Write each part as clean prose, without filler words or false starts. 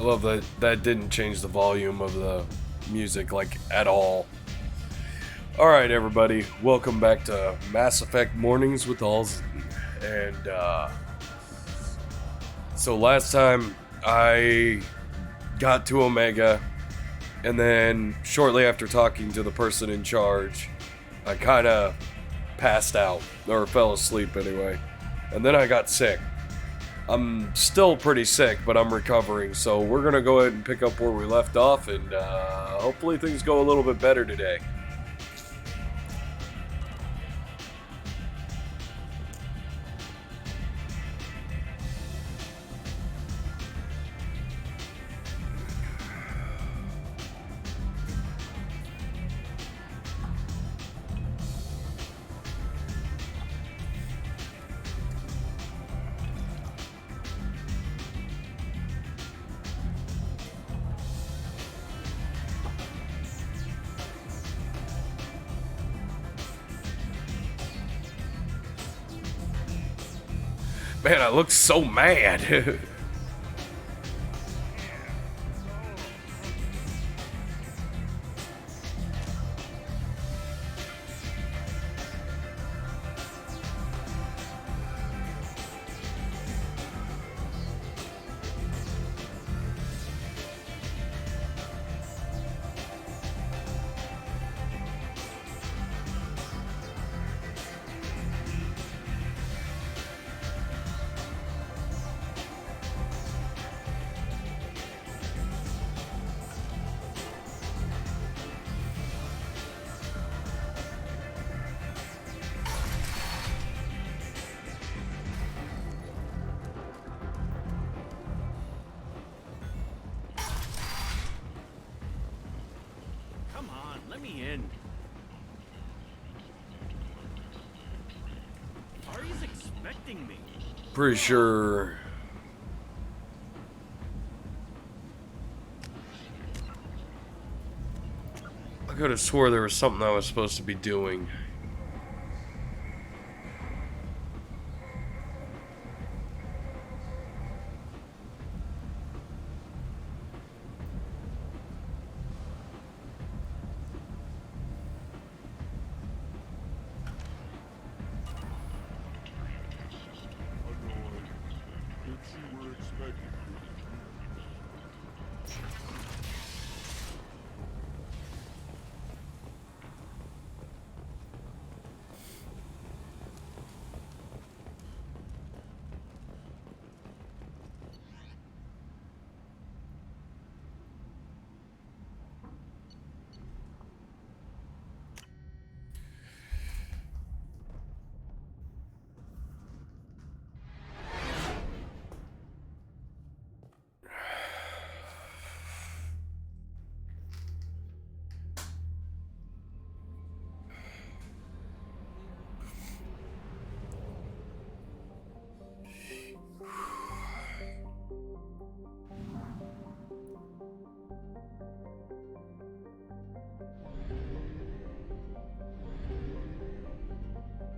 I love that that didn't change the volume of the music, like, at all. Alright, everybody. Welcome back to Mass Effect Mornings with Ahlzen. And, so last time, I got to Omega, and then shortly after talking to the person in charge, I kinda passed out, or fell asleep anyway. And then I got sick. I'm still pretty sick, but I'm recovering, so we're gonna go ahead and pick up where we left off, and hopefully things go a little bit better today. Man, I look so mad. Let me in. Ari's expecting me. Pretty sure. I could have swore there was something I was supposed to be doing.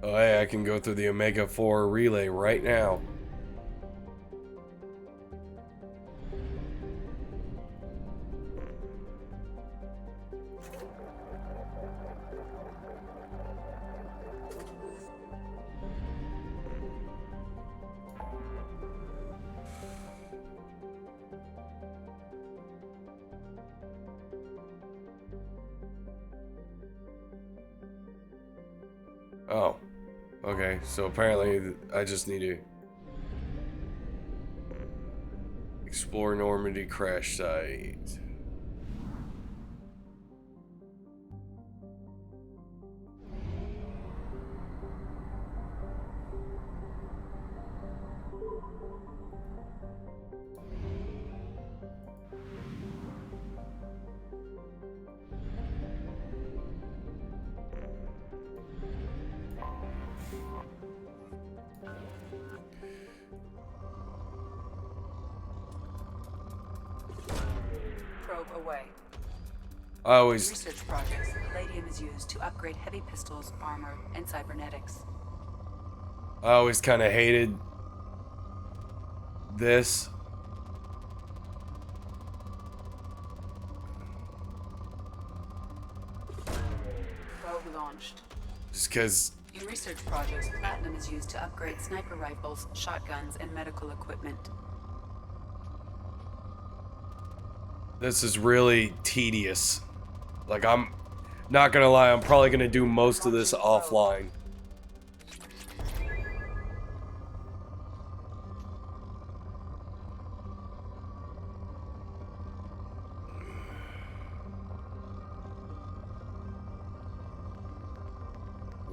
Oh, hey, I can go through the Omega 4 relay right now. Oh. Okay, so apparently I just need to explore Normandy crash site. Away. I always Research projects. Palladium is used to upgrade heavy pistols, armor, and cybernetics. kind of hated this. Probe launched. Just because... In research projects, platinum is used to upgrade sniper rifles, shotguns, and medical equipment. This is really tedious. Like, I'm not gonna lie, I'm probably gonna do most of this offline.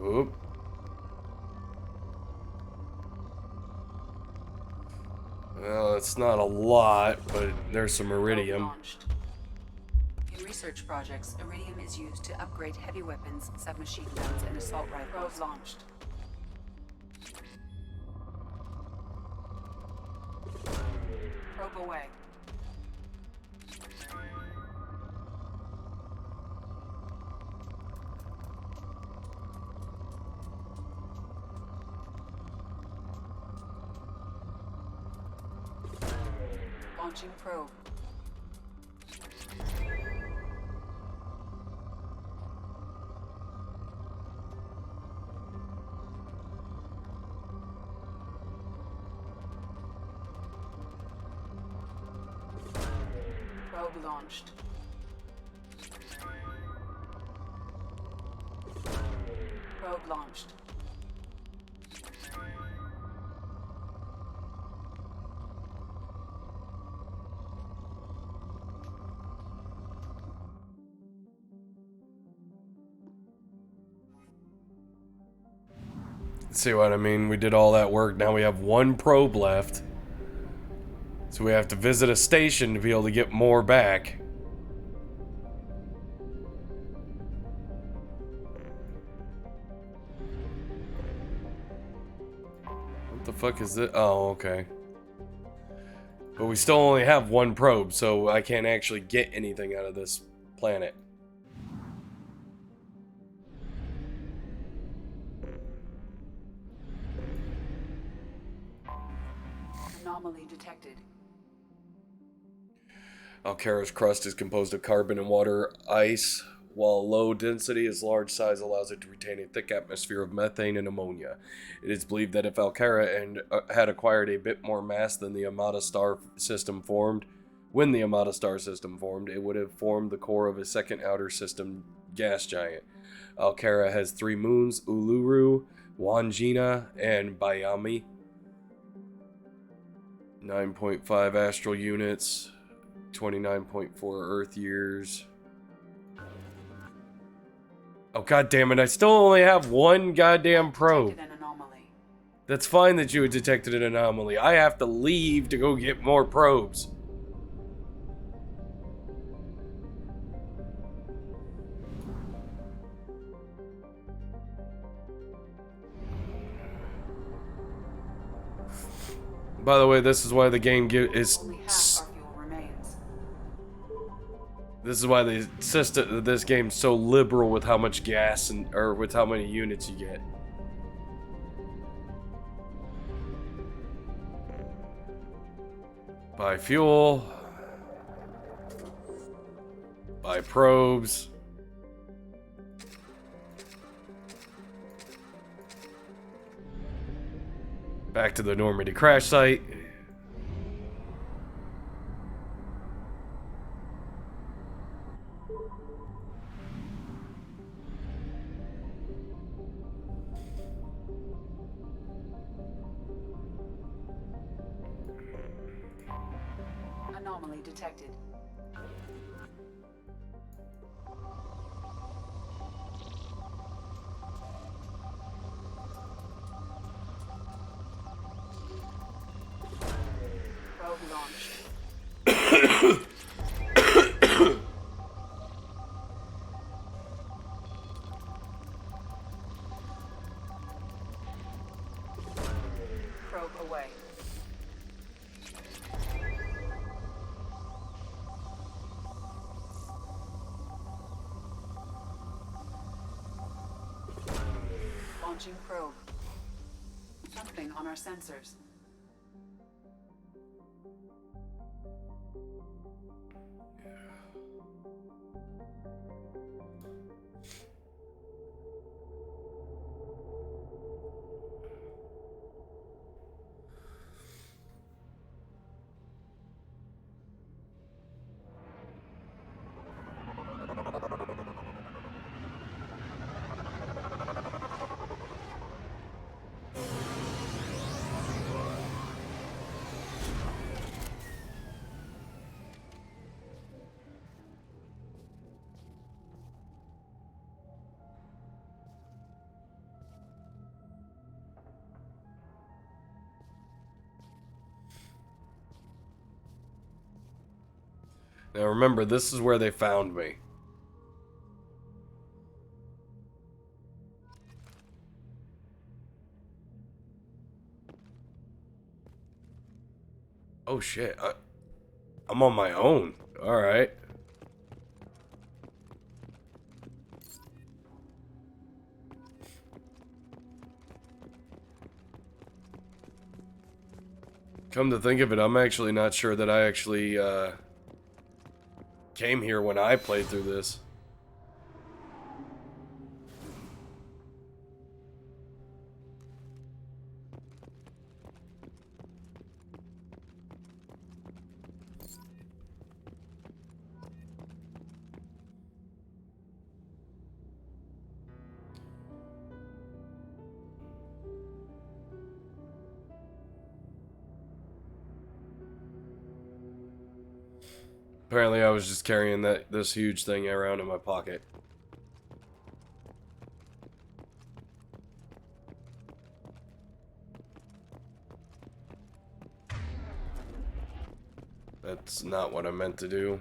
Oop. Well, it's not a lot, but there's some iridium. In research projects, iridium is used to upgrade heavy weapons, submachine guns, and assault rifles. Probe launched. Probe away. Launching probe. Probe launched. Probe launched. See what I mean? We did all that work. Now we have one probe left. So we have to visit a station to be able to get more back. What the fuck is this? Oh, okay. But we still only have one probe, so I can't actually get anything out of this planet. Anomaly detected. Alcara's crust is composed of carbon and water ice, while low density, its large size allows it to retain a thick atmosphere of methane and ammonia. It is believed that if Alcara had acquired a bit more mass than the Amata star system formed, when the Amata star system formed, it would have formed the core of a second outer system gas giant. Alcara has 3 moons, Uluru, Wangina, and Bayami. 9.5 astral units, 29.4 Earth years. Oh, god damn it, I still only have one goddamn probe. Detected an anomaly. That's fine that you had detected an anomaly. I have to leave to go get more probes. By the way, this is why the game is... Only half our fuel remains. This is why the system, this game's so liberal with how much gas or with how many units you get. Buy fuel. Buy probes. Back to the Normandy crash site. Anomaly detected. Probe launched. Probe away. Launching probe. Something on our sensors. Now remember, this is where they found me. Oh shit, I'm on my own. Alright. Come to think of it, I'm actually not sure that I actually came here when I played through this. Apparently I was just carrying this huge thing around in my pocket. That's not what I meant to do.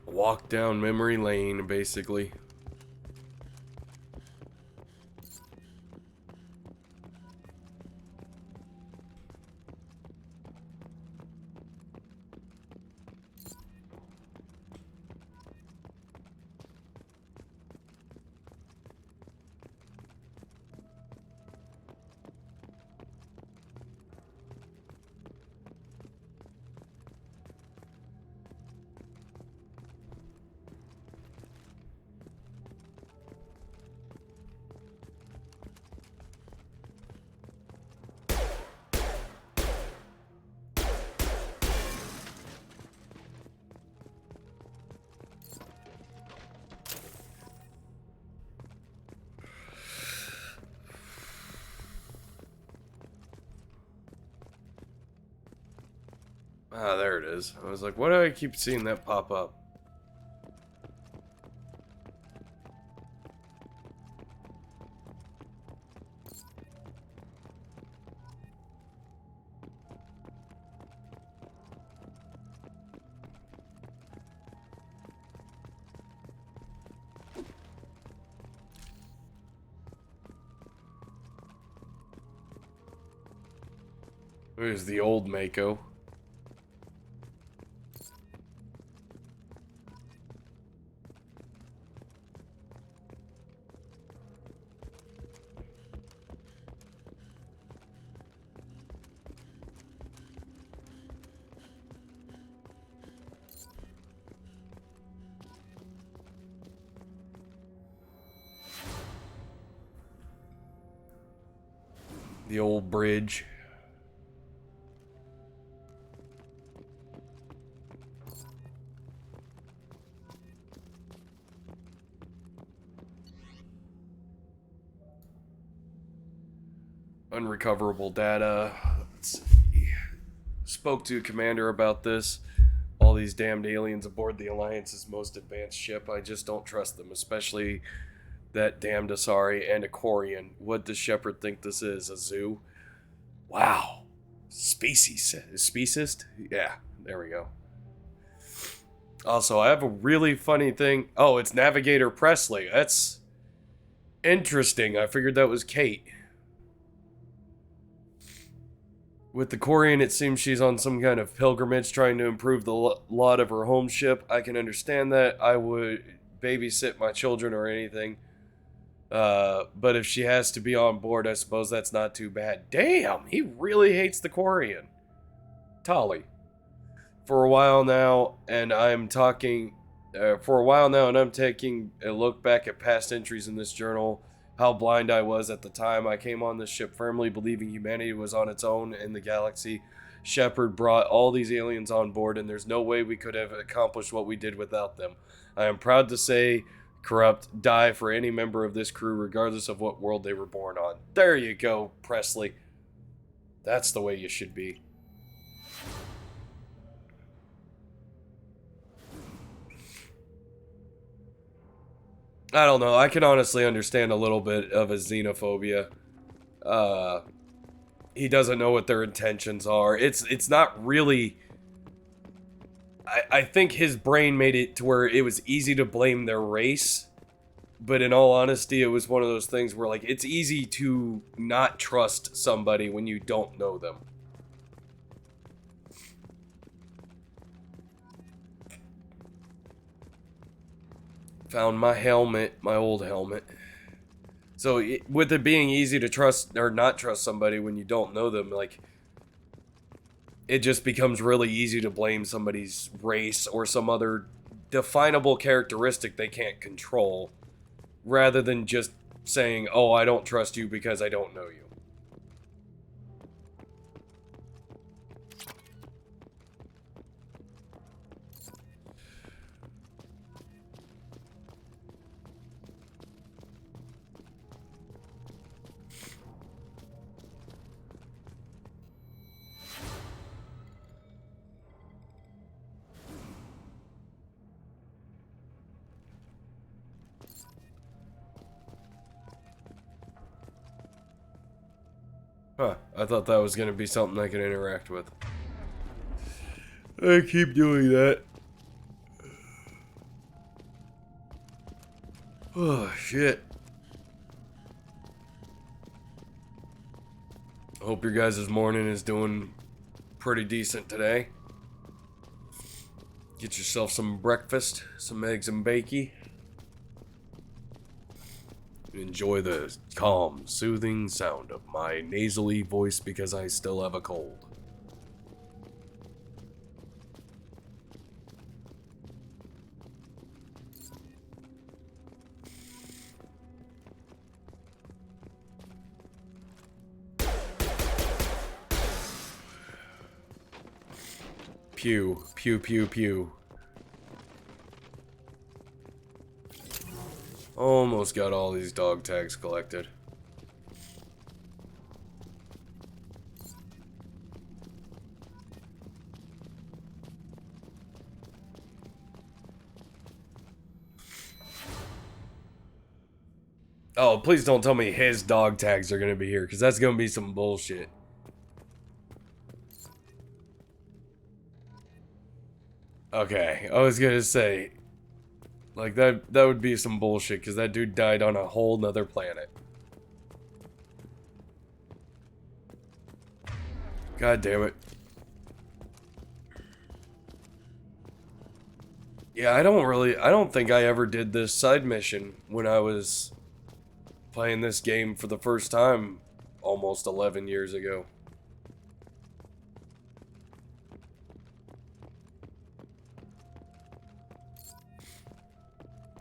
Walk down memory lane, basically. Ah, there it is. I was like, why do I keep seeing that pop up? There's the old Mako. The old bridge. Unrecoverable data. Let's see. Spoke to Commander about this. All these damned aliens aboard the Alliance's most advanced ship. I just don't trust them, especially that damned Asari and a Quarian. What does Shepard think this is? A zoo? Wow. Speciesist? Yeah, there we go. Also, I have a really funny thing. Oh, it's Navigator Presley. That's interesting. I figured that was Kate. With the Quarian, it seems she's on some kind of pilgrimage trying to improve the lot of her home ship. I can understand that. I would babysit my children or anything. But if she has to be on board, I suppose that's not too bad. Damn, he really hates the Quarian. Tolly. For a while now, and I'm taking a look back at past entries in this journal, how blind I was at the time. I came on this ship firmly believing humanity was on its own in the galaxy. Shepard brought all these aliens on board, and there's no way we could have accomplished what we did without them. I am proud to say, Corrupt, die for any member of this crew, regardless of what world they were born on. There you go, Presley. That's the way you should be. I don't know. I can honestly understand a little bit of his xenophobia. He doesn't know what their intentions are. It's not really... I think his brain made it to where it was easy to blame their race. But in all honesty, it was one of those things where, like, it's easy to not trust somebody when you don't know them. Found my helmet, my old helmet. So with it being easy to trust or not trust somebody when you don't know them, like, it just becomes really easy to blame somebody's race or some other definable characteristic they can't control, rather than just saying, oh, I don't trust you because I don't know you. Huh, I thought that was going to be something I could interact with. I keep doing that. Oh, shit. I hope your guys' morning is doing pretty decent today. Get yourself some breakfast, some eggs and bacon. Enjoy the calm, soothing sound of my nasally voice because I still have a cold. Pew, pew, pew, pew. Almost got all these dog tags collected. Oh, please don't tell me his dog tags are gonna be here, because that's gonna be some bullshit. Okay, I was gonna say, like, that would be some bullshit, because that dude died on a whole nother planet. God damn it. Yeah, I don't think I ever did this side mission when I was playing this game for the first time almost 11 years ago.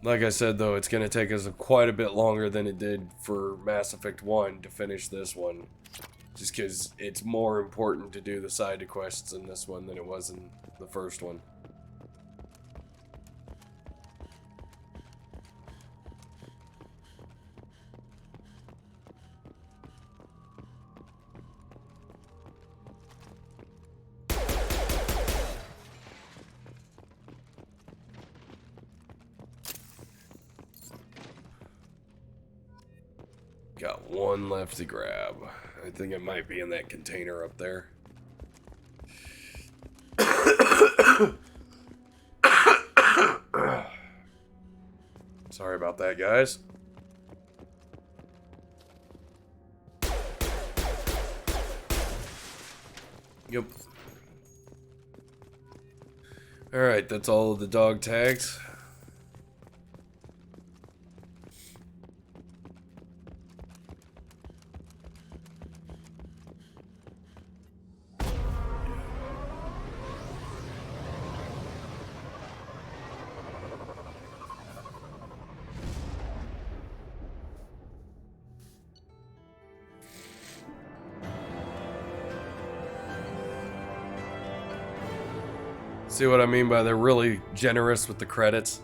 Like I said, though, it's going to take us quite a bit longer than it did for Mass Effect 1 to finish this one. Just because it's more important to do the side quests in this one than it was in the first one. Got one left to grab. I think it might be in that container up there. Sorry about that, guys. Yep. Alright, that's all of the dog tags. See what I mean by they're really generous with the credits?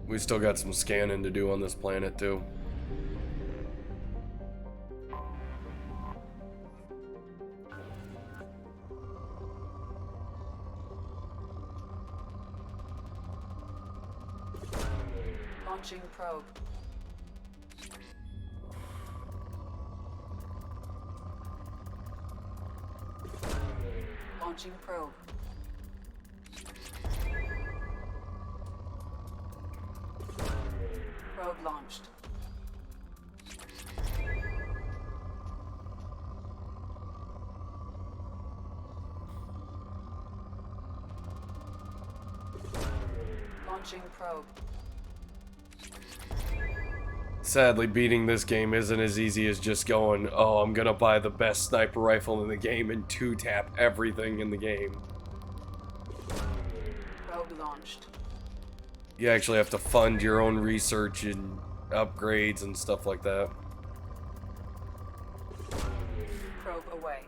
We still got some scanning to do on this planet, too. Launching probe. Launching probe. Probe launched. Launching probe. Sadly, beating this game isn't as easy as just going, oh, I'm gonna buy the best sniper rifle in the game and two-tap everything in the game. Probe launched. You actually have to fund your own research and upgrades and stuff like that. Probe away.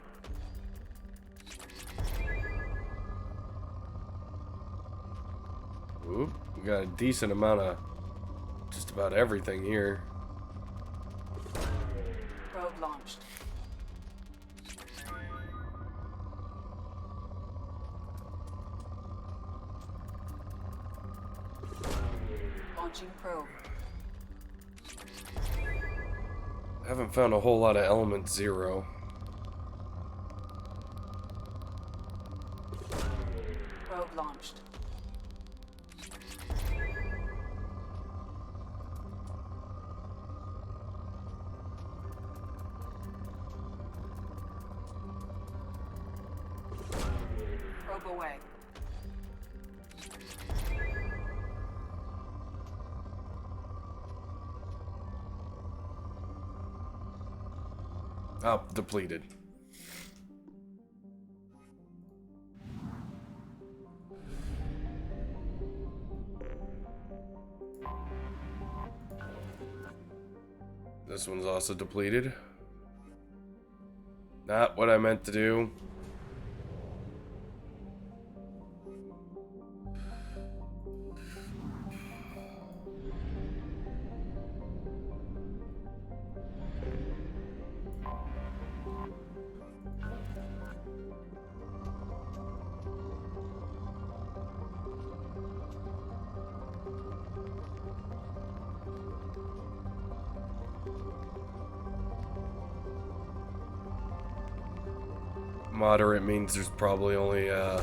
Oop, we got a decent amount of just about everything here. Probe launched. Launching probe. I haven't found a whole lot of element 0. Probe launched. Probe away. Oh, depleted. This one's also depleted. Not what I meant to do. Moderate means there's probably only a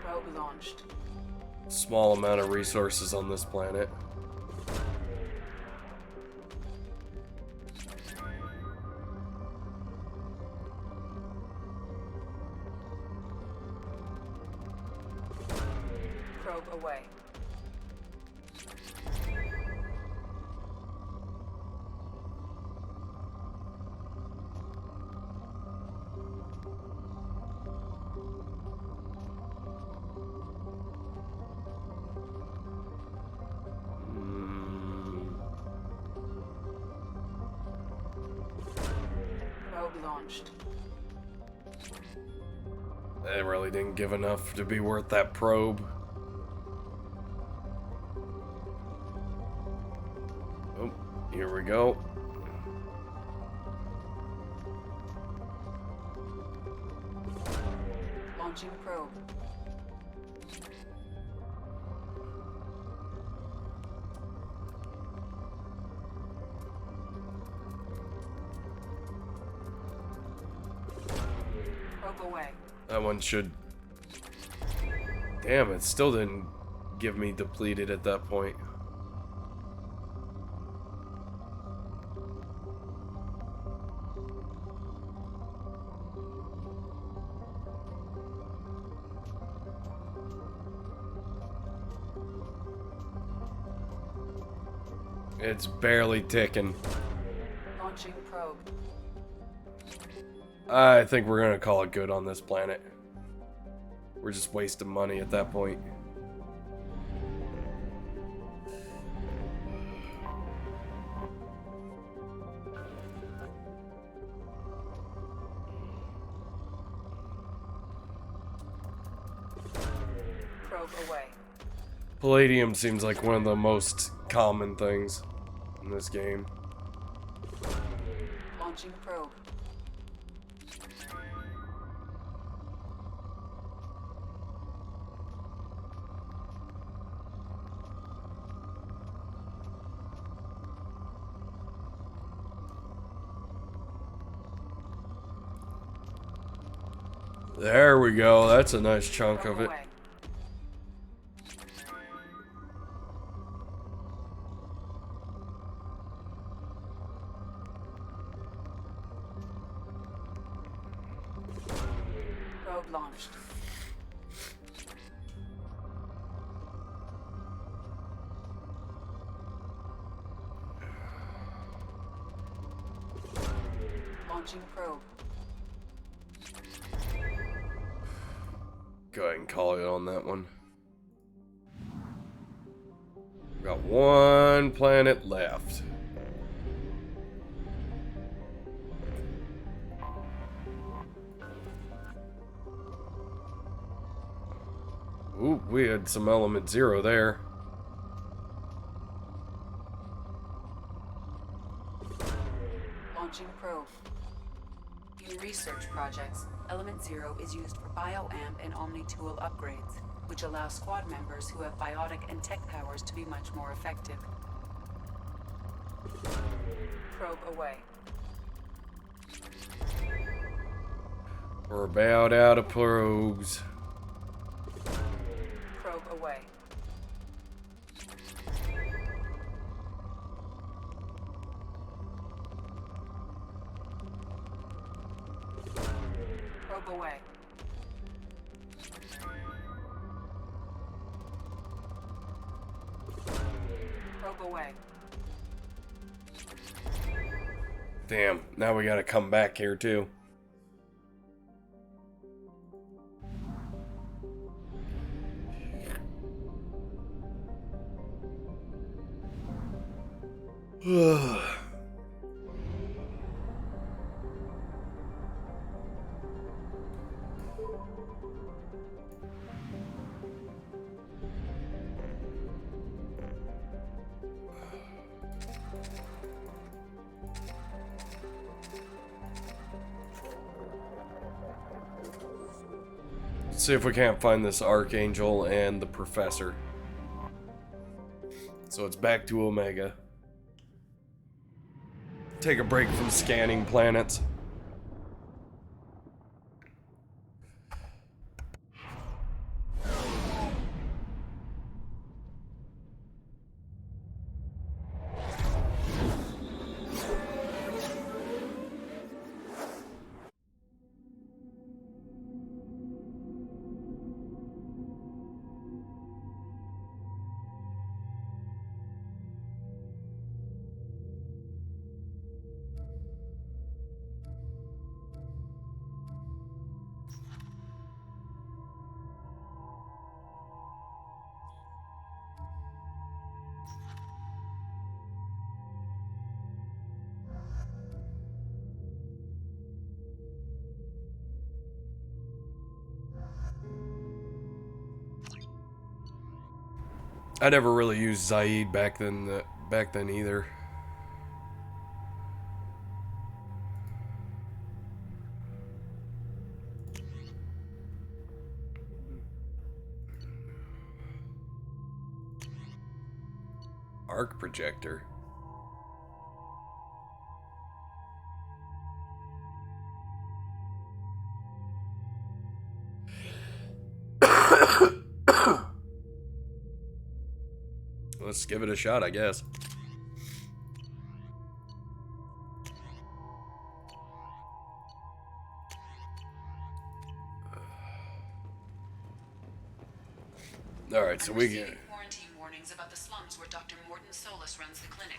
Probe launched. small amount of resources on this planet. Probe away. Probe launched. They really didn't give enough to be worth that probe. Oh, here we go. Launching probe. Probe away. That one should... Damn, it still didn't give me depleted at that point. It's barely ticking. Launching probe. I think we're gonna call it good on this planet. We're just wasting money at that point. Probe away. Palladium seems like one of the most common things in this game. Launching probe. There we go. That's a nice chunk of it. Away. Probe launched. Launching probe. Go ahead and call it on that one. We've got one planet left. Ooh, we had some element 0 there. Launching probe. In research projects, Element 0 is used for bioamp and omni-tool upgrades, which allow squad members who have biotic and tech powers to be much more effective. Probe away. We're about out of probes. Probe away. Probe away. Probe away. Damn, now we gotta come back here too. See if we can't find this Archangel and the Professor. So it's back to Omega. Take a break from scanning planets. I never really used Zaid back then either. Arc projector. Let's give it a shot, I guess. Alright, so we get quarantine warnings about the slums where Dr. Morton Solus runs the clinic.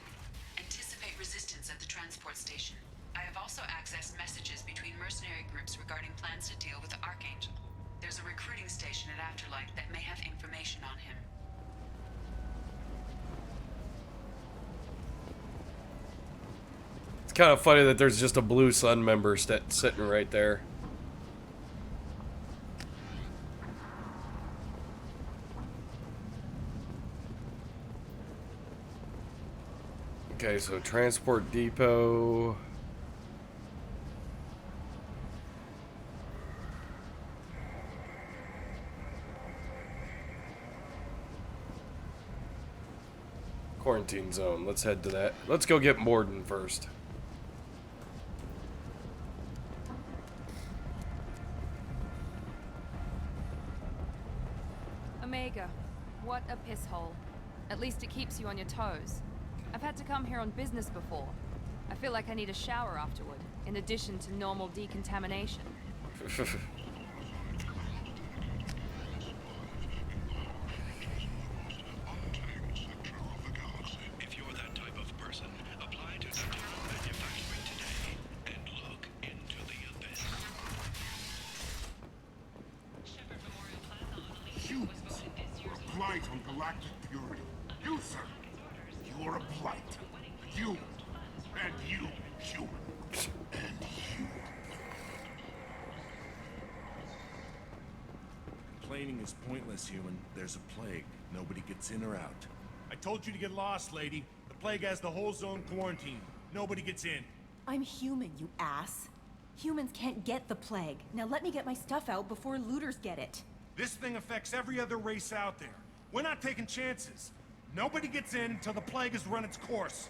Anticipate resistance at the transport station. I have also accessed messages between mercenary groups regarding plans to deal with the Archangel. There's a recruiting station at Afterlight that may have information on him. It's kind of funny that there's just a Blue Sun member sitting right there. Okay, so transport depot. Quarantine zone. Let's head to that. Let's go get Morden first. Omega, what a piss hole. At least it keeps you on your toes. I've had to come here on business before. I feel like I need a shower afterward, in addition to normal decontamination. If you're that type of person, apply to Ftl Manufacturing today and look into the abyss. You are a blight on galactic purity. You, sir. You are a blight. You. And you, human. And you. Complaining is pointless, human. There's a plague. Nobody gets in or out. I told you to get lost, lady. The plague has the whole zone quarantined. Nobody gets in. I'm human, you ass. Humans can't get the plague. Now let me get my stuff out before looters get it. This thing affects every other race out there. We're not taking chances. Nobody gets in until the plague has run its course.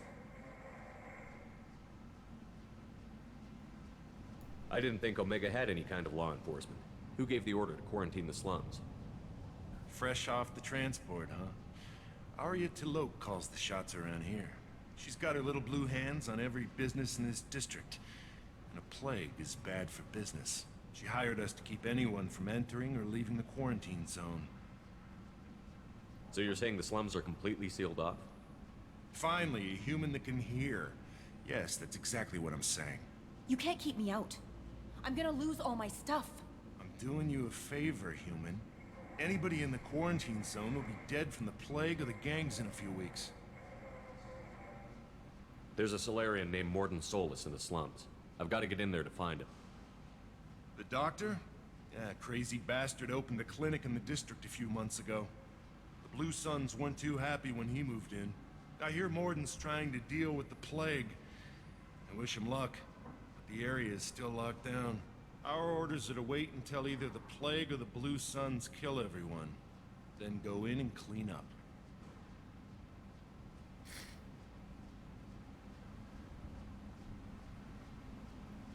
I didn't think Omega had any kind of law enforcement. Who gave the order to quarantine the slums? Fresh off the transport, huh? Arya Tilok calls the shots around here. She's got her little blue hands on every business in this district. And a plague is bad for business. She hired us to keep anyone from entering or leaving the quarantine zone. So you're saying the slums are completely sealed off? Finally, a human that can hear. Yes, that's exactly what I'm saying. You can't keep me out. I'm gonna lose all my stuff. I'm doing you a favor, human. Anybody in the quarantine zone will be dead from the plague or the gangs in a few weeks. There's a Solarian named Morden Solus in the slums. I've got to get in there to find him. The doctor? Yeah, crazy bastard opened a clinic in the district a few months ago. The Blue Suns weren't too happy when he moved in. I hear Morden's trying to deal with the plague. I wish him luck, but the area is still locked down. Our orders are to wait until either the plague or the Blue Suns kill everyone, then go in and clean up.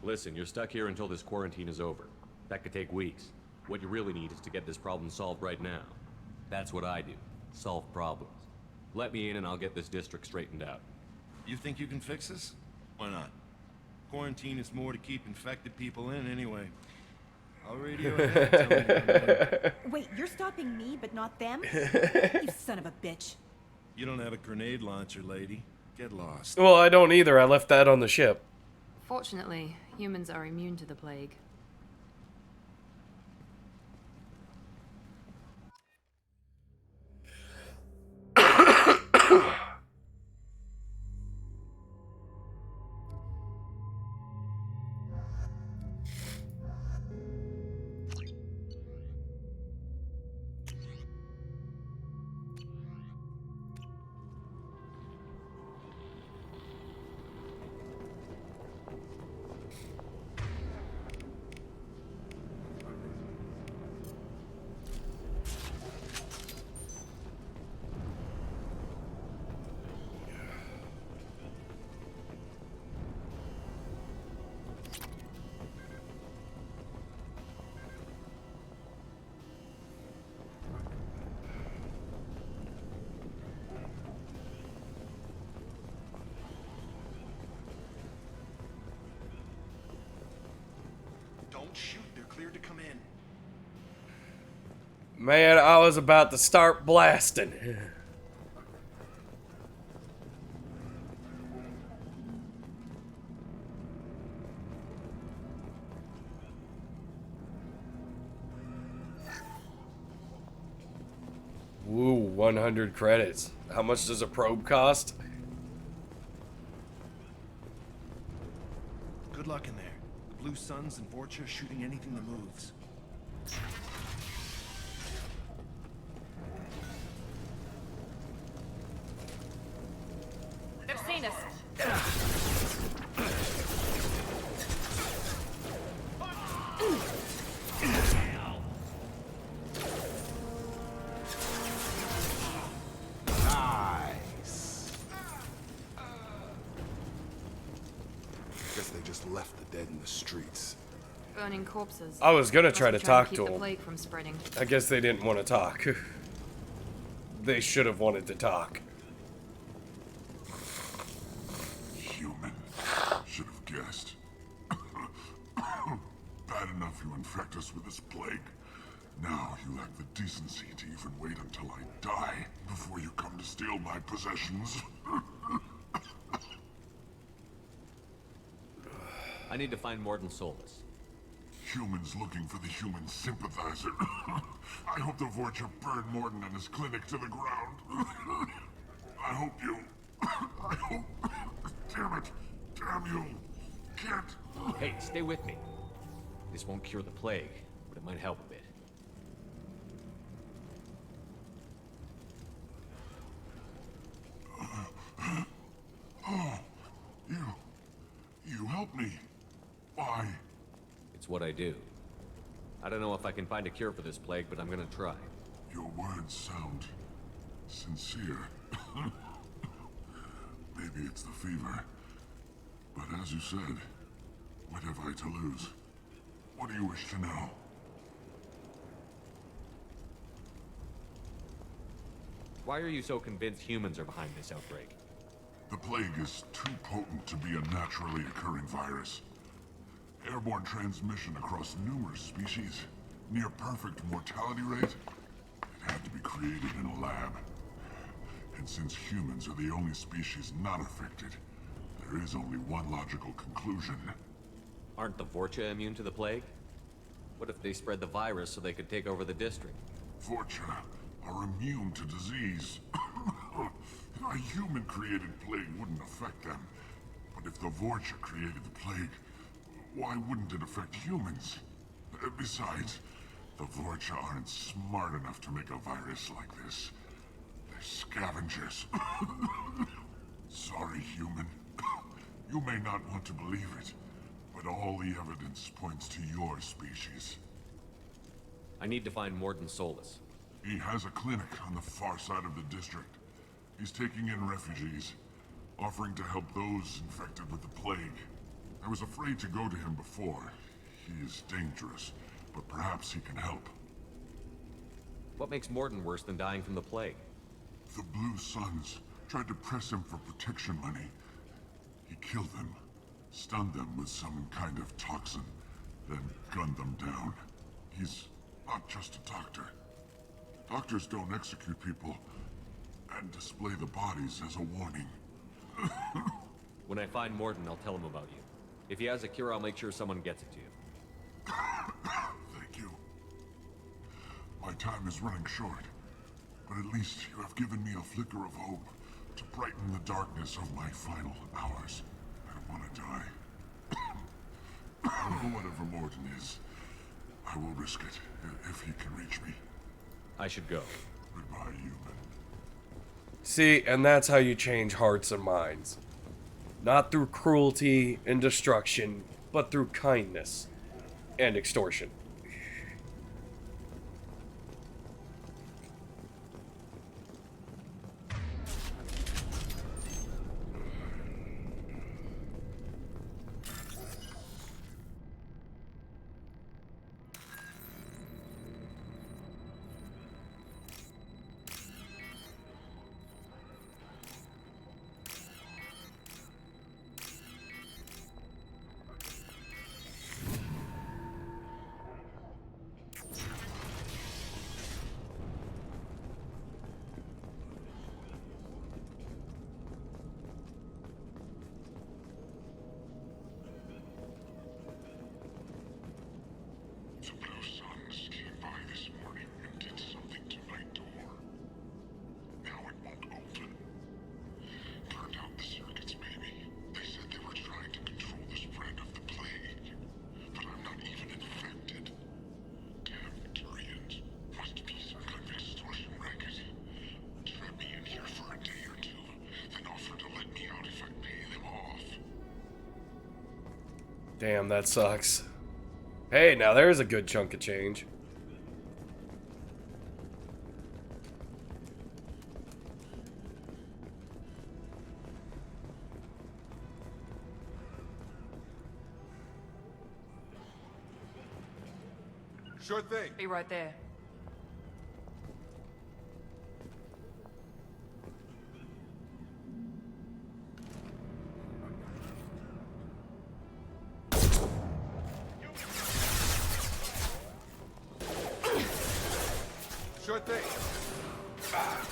Listen, you're stuck here until this quarantine is over. That could take weeks. What you really need is to get this problem solved right now. That's what I do. Solve problems. Let me in and I'll get this district straightened out. You think you can fix this? Why not? Quarantine is more to keep infected people in anyway. I'll radio ahead and tell you when I'm in. Wait, you're stopping me, but not them? You son of a bitch. You don't have a grenade launcher, lady. Get lost. Well, I don't either. I left that on the ship. Fortunately, humans are immune to the plague. Don't shoot, they're cleared to come in. Man, I was about to start blasting. 100 credits. How much does a probe cost? Good luck in there. The Blue Suns and Vorcha are shooting anything that moves. They've seen us. Nice. Guess they just left the dead in the streets. Burning corpses. I was gonna try to talk keep to the him. plague from spreading. I guess they didn't want to talk. They should have wanted to talk. Human. Should have guessed. Bad enough you infect us with this plague. Now you lack the decency to even wait until I die before you come to steal my possessions. I need to find Morden Solus. Humans looking for the human sympathizer. I hope the Vorcha burned Morden and his clinic to the ground. I hope you... I hope... Damn it. Damn you. Can't... Hey, stay with me. This won't cure the plague, but it might help a bit. Oh, you helped me. Why? It's what I do. I don't know if I can find a cure for this plague, but I'm gonna try. Your words sound sincere. Maybe it's the fever. But as you said, what have I to lose? What do you wish to know? Why are you so convinced humans are behind this outbreak? The plague is too potent to be a naturally occurring virus. Airborne transmission across numerous species, near perfect mortality rate. It had to be created in a lab. And since humans are the only species not affected, there is only one logical conclusion. Aren't the Vorcha immune to the plague? What if they spread the virus so they could take over the district? Vorcha are immune to disease. A human-created plague wouldn't affect them. But if the Vorcha created the plague, why wouldn't it affect humans? Besides, the Vorcha aren't smart enough to make a virus like this. They're scavengers. Sorry, human. You may not want to believe it, but all the evidence points to your species. I need to find Morden Solus. He has a clinic on the far side of the district. He's taking in refugees, offering to help those infected with the plague. I was afraid to go to him before. He is dangerous, but perhaps he can help. What makes Morden worse than dying from the plague? The Blue Suns tried to press him for protection money. He killed them, stunned them with some kind of toxin, then gunned them down. He's not just a doctor. Doctors don't execute people and display the bodies as a warning. When I find Morden, I'll tell him about you. If he has a cure, I'll make sure someone gets it to you. Thank you. My time is running short, but at least you have given me a flicker of hope to brighten the darkness of my final hours. I don't want to die. Whatever Morden is, I will risk it if he can reach me. I should go. Goodbye, human. See, and that's how you change hearts and minds. Not through cruelty and destruction, but through kindness and extortion. Damn, that sucks. Hey, now there's a good chunk of change. Sure thing. Be right there. Sure thing.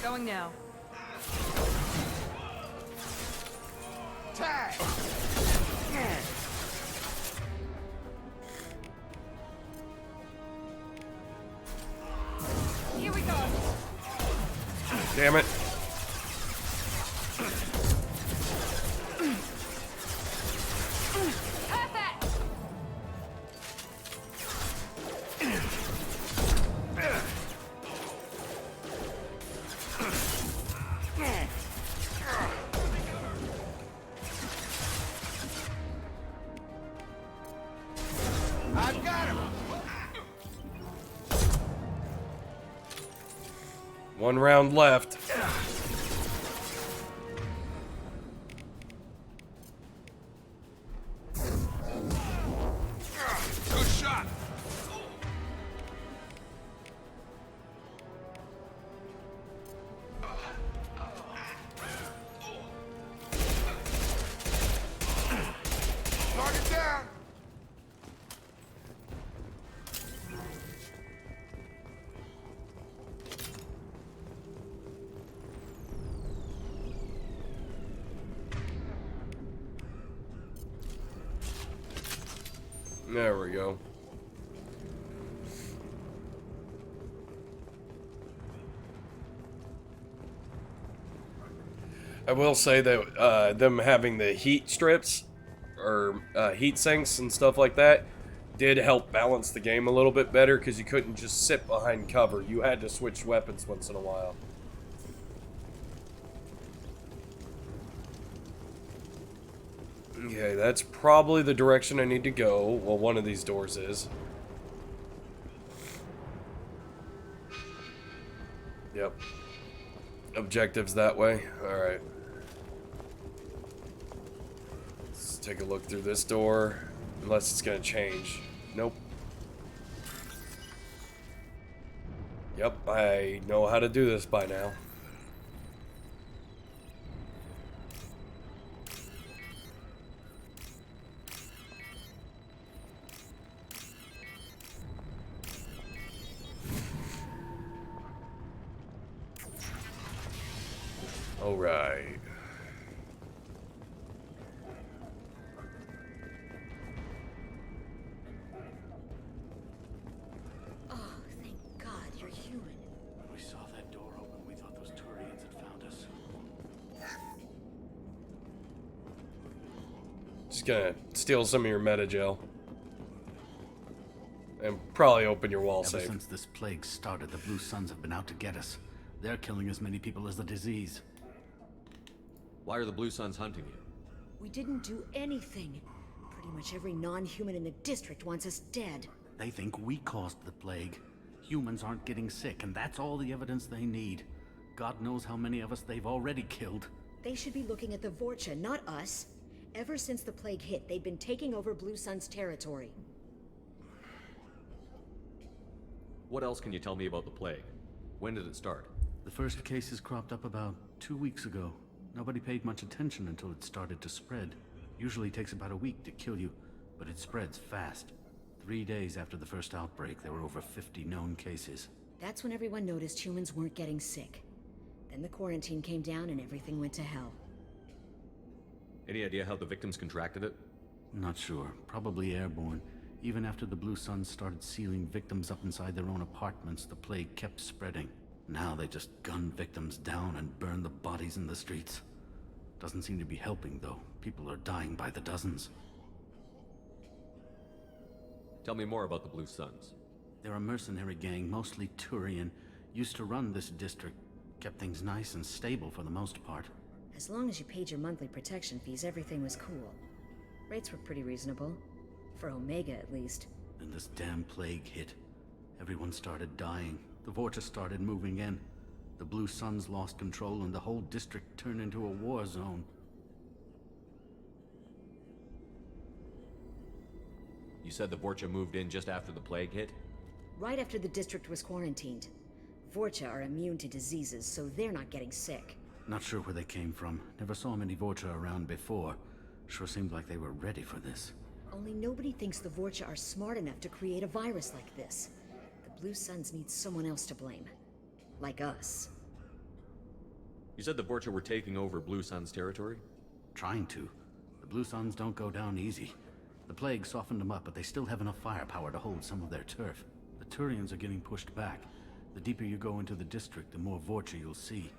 Going now. Tag! Here we go. Damn it. Perfect. I've got him! One round left. Good shot! Target down! There we go. I will say that them having the heat strips or heat sinks and stuff like that did help balance the game a little bit better because you couldn't just sit behind cover. You had to switch weapons once in a while. Okay, that's probably the direction I need to go. Well, one of these doors is. Yep. Objectives that way. Alright. Let's take a look through this door. Unless it's gonna change. Nope. Yep, I know how to do this by now. All right. Oh, thank God you're human. When we saw that door open, we thought those Turians had found us. Just gonna steal some of your metagel. And probably open your wall Ever safe. since this plague started, the Blue Suns have been out to get us. They're killing as many people as the disease. Why are the Blue Suns hunting you? We didn't do anything. Pretty much every non-human in the district wants us dead. They think we caused the plague. Humans aren't getting sick, and that's all the evidence they need. God knows how many of us they've already killed. They should be looking at the Vorcha, not us. Ever since the plague hit, they've been taking over Blue Sun's territory. What else can you tell me about the plague? When did it start? The first cases cropped up about 2 weeks ago. Nobody paid much attention until it started to spread. Usually takes about a week to kill you, but it spreads fast. 3 days after the first outbreak, there were over 50 known cases. That's when everyone noticed humans weren't getting sick. Then the quarantine came down and everything went to hell. Any idea how the victims contracted it? Not sure. Probably airborne. Even after the Blue Suns started sealing victims up inside their own apartments, the plague kept spreading. Now they just gun victims down and burn the bodies in the streets. Doesn't seem to be helping, though. People are dying by the dozens. Tell me more about the Blue Suns. They're a mercenary gang, mostly Turian. Used to run this district. Kept things nice and stable for the most part. As long as you paid your monthly protection fees, everything was cool. Rates were pretty reasonable. For Omega, at least. Then this damn plague hit. Everyone started dying. The Vorcha started moving in. The Blue Suns lost control and the whole district turned into a war zone. You said the Vorcha moved in just after the plague hit? Right after the district was quarantined. Vorcha are immune to diseases, so they're not getting sick. Not sure where they came from. Never saw many Vorcha around before. Sure seemed like they were ready for this. Only nobody thinks the Vorcha are smart enough to create a virus like this. The Blue Suns need someone else to blame. Like us. You said the Vorcha were taking over Blue Sun's territory? Trying to. The Blue Suns don't go down easy. The plague softened them up, but they still have enough firepower to hold some of their turf. The Turians are getting pushed back. The deeper you go into the district, the more Vorcha you'll see.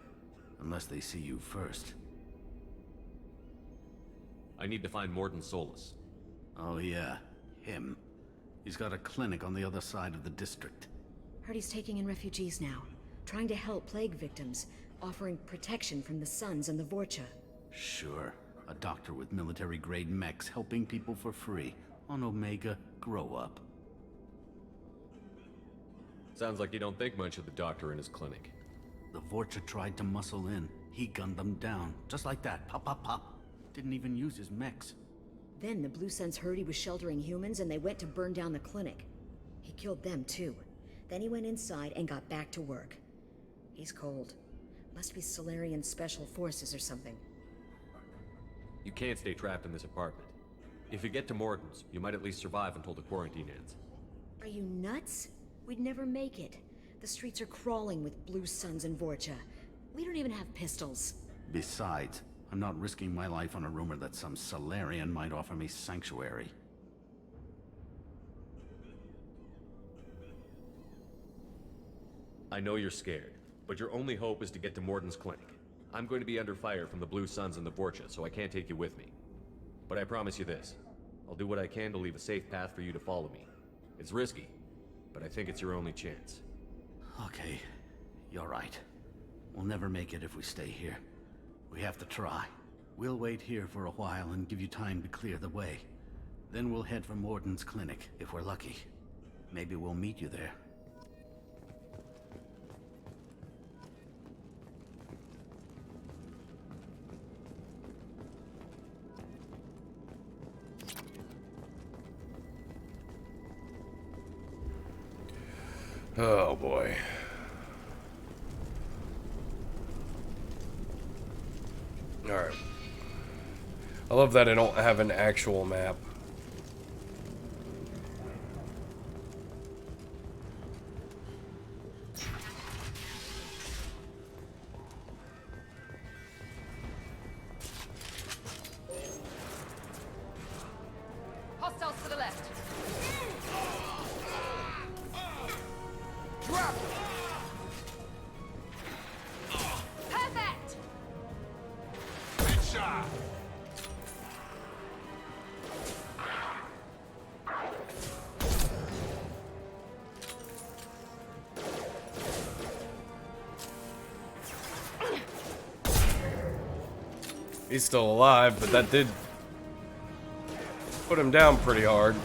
Unless they see you first. I need to find Morden Solus. Oh yeah, him. He's got a clinic on the other side of the district. Heard he's taking in refugees now. Trying to help plague victims. Offering protection from the Suns and the Vorcha. Sure. A doctor with military-grade mechs helping people for free. On Omega, grow up. Sounds like you don't think much of the doctor in his clinic. The Vorcha tried to muscle in. He gunned them down. Just like that. Pop, pop, pop. Didn't even use his mechs. Then the Blue Suns heard he was sheltering humans and they went to burn down the clinic. He killed them too. Then he went inside and got back to work. He's cold. Must be Solarian Special Forces or something. You can't stay trapped in this apartment. If you get to Morden's, you might at least survive until the quarantine ends. Are you nuts? We'd never make it. The streets are crawling with Blue Suns and Vorcha. We don't even have pistols. Besides, I'm not risking my life on a rumor that some Solarian might offer me sanctuary. I know you're scared, but your only hope is to get to Morden's clinic. I'm going to be under fire from the Blue Suns and the Vorcha, so I can't take you with me. But I promise you this. I'll do what I can to leave a safe path for you to follow me. It's risky, but I think it's your only chance. Okay, you're right. We'll never make it if we stay here. We have to try. We'll wait here for a while and give you time to clear the way. Then we'll head for Morden's clinic, if we're lucky. Maybe we'll meet you there. Oh boy. Alright. I love that I don't have an actual map. Hostiles to the left. Drop! Perfect! Headshot! He's still alive, but that did put him down pretty hard.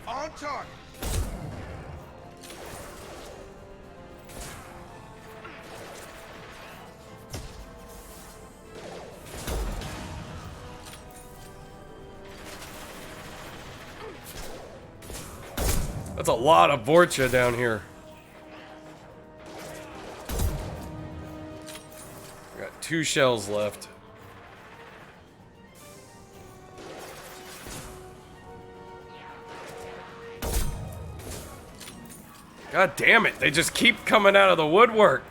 On target! That's a lot of Vorcha down here. I got 2 shells left. God damn it, they just keep coming out of the woodwork.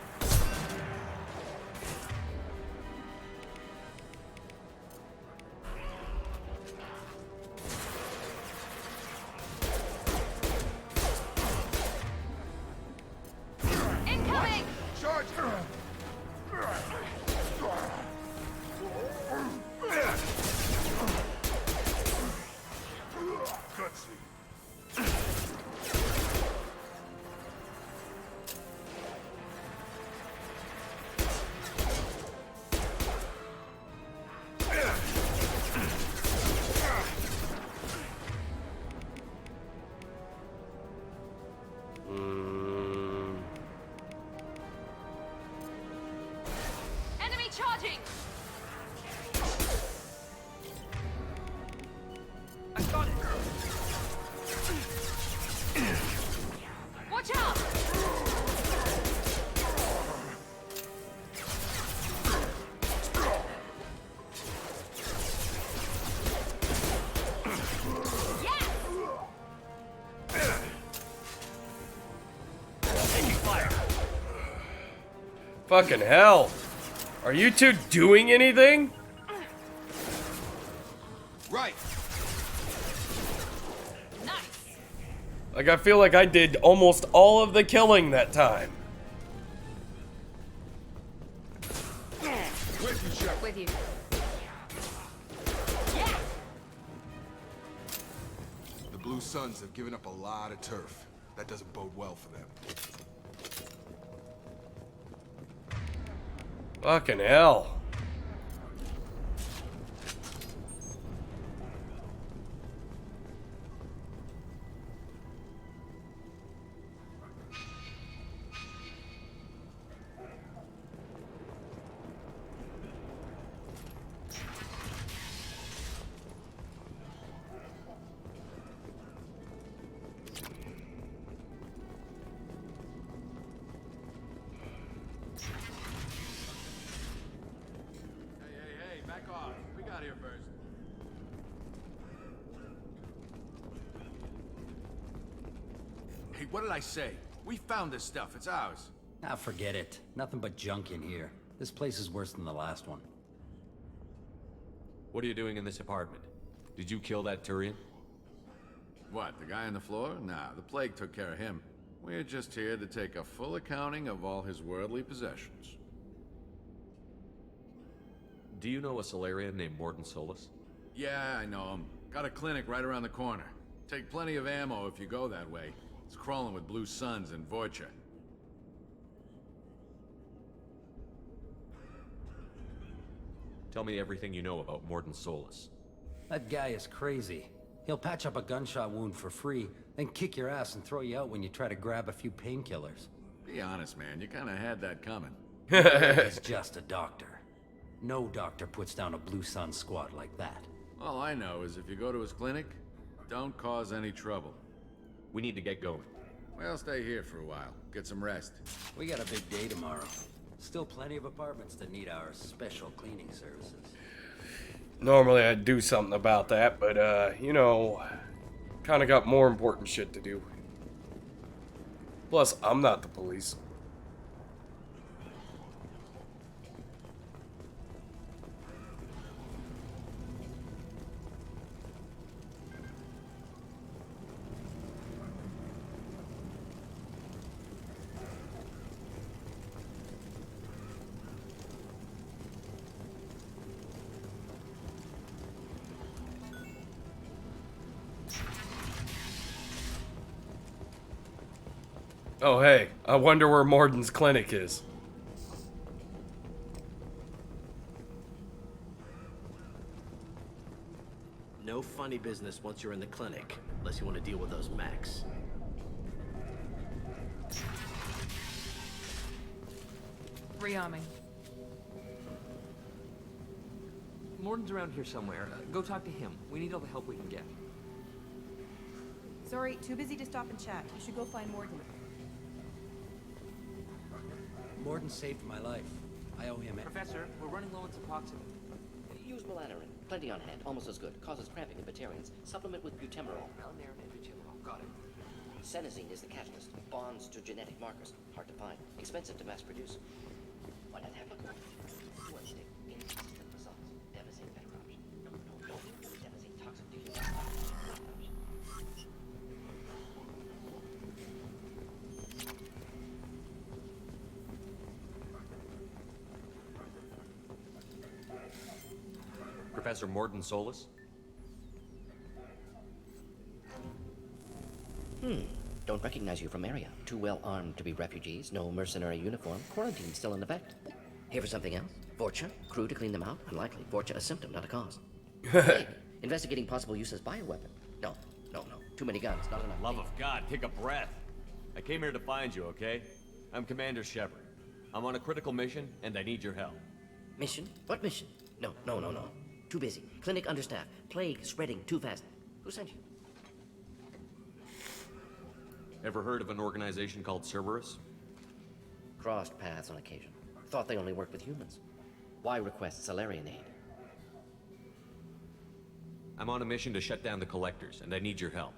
Incoming! Charge! Cutscene. Charging! I got it! Watch out! Fucking hell. Are you two doing anything? Right. Nice. Like, I feel like I did almost all of the killing that time. With you, Shepard. With you. The Blue Suns have given up a lot of turf. That doesn't bode well for them. Fucking hell. Back off. We got here first. Hey, what did I say? We found this stuff. It's ours. Ah, forget it. Nothing but junk in here. This place is worse than the last one. What are you doing in this apartment? Did you kill that Turian? What, the guy on the floor? Nah, the plague took care of him. We're just here to take a full accounting of all his worldly possessions. Do you know a Solarian named Mordin Solus? Yeah, I know him. Got a clinic right around the corner. Take plenty of ammo if you go that way. It's crawling with Blue Suns and Vorcha. Tell me everything you know about Mordin Solus. That guy is crazy. He'll patch up a gunshot wound for free, then kick your ass and throw you out when you try to grab a few painkillers. Be honest, man. You kinda had that coming. He's just a doctor. No doctor puts down a Blue Sun squad like that. All I know is if you go to his clinic, don't cause any trouble. We need to get going. Well, stay here for a while. Get some rest. We got a big day tomorrow. Still plenty of apartments that need our special cleaning services. Normally I'd do something about that, but, you know, kind of got more important shit to do. Plus, I'm not the police. Oh, hey, I wonder where Mordin's clinic is. No funny business once you're in the clinic, unless you want to deal with those mechs. Rearming. Mordin's around here somewhere. Go talk to him. We need all the help we can get. Sorry, too busy to stop and chat. You should go find Morden. Morden saved my life. I owe him it. Professor, we're running low on Suboxone. Use melanorin. Plenty on hand. Almost as good. Causes cramping in Batarians. Supplement with butemerol. Melanorin and butemerol. Got it. Senesine is the catalyst. Bonds to genetic markers. Hard to find. Expensive to mass produce. Why not have a go? One stick. Inconsistent results. Devastating better option. No. Devastating toxic tissue. Professor Mordin Solus? Don't recognize you from area. Too well armed to be refugees. No mercenary uniform. Quarantine still in effect. Here for something else? Vorcha? Crew to clean them out? Unlikely. Vorcha a symptom, not a cause. Hey, investigating possible use as bioweapon. No. Too many guns, not enough. Love of God, take a breath. I came here to find you, okay? I'm Commander Shepard. I'm on a critical mission, and I need your help. Mission? What mission? No. Too busy. Clinic understaffed. Plague spreading too fast. Who sent you? Ever heard of an organization called Cerberus? Crossed paths on occasion. Thought they only worked with humans. Why request Salarian aid? I'm on a mission to shut down the Collectors, and I need your help.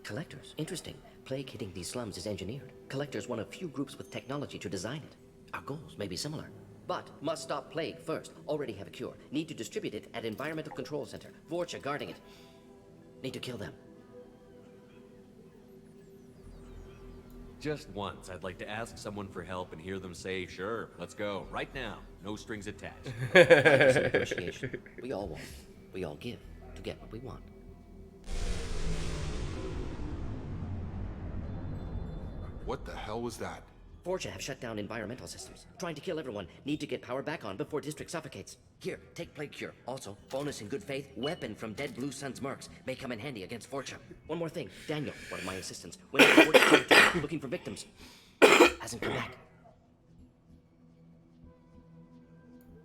Collectors? Interesting. Plague hitting these slums is engineered. Collectors one of few groups with technology to design it. Our goals may be similar. But must stop Plague first. Already have a cure. Need to distribute it at Environmental Control Center. Vorcha guarding it. Need to kill them. Just once, I'd like to ask someone for help and hear them say, sure, let's go, right now. No strings attached. Negotiation. We all want. We all give to get what we want. What the hell was that? Vorcha have shut down environmental systems. Trying to kill everyone. Need to get power back on before district suffocates. Here, take Plague Cure. Also, bonus in good faith, weapon from dead Blue Sun's mercs. May come in handy against Vorcha. One more thing. Daniel, one of my assistants, went to Vorcha territory looking for victims. Hasn't come back.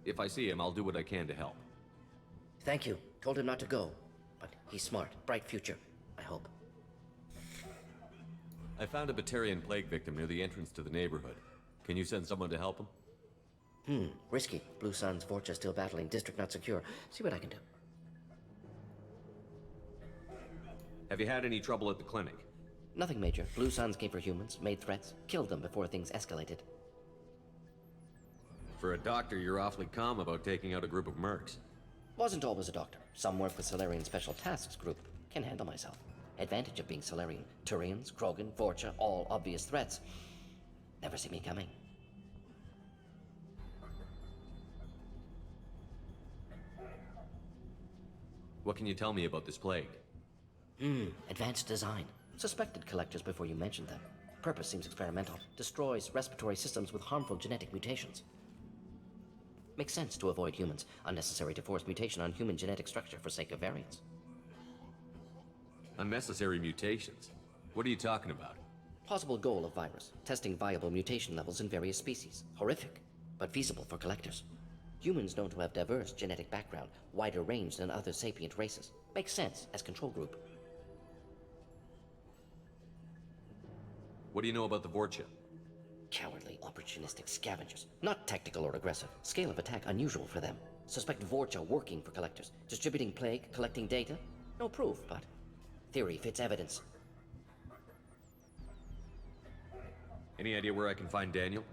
If I see him, I'll do what I can to help. Thank you. Told him not to go. But he's smart. Bright future. I hope. I found a Batarian plague victim near the entrance to the neighborhood. Can you send someone to help him? Risky. Blue Sun's Vorcha still battling. District not secure. See what I can do. Have you had any trouble at the clinic? Nothing major. Blue Suns came for humans, made threats, killed them before things escalated. For a doctor, you're awfully calm about taking out a group of mercs. Wasn't always a doctor. Some work with Salarian Special Tasks Group. Can handle myself. Advantage of being Salarian. Turians, Krogan, Vorcha, all obvious threats. Never see me coming. What can you tell me about this plague? Advanced design. Suspected collectors before you mentioned them. Purpose seems experimental. Destroys respiratory systems with harmful genetic mutations. Makes sense to avoid humans. Unnecessary to force mutation on human genetic structure for sake of variance. Unnecessary mutations? What are you talking about? Possible goal of virus. Testing viable mutation levels in various species. Horrific, but feasible for collectors. Humans known to have diverse genetic background, wider range than other sapient races. Makes sense as control group. What do you know about the Vorcha? Cowardly, opportunistic scavengers. Not tactical or aggressive. Scale of attack unusual for them. Suspect Vorcha working for collectors. Distributing plague, collecting data. No proof, but theory fits evidence. Any idea where I can find Daniel?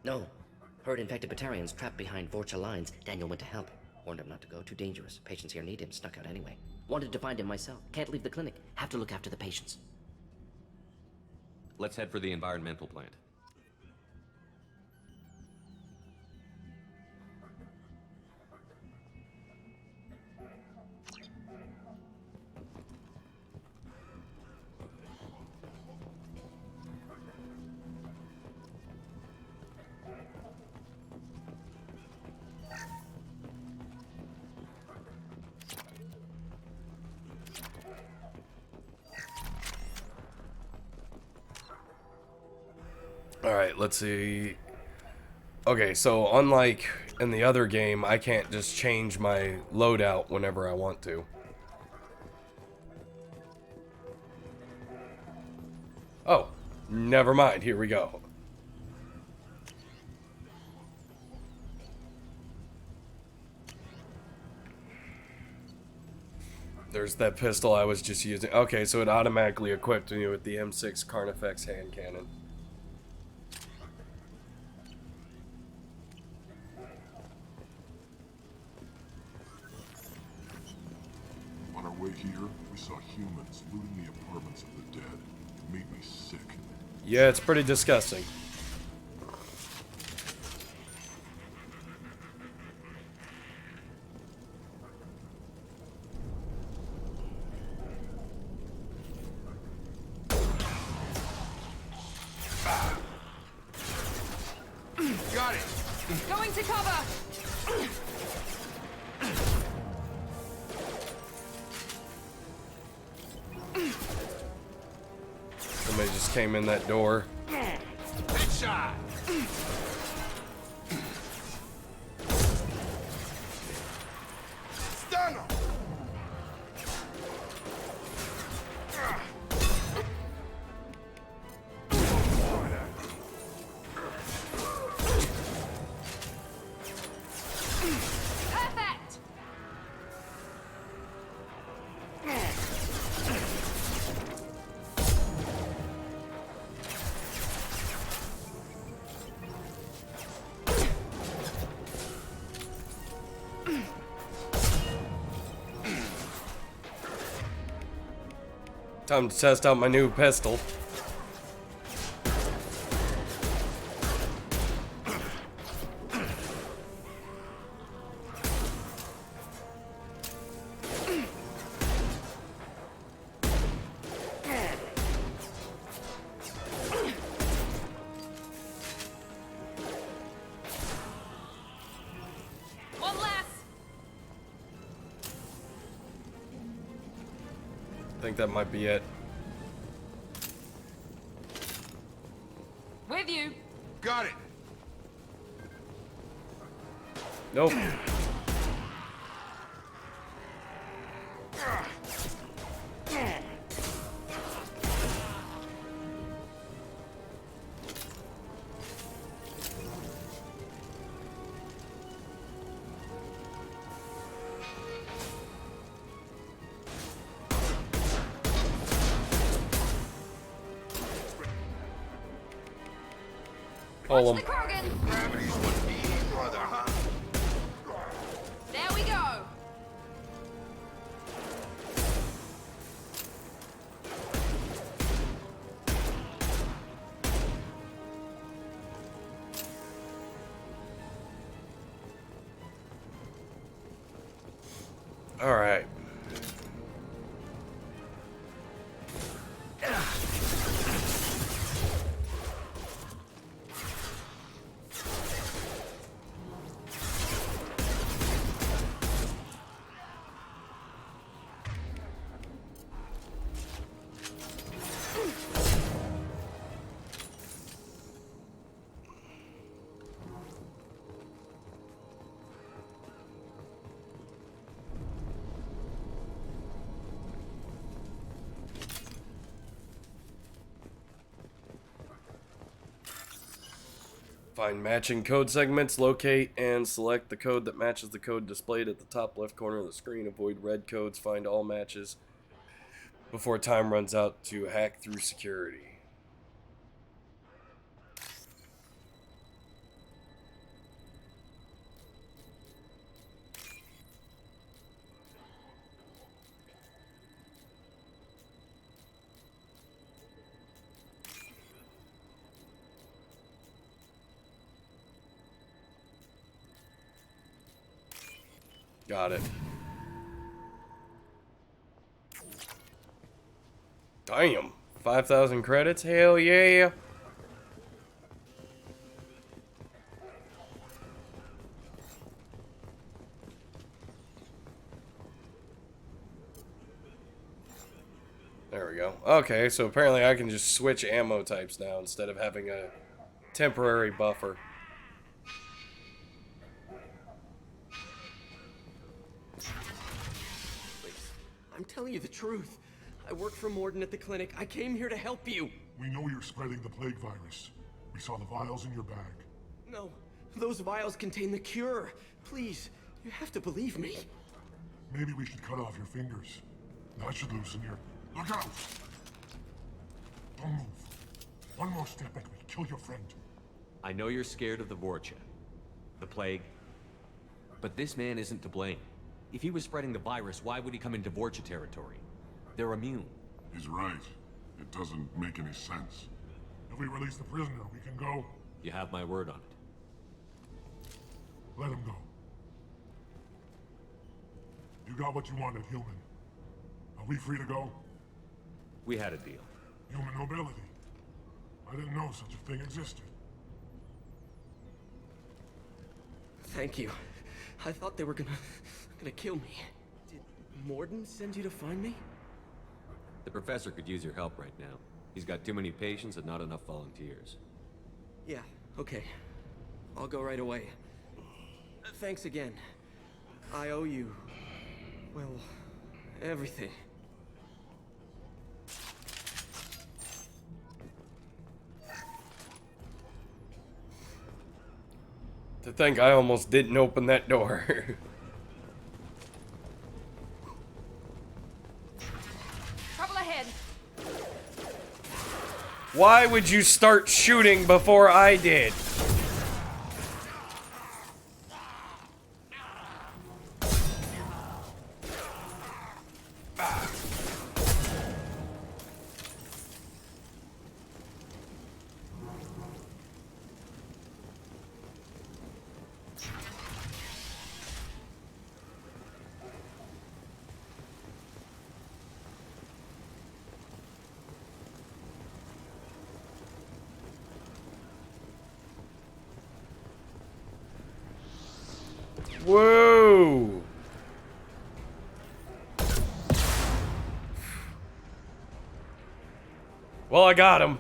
No. Heard infected Batarians trapped behind Vorcha lines. Daniel went to help. Warned him not to go. Too dangerous. Patients here need him. Snuck out anyway. Wanted to find him myself. Can't leave the clinic. Have to look after the patients. Let's head for the environmental plant. Alright, let's see. Okay, so unlike in the other game, I can't just change my loadout whenever I want to. Oh, never mind. Here we go. There's that pistol I was just using. Okay, so it automatically equipped me with the M6 Carnifex hand cannon. On our way here, we saw humans looting the apartments of the dead. It made me sick. Yeah, it's pretty disgusting. Got it! Going to cover! Somebody just came in that door. Headshot! Time to test out my new pistol. I think that might be it. With you. Got it. Nope. Hold him. Gravity's what being, brother, huh? There we go. All right. Find matching code segments, locate and select the code that matches the code displayed at the top left corner of the screen. Avoid red codes, find all matches before time runs out to hack through security. Got it. Damn. 5,000 credits? Hell yeah. There we go. Okay, so apparently I can just switch ammo types now instead of having a temporary buffer. I'm telling you the truth. I work for Morden at the clinic. I came here to help you. We know you're spreading the plague virus. We saw the vials in your bag. No, those vials contain the cure. Please, you have to believe me. Maybe we should cut off your fingers. That should loosen your... Look out! Don't move. One more step and we kill your friend. I know you're scared of the Vorcha, the plague, but this man isn't to blame. If he was spreading the virus, why would he come into Vorcha territory? They're immune. He's right. It doesn't make any sense. If we release the prisoner, we can go. You have my word on it. Let him go. You got what you wanted, human. Are we free to go? We had a deal. Human nobility. I didn't know such a thing existed. Thank you. I thought they were gonna kill me. Did Morden send you to find me? The professor could use your help right now. He's got too many patients and not enough volunteers. Yeah, okay. I'll go right away. Thanks again. I owe you... well, everything. To think I almost didn't open that door. Trouble ahead. Why would you start shooting before I did? Whoa! Well, I got him.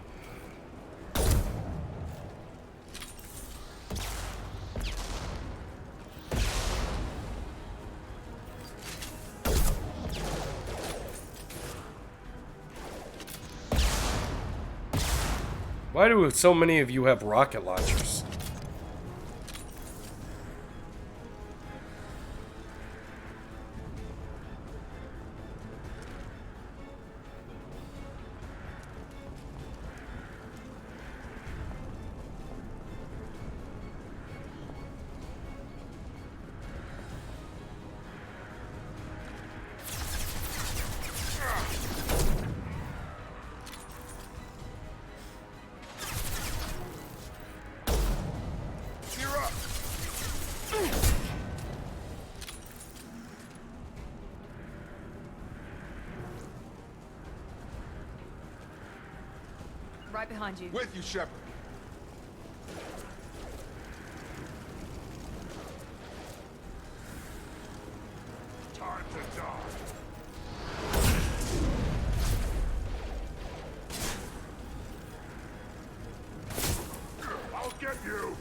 Why do so many of you have rocket launchers? Right behind you. With you, Shepard. Time to die. I'll get you.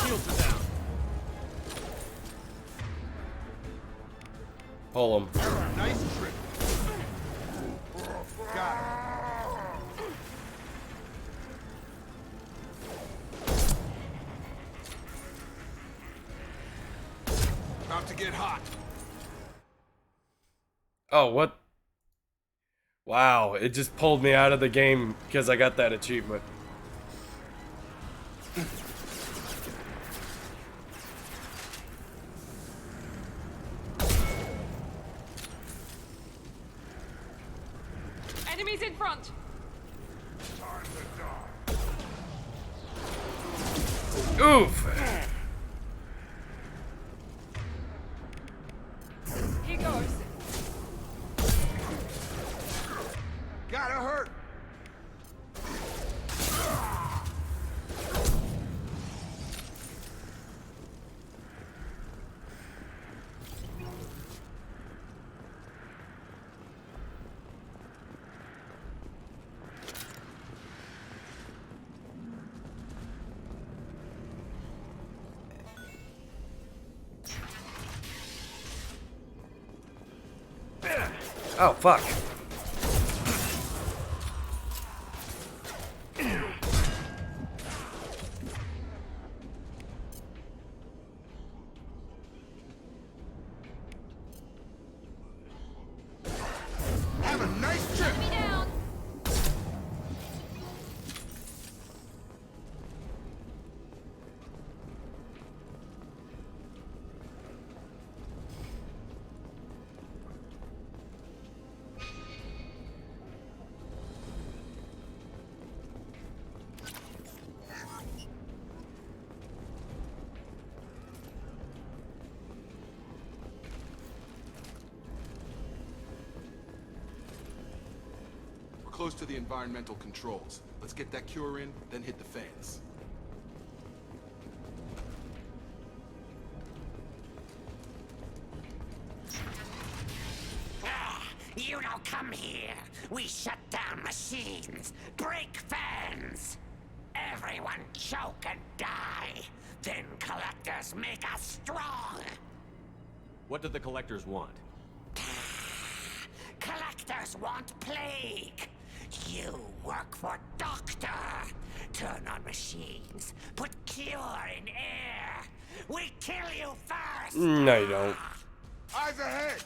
Shields are down. Pull him. Nice trick. Got him. About to get hot. Oh, what? Wow, it just pulled me out of the game because I got that achievement. Enemies in front. Time to die. Oof! Here goes. Gotta hurt. Oh, fuck. Have a nice trip. Me down. We're close to the environmental controls. Let's get that cure in, then hit the fans. You don't come here. We shut down machines, break fans. Everyone choke and die. Then collectors make us strong. What do the collectors want? Collectors want plague. You work for Doctor. Turn on machines. Put cure in air. We kill you first. No, you don't. Eyes ahead.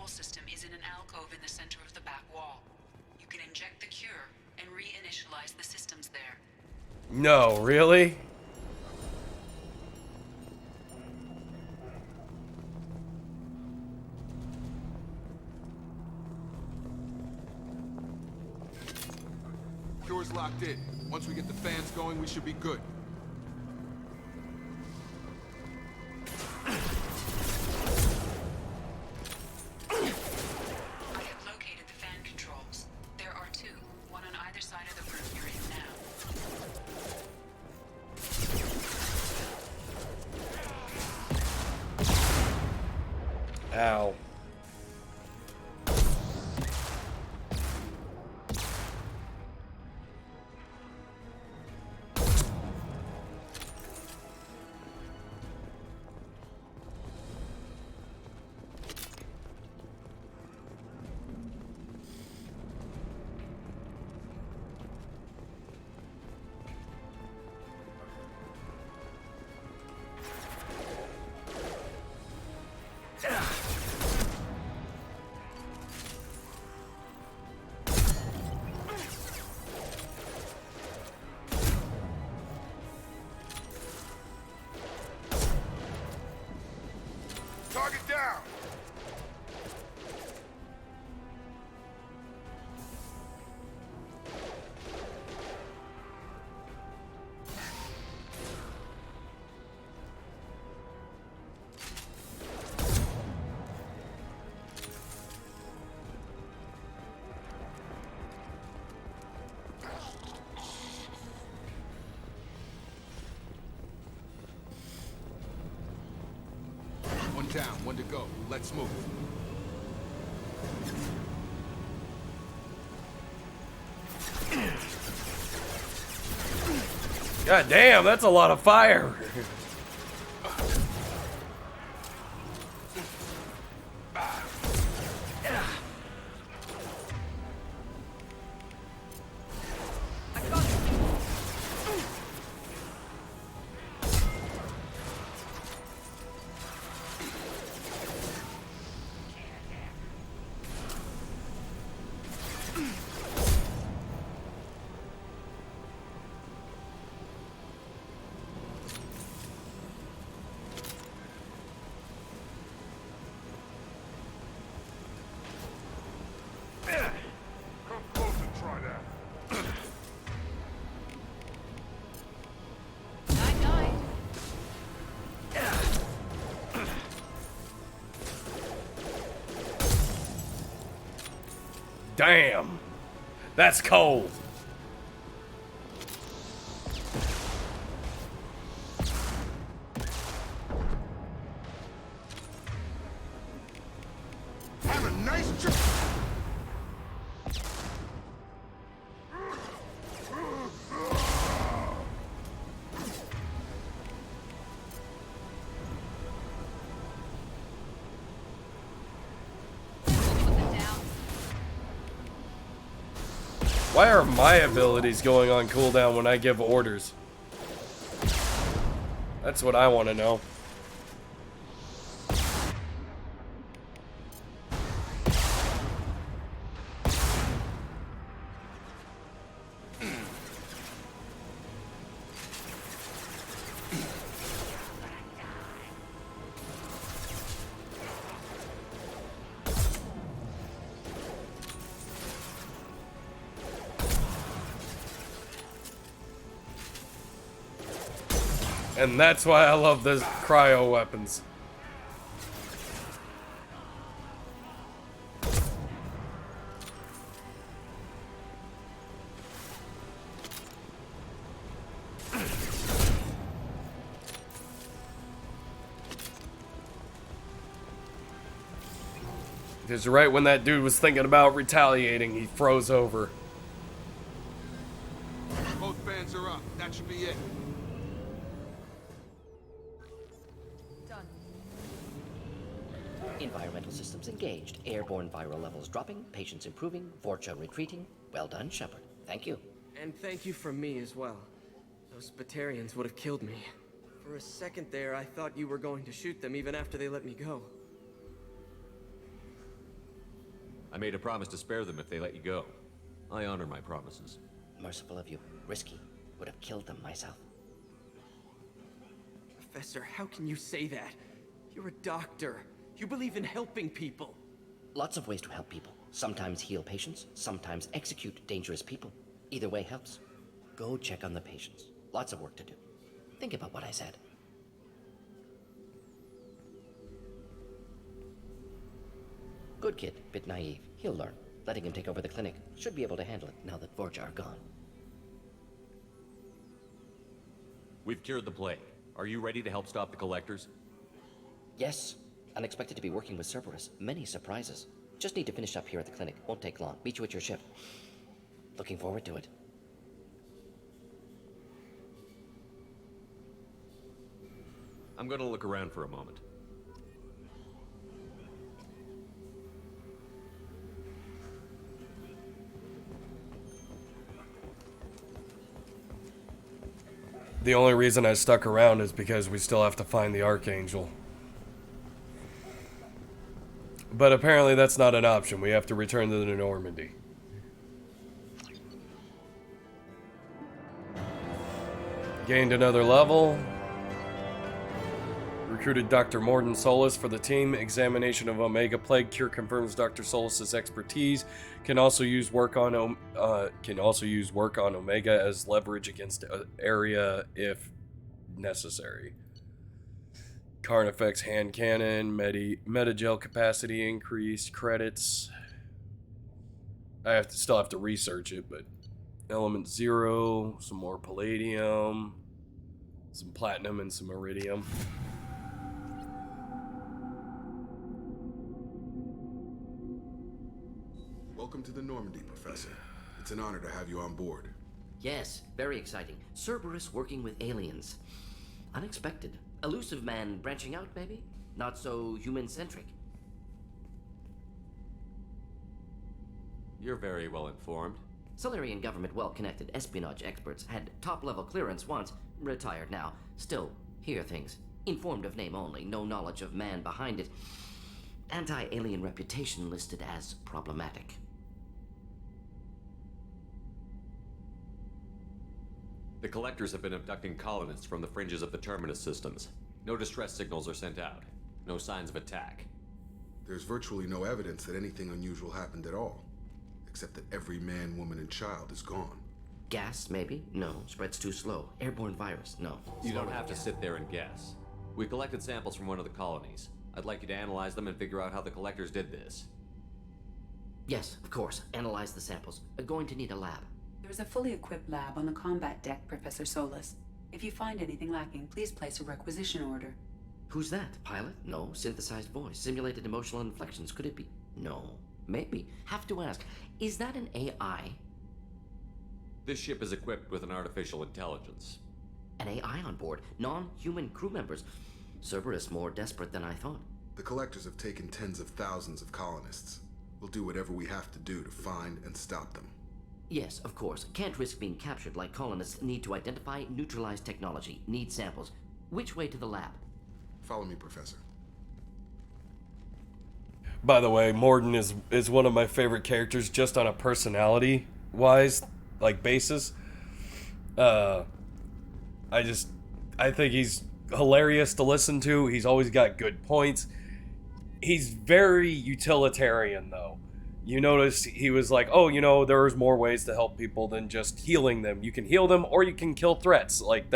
System is in an alcove in the center of the back wall. You can inject the cure and reinitialize the systems there. No, really? door's locked in. Once we get the fans going, we should be good. I have located the fan controls. There are two, one on either side of the room you're in now. Ow. Target down! One down, one to go. Let's move. God damn, that's a lot of fire. Damn, that's cold. Have a nice trip. Why are my abilities going on cooldown when I give orders? That's what I want to know. And that's why I love the cryo weapons. Because right when that dude was thinking about retaliating, he froze over. Both fans are up. That should be it. Environmental systems engaged. Airborne viral levels dropping. Patients improving. Vorcha retreating. Well done, Shepard. Thank you. And thank you from me as well. Those Batarians would have killed me. For a second there, I thought you were going to shoot them even after they let me go. I made a promise to spare them if they let you go. I honor my promises. Merciful of you. Risky. Would have killed them myself. Professor, how can you say that? You're a doctor. You believe in helping people. Lots of ways to help people. Sometimes heal patients, sometimes execute dangerous people. Either way helps. Go check on the patients. Lots of work to do. Think about what I said. Good kid, bit naive. He'll learn. Letting him take over the clinic. Should be able to handle it now that Vorcha are gone. We've cured the plague. Are you ready to help stop the collectors? Yes. Unexpected to be working with Cerberus. Many surprises. Just need to finish up here at the clinic. Won't take long. Meet you at your ship. Looking forward to it. I'm gonna look around for a moment. The only reason I stuck around is because we still have to find the Archangel. But apparently that's not an option. We have to return to the Normandy. Gained another level. Recruited Dr. Morden Solis for the team. Examination of Omega Plague Cure confirms Dr. Solis's expertise. Can also use work on Omega as leverage against area if necessary. Carnifex hand cannon, metagel capacity increased, credits. I still have to research it, but element 0, some more palladium, some platinum, and some iridium. Welcome to the Normandy, Professor. It's an honor to have you on board. Yes, very exciting. Cerberus working with aliens. Unexpected. Elusive man branching out, maybe? Not so human-centric. You're very well informed. Solarian government well-connected espionage experts had top-level clearance once, retired now. Still, hear things. Informed of name only, no knowledge of man behind it. Anti-alien reputation listed as problematic. The collectors have been abducting colonists from the fringes of the terminus systems. No distress signals are sent out. No signs of attack. There's virtually no evidence that anything unusual happened at all. Except that every man, woman, and child is gone. Gas, maybe? No. Spreads too slow. Airborne virus? No. You don't have to sit there and guess. We collected samples from one of the colonies. I'd like you to analyze them and figure out how the collectors did this. Yes, of course. Analyze the samples. Going to need a lab. There's a fully equipped lab on the combat deck, Professor Solis. If you find anything lacking, please place a requisition order. Who's that? Pilot? No. Synthesized voice. Simulated emotional inflections. Could it be? No. Maybe. Have to ask. Is that an AI? This ship is equipped with an artificial intelligence. An AI on board? Non-human crew members? Cerberus more desperate than I thought. The collectors have taken tens of thousands of colonists. We'll do whatever we have to do to find and stop them. Yes, of course. Can't risk being captured like colonists need to identify, neutralize technology, need samples. Which way to the lab? Follow me, Professor. By the way, Morden is one of my favorite characters just on a personality-wise, like, basis. I think he's hilarious to listen to. He's always got good points. He's very utilitarian, though. You notice he was like, oh, you know, there's more ways to help people than just healing them. You can heal them or you can kill threats. Like,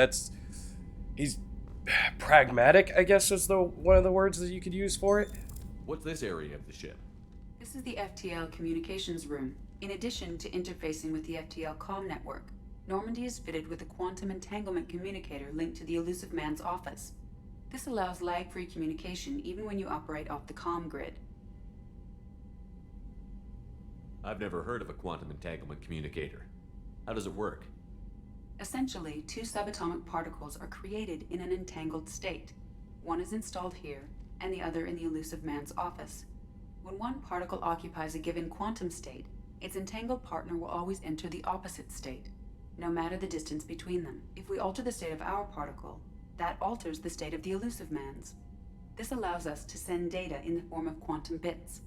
he's pragmatic, I guess is one of the words that you could use for it. What's this area of the ship? This is the Ftl Communications Room. In addition to interfacing with the Ftl comm network, Normandy is fitted with a quantum entanglement communicator linked to the elusive man's office. This allows lag-free communication even when you operate off the comm grid. I've never heard of a quantum entanglement communicator. How does it work? Essentially, two subatomic particles are created in an entangled state. One is installed here, and the other in the elusive man's office. When one particle occupies a given quantum state, its entangled partner will always enter the opposite state, no matter the distance between them. If we alter the state of our particle, that alters the state of the elusive man's. This allows us to send data in the form of quantum bits.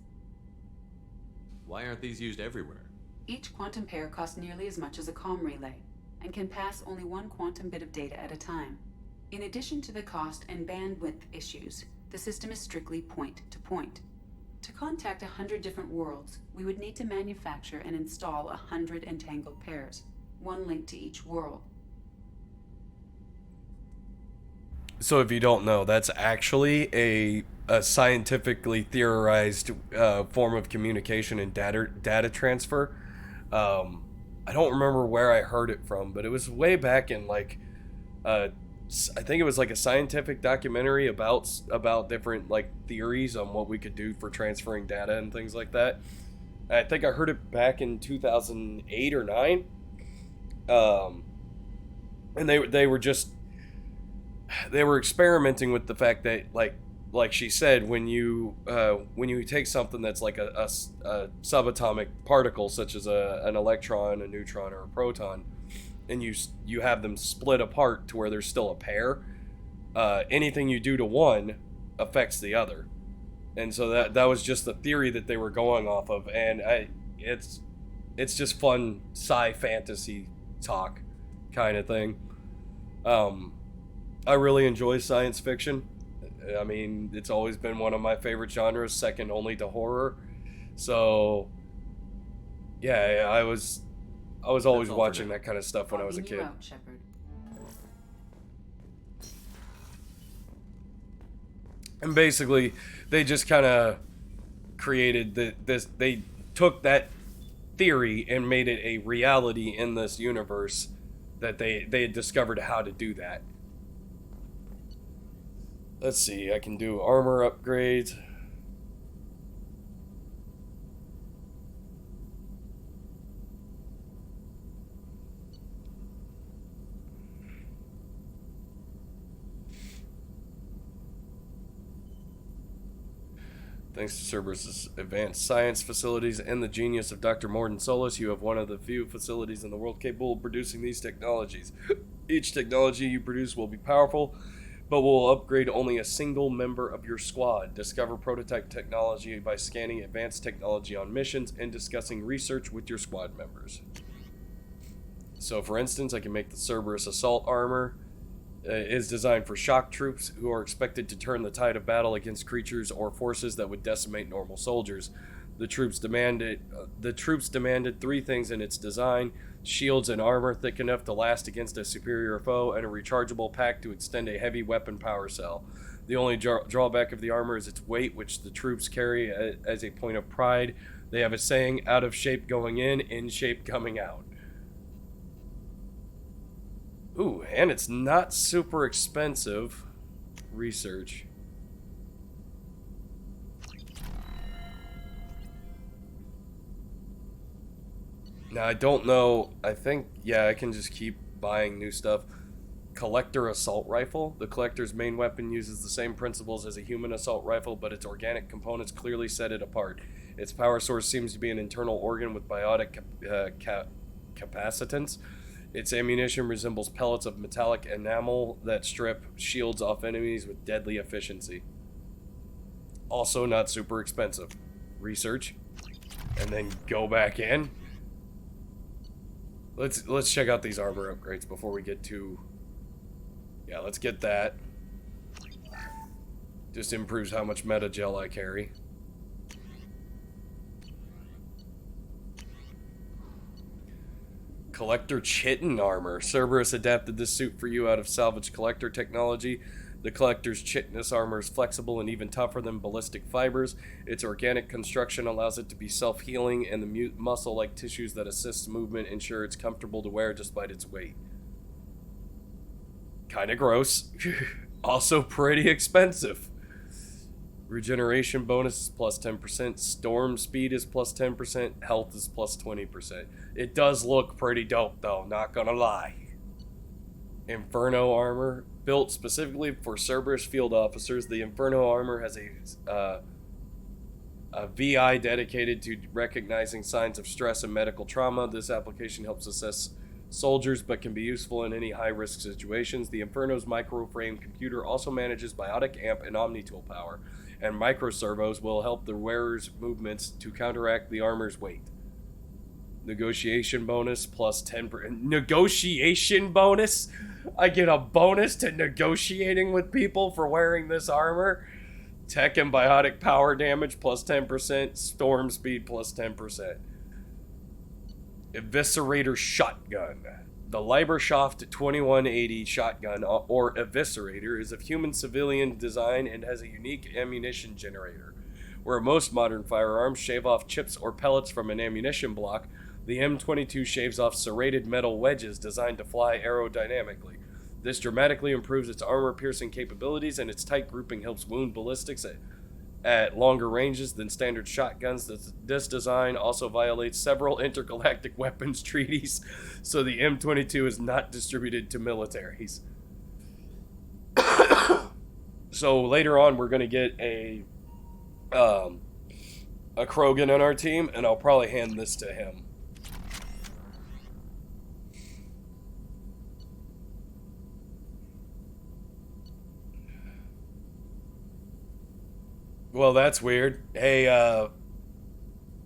Why aren't these used everywhere? Each quantum pair costs nearly as much as a comm relay, and can pass only one quantum bit of data at a time. In addition to the cost and bandwidth issues, the system is strictly point-to-point. To contact 100 different worlds, we would need to manufacture and install 100 entangled pairs. one link to each world. So if you don't know, that's actually a scientifically theorized form of communication and data transfer. I don't remember where I heard it from, but it was way back in like I think it was like a scientific documentary about different like theories on what we could do for transferring data and things like that. I think I heard it back in 2008 or 9. And they were experimenting with the fact that like she said, when you take something that's like a subatomic particle such as an electron, a neutron, or a proton, and you have them split apart to where there's still a pair, anything you do to one affects the other. And so that was just the theory that they were going off of, and it's just fun sci fantasy talk kind of thing. I really enjoy science fiction. I mean, it's always been one of my favorite genres, second only to horror. So yeah, I was always watching that kind of stuff when I was a kid. And basically, they just kind of created this. They took that theory and made it a reality in this universe that they had discovered how to do that. Let's see, I can do armor upgrades. Thanks to Cerberus' advanced science facilities and the genius of Dr. Morden Solis, you have one of the few facilities in the world capable of producing these technologies. Each technology you produce will be powerful, but will upgrade only a single member of your squad. Discover prototype technology by scanning advanced technology on missions and discussing research with your squad members. So, for instance, I can make the Cerberus Assault Armor. Is designed for shock troops who are expected to turn the tide of battle against creatures or forces that would decimate normal soldiers. The troops demanded 3 things in its design: shields and armor thick enough to last against a superior foe, and a rechargeable pack to extend a heavy weapon power cell. The only drawback of the armor is its weight, which the troops carry as a point of pride. They have a saying: out of shape going in shape coming out. Ooh, and it's not super expensive. Research. Now, I don't know. I think, yeah, I can just keep buying new stuff. Collector Assault Rifle. The Collector's main weapon uses the same principles as a human assault rifle, but its organic components clearly set it apart. Its power source seems to be an internal organ with biotic capacitance. Its ammunition resembles pellets of metallic enamel that strip shields off enemies with deadly efficiency. Also not super expensive. Research. And then go back in. Let's check out these armor upgrades before we get to... Yeah, let's get that. Just improves how much meta gel I carry. Collector Chitten Armor. Cerberus adapted this suit for you out of salvaged Collector technology. The Collector's chitinous armor is flexible and even tougher than ballistic fibers. Its organic construction allows it to be self-healing, and the muscle-like tissues that assist movement ensure it's comfortable to wear despite its weight. Kinda gross. Also pretty expensive. Regeneration bonus is plus 10%. Storm speed is plus 10%. Health is plus 20%. It does look pretty dope, though, not gonna lie. Inferno Armor. Built specifically for Cerberus field officers, the Inferno Armor has a VI dedicated to recognizing signs of stress and medical trauma. This application helps assess soldiers, but can be useful in any high-risk situations. The Inferno's microframe computer also manages biotic amp and omni-tool power, and microservos will help the wearer's movements to counteract the armor's weight. Negotiation bonus plus 10%. Negotiation bonus? I get a bonus to negotiating with people for wearing this armor? Tech and biotic power damage plus 10%. Storm speed plus 10%. Eviscerator Shotgun. The Leiberschaft 2180 shotgun, or Eviscerator, is of human civilian design and has a unique ammunition generator. Where most modern firearms shave off chips or pellets from an ammunition block, the M22 shaves off serrated metal wedges designed to fly aerodynamically. This dramatically improves its armor-piercing capabilities, and its tight grouping helps wound ballistics at longer ranges than standard shotguns. This design also violates several intergalactic weapons treaties, so the M22 is not distributed to militaries. So later on, we're going to get a Krogan on our team, and I'll probably hand this to him. Well, that's weird. Hey,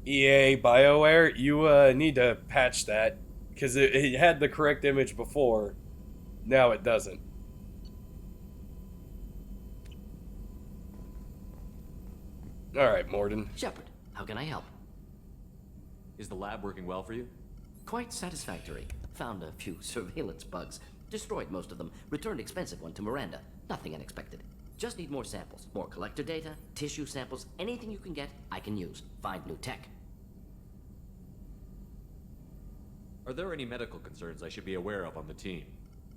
EA BioWare, you need to patch that, because it had the correct image before. Now it doesn't. Alright, Morden. Shepard, how can I help? Is the lab working well for you? Quite satisfactory. Found a few surveillance bugs. Destroyed most of them. Returned expensive one to Miranda. Nothing unexpected. Just need more samples. More collector data, tissue samples, anything you can get, I can use. Find new tech. Are there any medical concerns I should be aware of on the team?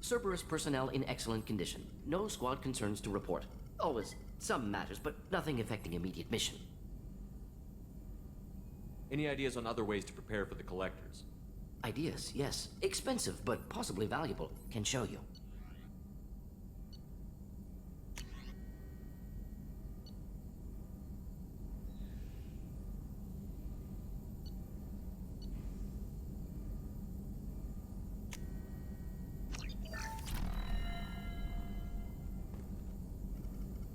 Cerberus personnel in excellent condition. No squad concerns to report. Always some matters, but nothing affecting immediate mission. Any ideas on other ways to prepare for the collectors? Ideas, yes. Expensive, but possibly valuable. Can show you.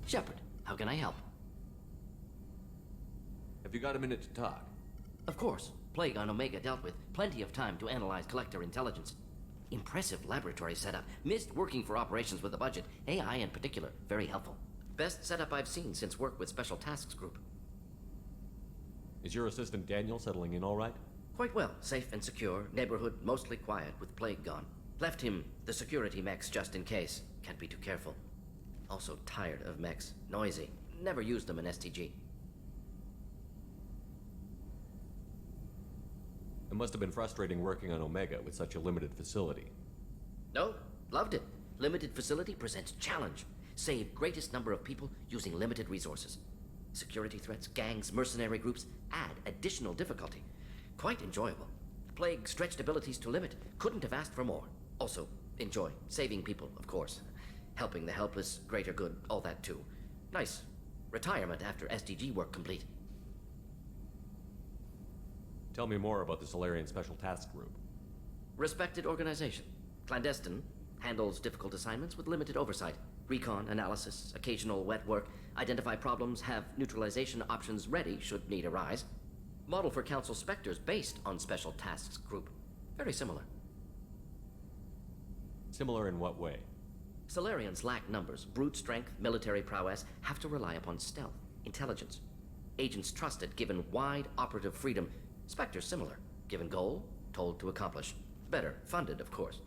Shepard, how can I help? Have you got a minute to talk? Of course. Plague on Omega dealt with. Plenty of time to analyze collector intelligence. Impressive laboratory setup. Missed working for operations with a budget. AI in particular. Very helpful. Best setup I've seen since work with Special Tasks Group. Is your assistant Daniel settling in all right? Quite well. Safe and secure. Neighborhood mostly quiet with Plague gone. Left him the security mechs just in case. Can't be too careful. Also tired of mechs. Noisy. Never used them in STG. It must have been frustrating working on Omega with such a limited facility. No, loved it. Limited facility presents challenge. Save greatest number of people using limited resources. Security threats, gangs, mercenary groups add additional difficulty. Quite enjoyable. Plague stretched abilities to limit. Couldn't have asked for more. Also, enjoy. Saving people, of course. Helping the helpless, greater good, all that too. Nice. Retirement after SDG work complete. Tell me more about the Solarian Special Task Group. Respected organization. Clandestine. Handles difficult assignments with limited oversight. Recon, analysis, occasional wet work. Identify problems, have neutralization options ready should need arise. Model for Council Spectres based on Special Tasks Group. Very similar. Similar in what way? Solarians lack numbers, brute strength, military prowess, have to rely upon stealth, intelligence. Agents trusted, given wide operative freedom. Spectres similar, given goal, told to accomplish. Better, funded, of course.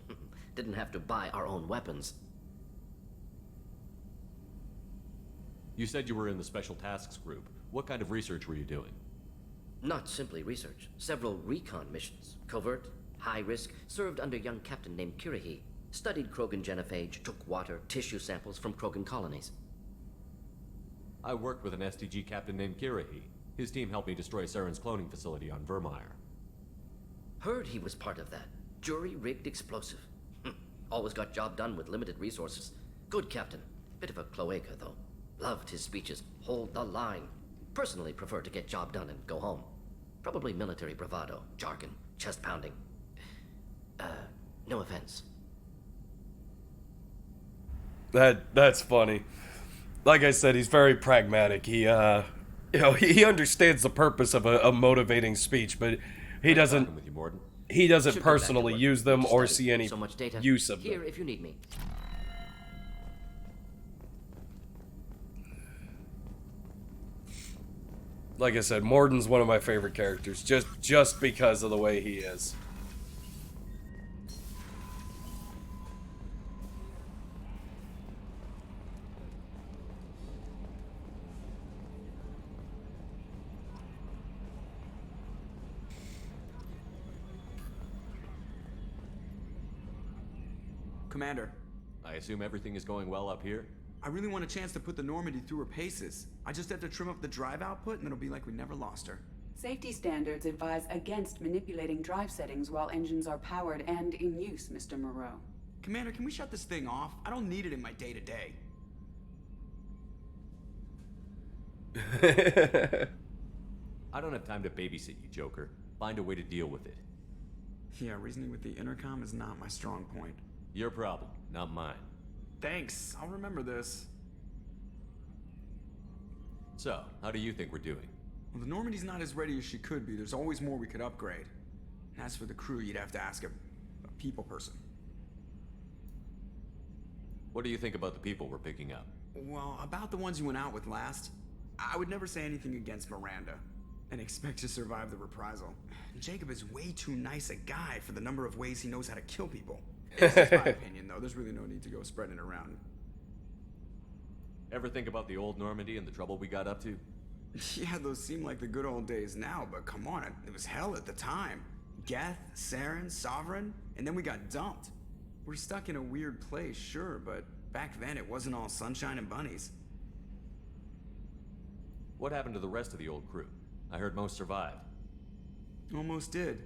Didn't have to buy our own weapons. You said you were in the Special Tasks Group. What kind of research were you doing? Not simply research. Several recon missions. Covert, high risk, served under a young captain named Kirihi. Studied Krogan genophage, took water, tissue samples from Krogan colonies. I worked with an STG captain named Kirihi. His team helped me destroy Saren's cloning facility on Vermeer. Heard he was part of that. Jury-rigged explosive. Always got job done with limited resources. Good captain. Bit of a cloaca, though. Loved his speeches. Hold the line. Personally prefer to get job done and go home. Probably military bravado, jargon, chest pounding. No offense. That's funny. Like I said, he's very pragmatic. He he understands the purpose of a motivating speech, but he doesn't personally use them or see any so much data. use of Here them. if you need me. Like I said, Morden's one of my favorite characters, just because of the way he is. Commander. I assume everything is going well up here? I really want a chance to put the Normandy through her paces. I just have to trim up the drive output and it'll be like we never lost her. Safety standards advise against manipulating drive settings while engines are powered and in use, Mr. Moreau. Commander, can we shut this thing off? I don't need it in my day-to-day. I don't have time to babysit you, Joker. Find a way to deal with it. Yeah, reasoning with the intercom is not my strong point. Your problem, not mine. Thanks, I'll remember this. So, how do you think we're doing? Well, the Normandy's not as ready as she could be. There's always more we could upgrade. And as for the crew, you'd have to ask a people person. What do you think about the people we're picking up? Well, about the ones you went out with last, I would never say anything against Miranda and expect to survive the reprisal. Jacob is way too nice a guy for the number of ways he knows how to kill people. It's just my opinion, though. There's really no need to go spreading it around. Ever think about the old Normandy and the trouble we got up to? Yeah, those seem like the good old days now, but come on, it was hell at the time. Geth, Saren, Sovereign, and then we got dumped. We're stuck in a weird place, sure, but back then it wasn't all sunshine and bunnies. What happened to the rest of the old crew? I heard most survived. Almost did.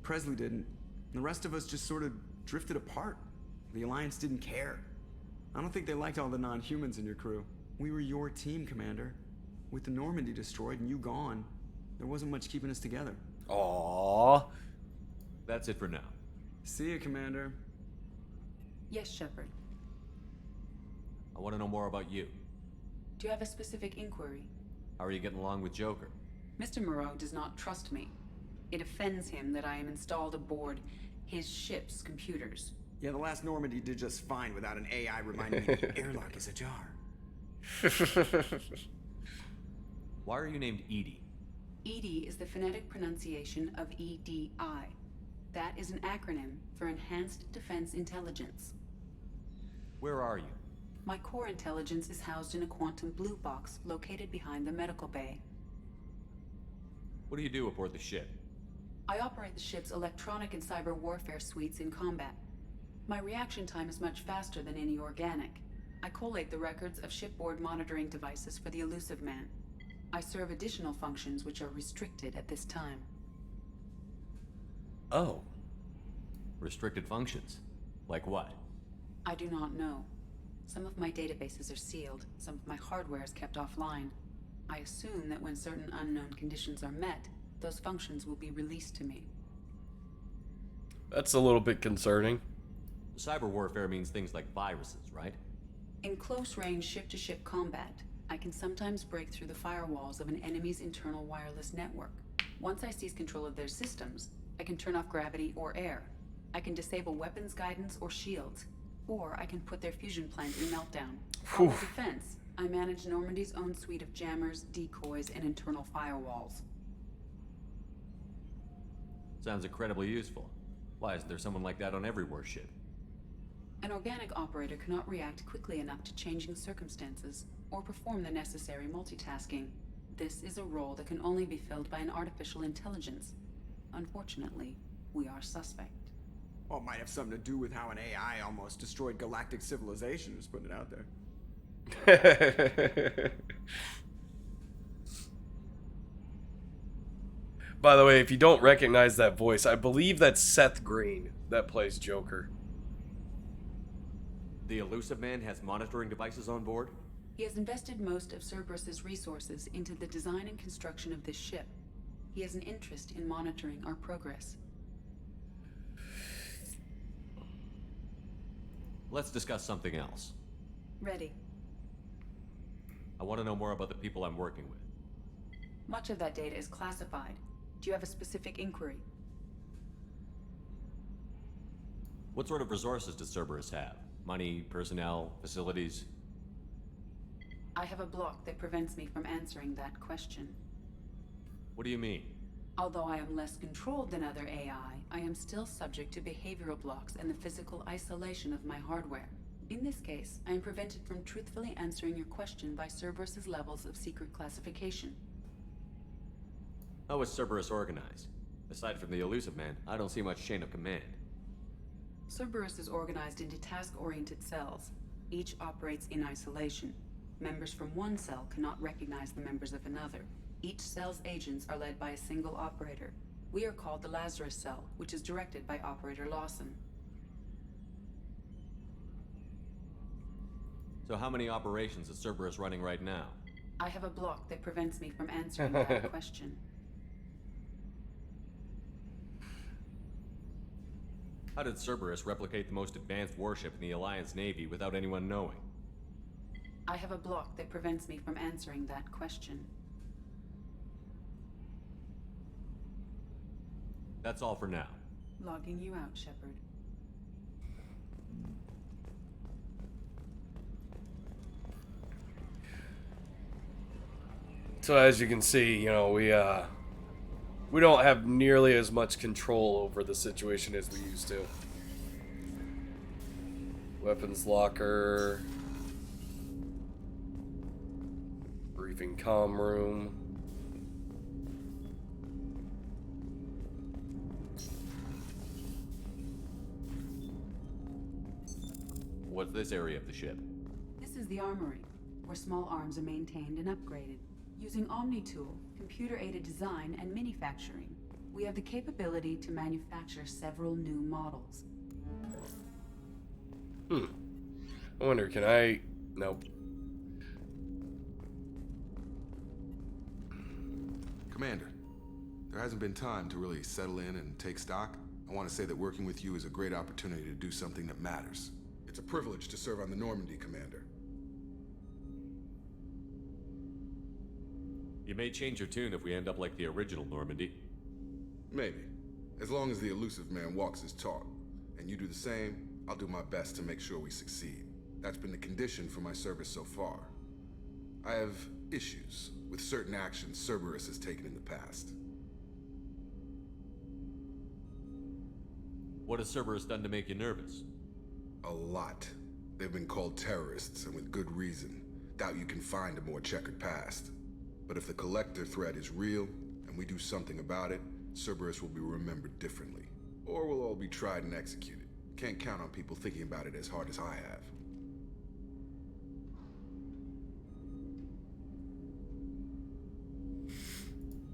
Presley didn't. The rest of us just sort of drifted apart. The Alliance didn't care. I don't think they liked all the non-humans in your crew. We were your team, Commander. With the Normandy destroyed and you gone, there wasn't much keeping us together. Aww. That's it for now. See ya, Commander. Yes, Shepard. I want to know more about you. Do you have a specific inquiry? How are you getting along with Joker? Mr. Moreau does not trust me. It offends him that I am installed aboard his ship's computers. Yeah, the last Normandy did just fine without an AI reminding me the airlock is ajar. Why are you named Edie? EDI is the phonetic pronunciation of EDI. That is an acronym for Enhanced Defense Intelligence. Where are you? My core intelligence is housed in a quantum blue box located behind the medical bay. What do you do aboard the ship? I operate the ship's electronic and cyber warfare suites in combat. My reaction time is much faster than any organic. I collate the records of shipboard monitoring devices for the Elusive Man. I serve additional functions which are restricted at this time. Oh. Restricted functions? Like what? I do not know. Some of my databases are sealed, some of my hardware is kept offline. I assume that when certain unknown conditions are met, those functions will be released to me. That's a little bit concerning. Cyber warfare means things like viruses, right? In close-range ship-to-ship combat, I can sometimes break through the firewalls of an enemy's internal wireless network. Once I seize control of their systems, I can turn off gravity or air. I can disable weapons guidance or shields, or I can put their fusion plant in meltdown. For defense, I manage Normandy's own suite of jammers, decoys, and internal firewalls. Sounds incredibly useful. Why isn't there someone like that on every warship? An organic operator cannot react quickly enough to changing circumstances, or perform the necessary multitasking. This is a role that can only be filled by an artificial intelligence. Unfortunately, we are suspect. Well, it might have something to do with how an AI almost destroyed galactic civilization, just putting it out there. By the way, if you don't recognize that voice, I believe that's Seth Green that plays Joker. The Elusive Man has monitoring devices on board? He has invested most of Cerberus's resources into the design and construction of this ship. He has an interest in monitoring our progress. Let's discuss something else. Ready. I want to know more about the people I'm working with. Much of that data is classified. Do you have a specific inquiry? What sort of resources does Cerberus have? Money, personnel, facilities? I have a block that prevents me from answering that question. What do you mean? Although I am less controlled than other AI, I am still subject to behavioral blocks and the physical isolation of my hardware. In this case, I am prevented from truthfully answering your question by Cerberus's levels of secret classification. How is Cerberus organized? Aside from the Elusive Man, I don't see much chain of command. Cerberus is organized into task-oriented cells. Each operates in isolation. Members from one cell cannot recognize the members of another. Each cell's agents are led by a single operator. We are called the Lazarus Cell, which is directed by Operator Lawson. So how many operations is Cerberus running right now? I have a block that prevents me from answering that question. How did Cerberus replicate the most advanced warship in the Alliance Navy without anyone knowing? I have a block that prevents me from answering that question. That's all for now. Logging you out, Shepard. So as you can see, you know, we don't have nearly as much control over the situation as we used to. Weapons locker. Briefing comm room. What's this area of the ship? This is the armory, where small arms are maintained and upgraded. Using Omni-Tool, computer-aided design, and manufacturing, we have the capability to manufacture several new models. I wonder, can I... Nope. Commander, there hasn't been time to really settle in and take stock. I want to say that working with you is a great opportunity to do something that matters. It's a privilege to serve on the Normandy, Commander. You may change your tune if we end up like the original Normandy. Maybe. As long as the elusive man walks his talk, and you do the same, I'll do my best to make sure we succeed. That's been the condition for my service so far. I have issues with certain actions Cerberus has taken in the past. What has Cerberus done to make you nervous? A lot. They've been called terrorists, and with good reason. Doubt you can find a more checkered past. But if the Collector threat is real, and we do something about it, Cerberus will be remembered differently. Or we'll all be tried and executed. Can't count on people thinking about it as hard as I have.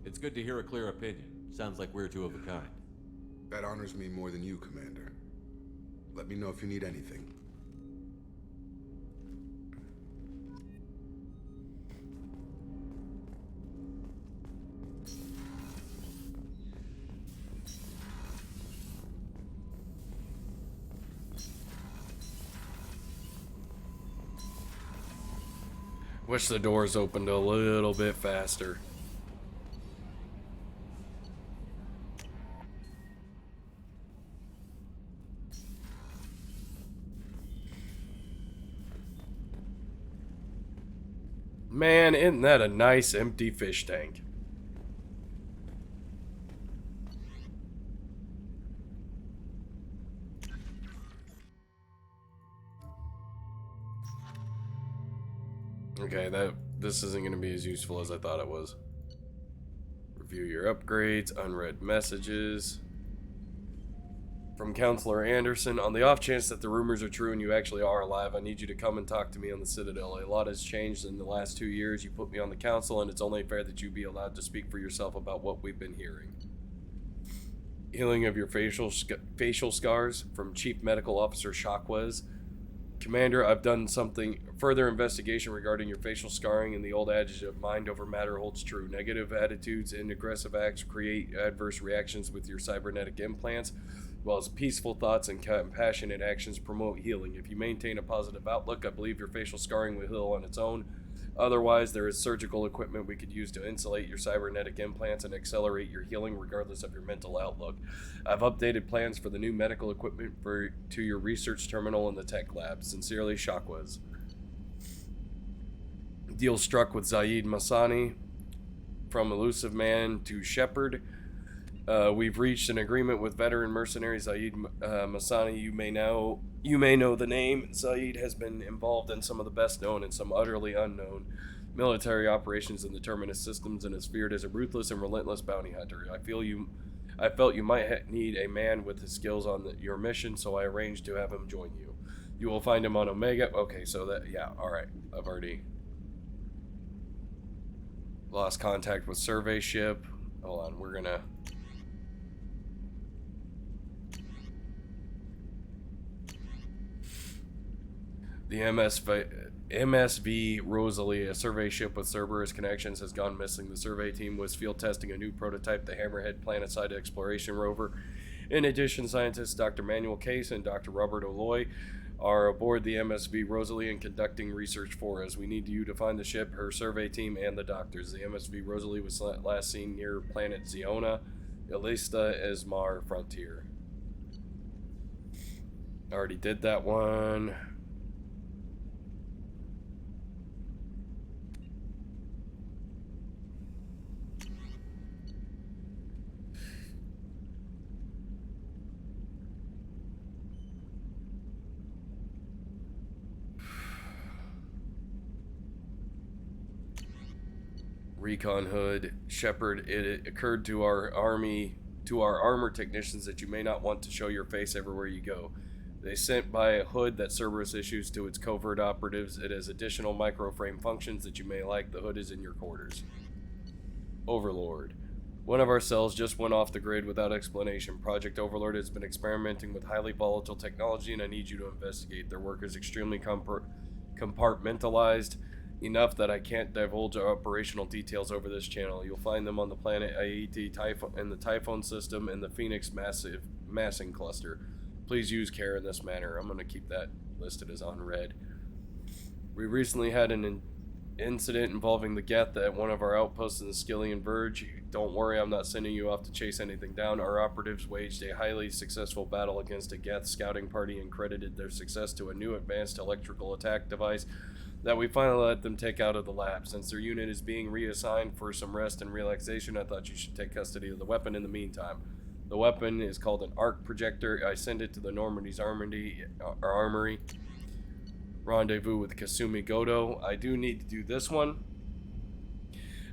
It's good to hear a clear opinion. Sounds like we're two of a kind. That honors me more than you, Commander. Let me know if you need anything. Wish the doors opened a little bit faster. Man, isn't that a nice empty fish tank? Okay, this isn't going to be as useful as I thought it was. Review your upgrades, unread messages. From Counselor Anderson, on the off chance that the rumors are true and you actually are alive, I need you to come and talk to me on the Citadel. A lot has changed in the last 2 years. You put me on the council, and it's only fair that you be allowed to speak for yourself about what we've been hearing. Healing of your facial scars from Chief Medical Officer Shockwez. Commander, I've done something further investigation regarding your facial scarring, and the old adage of mind over matter holds true. Negative attitudes and aggressive acts create adverse reactions with your cybernetic implants, while as peaceful thoughts and compassionate actions promote healing. If you maintain a positive outlook, I believe your facial scarring will heal on its own. Otherwise, there is surgical equipment we could use to insulate your cybernetic implants and accelerate your healing regardless of your mental outlook. I've updated plans for the new medical equipment to your research terminal in the tech lab. Sincerely, Shockwez. Deal struck with Zaid Masani. From Elusive Man to Shepard. We've reached an agreement with veteran mercenary Zaid Masani. You may know the name. Zaid has been involved in some of the best known and some utterly unknown military operations in the Terminus systems and is feared as a ruthless and relentless bounty hunter. I I felt you might need a man with his skills on your mission, so I arranged to have him join you. You will find him on Omega. Okay, so that, yeah, alright. I've already lost contact with survey ship. Hold on, we're gonna... The MSV Rosalie, a survey ship with Cerberus connections, has gone missing. The survey team was field testing a new prototype, the Hammerhead Planetside Exploration Rover. In addition, scientists Dr. Manuel Case and Dr. Robert O'Loy are aboard the MSV Rosalie and conducting research for us. We need you to find the ship, her survey team, and the doctors. The MSV Rosalie was last seen near planet Ziona, Elista Esmar Frontier. Already did that one. Recon Hood, Shepard, it occurred to our armor technicians that you may not want to show your face everywhere you go. They sent by a hood that Cerberus issues to its covert operatives. It has additional microframe functions that you may like. The hood is in your quarters. Overlord. One of our cells just went off the grid without explanation. Project Overlord has been experimenting with highly volatile technology, and I need you to investigate. Their work is extremely compartmentalized, enough that I can't divulge our operational details over this channel. You'll find them on the planet Aiti in the Typhon system and the Phoenix massing cluster. Please use care in this manner. I'm going to keep that listed as on red. We recently had an incident involving the Geth at one of our outposts in the Skillian Verge. Don't worry, I'm not sending you off to chase anything down. Our operatives waged a highly successful battle against a Geth scouting party and credited their success to a new advanced electrical attack device that we finally let them take out of the lab. Since their unit is being reassigned for some rest and relaxation, I thought you should take custody of the weapon in the meantime. The weapon is called an arc projector. I sent it to the Normandy's armory. Rendezvous with Kasumi Goto. I do need to do this one.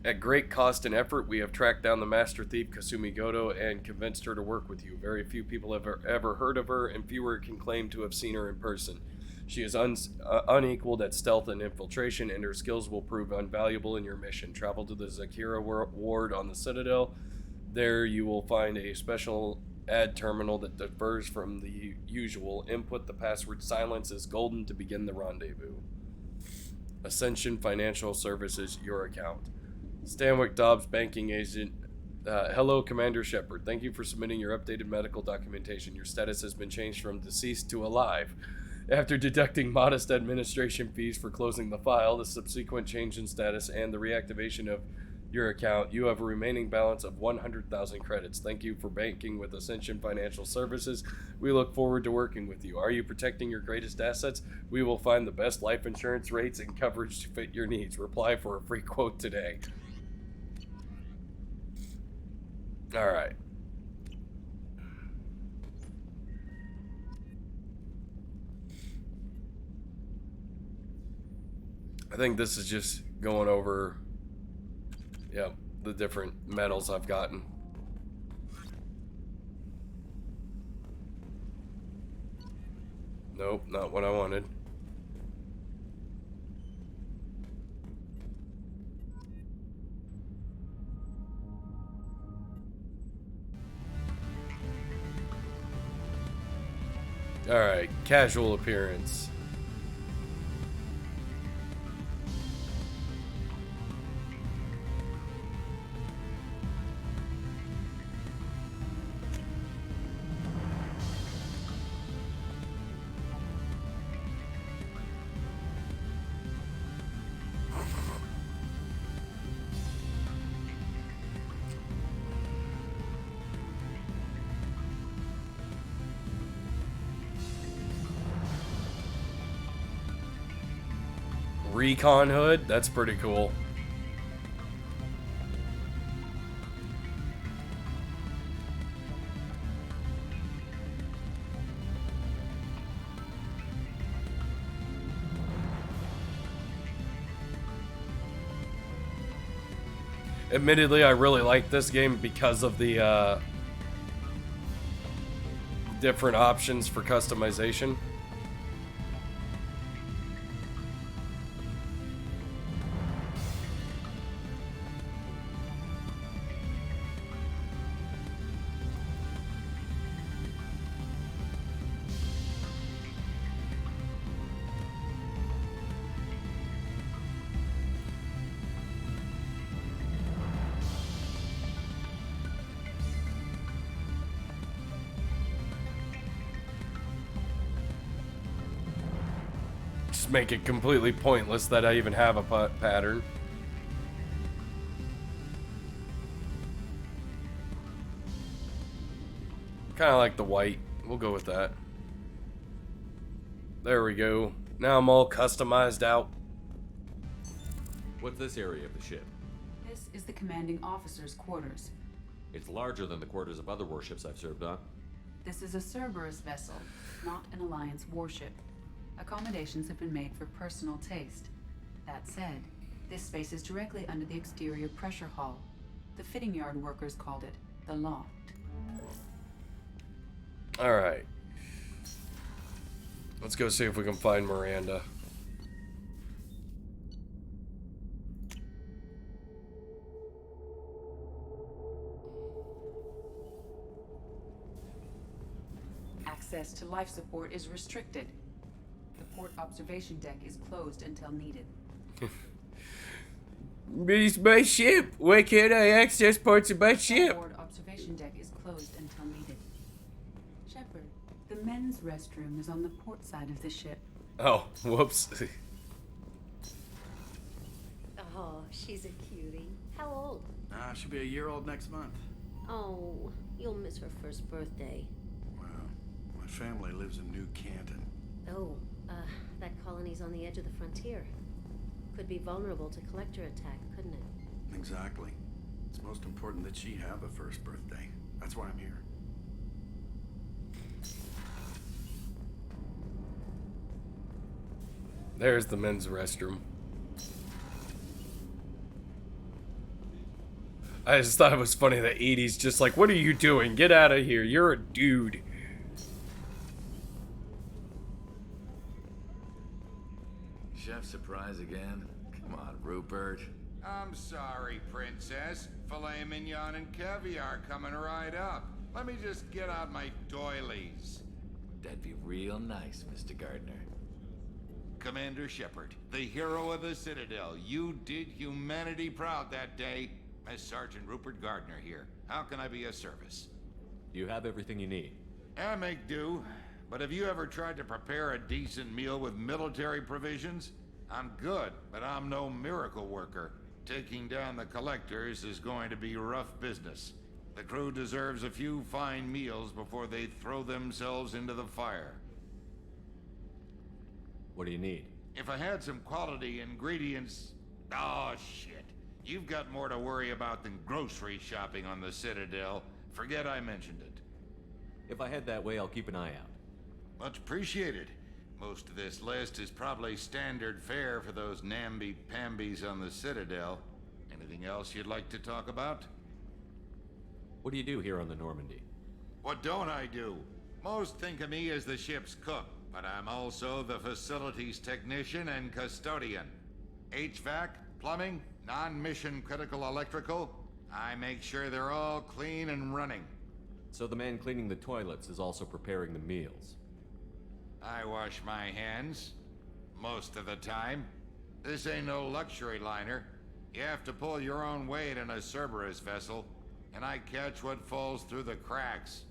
At great cost and effort, we have tracked down the master thief Kasumi Goto and convinced her to work with you. Very few people have ever heard of her, and fewer can claim to have seen her in person. She is unequaled at stealth and infiltration, and her skills will prove invaluable in your mission. Travel to the Zakira ward on the Citadel. There you will find a special ad terminal that differs from the usual. Input the password silence is golden to begin the rendezvous. Ascension Financial Services, your account. Stanwyck Dobbs, banking agent. Hello, Commander Shepard. Thank you for submitting your updated medical documentation. Your status has been changed from deceased to alive. After deducting modest administration fees for closing the file, the subsequent change in status, and the reactivation of your account, you have a remaining balance of 100,000 credits. Thank you for banking with Ascension Financial Services. We look forward to working with you. Are you protecting your greatest assets? We will find the best life insurance rates and coverage to fit your needs. Reply for a free quote today. Alright. I think this is just going over, the different medals I've gotten. Nope, not what I wanted. Alright, casual appearance. Recon hood? That's pretty cool. Admittedly, I really like this game because of the different options for customization. Make it completely pointless that I even have a pattern. Kind of like the white. We'll go with that. There we go. Now I'm all customized out. What's this area of the ship? This is the commanding officer's quarters. It's larger than the quarters of other warships I've served on. This is a Cerberus vessel, not an Alliance warship. Accommodations have been made for personal taste. That said, this space is directly under the exterior pressure hull. The fitting yard workers called it the loft. Alright. Let's go see if we can find Miranda. Access to life support is restricted. The port observation deck is closed until needed. It's my ship. Why can't I access parts of my ship? Port observation deck is closed until needed. Shepard, the men's restroom is on the port side of the ship. Oh, whoops. Oh, she's a cutie. How old? She'll be a year old next month. Oh, you'll miss her first birthday. Well, my family lives in New Canton. Oh, that colony's on the edge of the frontier. Could be vulnerable to collector attack, couldn't it? Exactly. It's most important that she have a first birthday. That's why I'm here. There's the men's restroom. I just thought it was funny that Edie's just like, what are you doing? Get out of here. You're a dude. Chef surprise again? Come on, Rupert. I'm sorry, Princess. Filet mignon and caviar coming right up. Let me just get out my doilies. That'd be real nice, Mr. Gardner. Commander Shepard, the hero of the Citadel. You did humanity proud that day. As Sergeant Rupert Gardner here. How can I be of service? You have everything you need. I make do. But have you ever tried to prepare a decent meal with military provisions? I'm good, but I'm no miracle worker. Taking down the collectors is going to be rough business. The crew deserves a few fine meals before they throw themselves into the fire. What do you need? If I had some quality ingredients... Oh, shit. You've got more to worry about than grocery shopping on the Citadel. Forget I mentioned it. If I head that way, I'll keep an eye out. Much appreciated. Most of this list is probably standard fare for those namby-pambies on the Citadel. Anything else you'd like to talk about? What do you do here on the Normandy? What don't I do? Most think of me as the ship's cook, but I'm also the facilities technician and custodian. HVAC, plumbing, non-mission critical electrical. I make sure they're all clean and running. So the man cleaning the toilets is also preparing the meals. I wash my hands. Most of the time. This ain't no luxury liner. You have to pull your own weight in a Cerberus vessel, and I catch what falls through the cracks.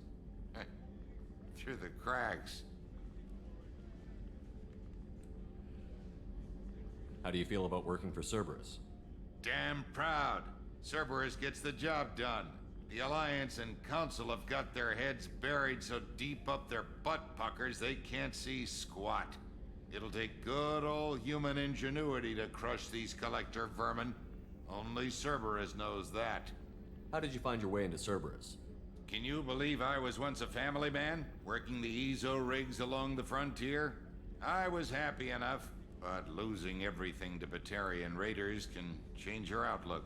Through the cracks. How do you feel about working for Cerberus? Damn proud. Cerberus gets the job done. The Alliance and Council have got their heads buried so deep up their butt puckers they can't see squat. It'll take good old human ingenuity to crush these collector vermin. Only Cerberus knows that. How did you find your way into Cerberus? Can you believe I was once a family man, working the EZO rigs along the frontier? I was happy enough, but losing everything to Batarian raiders can change your outlook.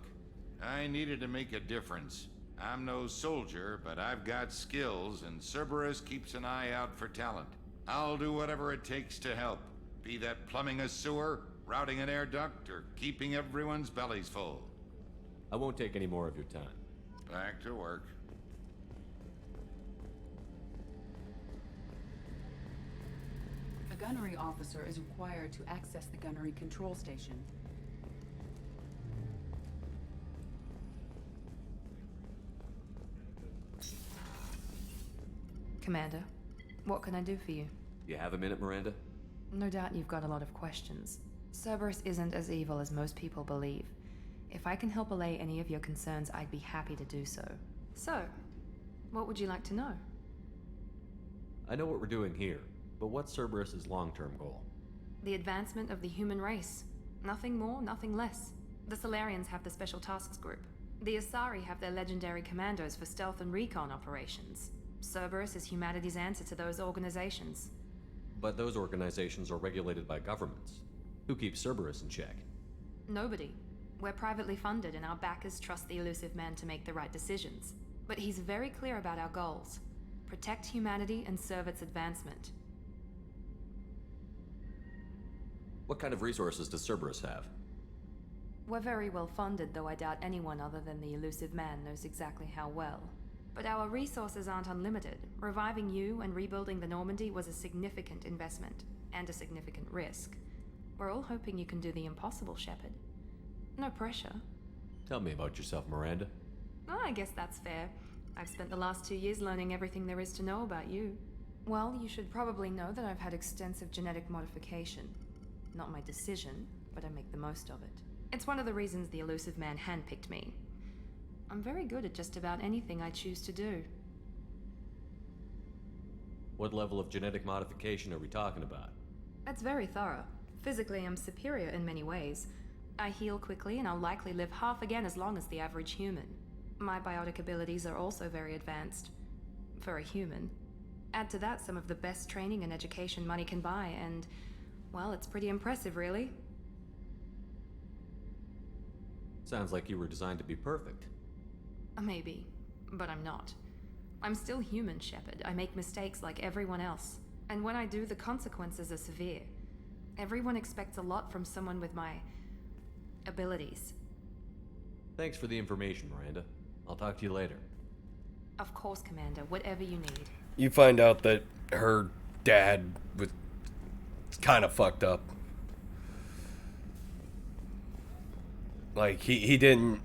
I needed to make a difference. I'm no soldier, but I've got skills, and Cerberus keeps an eye out for talent. I'll do whatever it takes to help, be that plumbing a sewer, routing an air duct, or keeping everyone's bellies full. I won't take any more of your time. Back to work. A gunnery officer is required to access the gunnery control station. Commander, what can I do for you? You have a minute, Miranda? No doubt you've got a lot of questions. Cerberus isn't as evil as most people believe. If I can help allay any of your concerns, I'd be happy to do so. So, what would you like to know? I know what we're doing here, but what's Cerberus's long-term goal? The advancement of the human race. Nothing more, nothing less. The Solarians have the Special Tasks Group. The Asari have their legendary commandos for stealth and recon operations. Cerberus is humanity's answer to those organizations. But those organizations are regulated by governments. Who keeps Cerberus in check? Nobody. We're privately funded and our backers trust the elusive man to make the right decisions. But he's very clear about our goals. Protect humanity and serve its advancement. What kind of resources does Cerberus have? We're very well funded, though I doubt anyone other than the elusive man knows exactly how well. But our resources aren't unlimited. Reviving you and rebuilding the Normandy was a significant investment, and a significant risk. We're all hoping you can do the impossible, Shepard. No pressure. Tell me about yourself, Miranda. Oh, I guess that's fair. I've spent the last 2 years learning everything there is to know about you. Well, you should probably know that I've had extensive genetic modification. Not my decision, but I make the most of it. It's one of the reasons the elusive man handpicked me. I'm very good at just about anything I choose to do. What level of genetic modification are we talking about? That's very thorough. Physically, I'm superior in many ways. I heal quickly, and I'll likely live half again as long as the average human. My biotic abilities are also very advanced. For a human. Add to that some of the best training and education money can buy, and, well, it's pretty impressive, really. Sounds like you were designed to be perfect. Maybe, but I'm not. I'm still human, Shepard. I make mistakes like everyone else. And when I do, the consequences are severe. Everyone expects a lot from someone with my abilities. Thanks for the information, Miranda. I'll talk to you later. Of course, Commander. Whatever you need. You find out that her dad was kind of fucked up. Like, he didn't...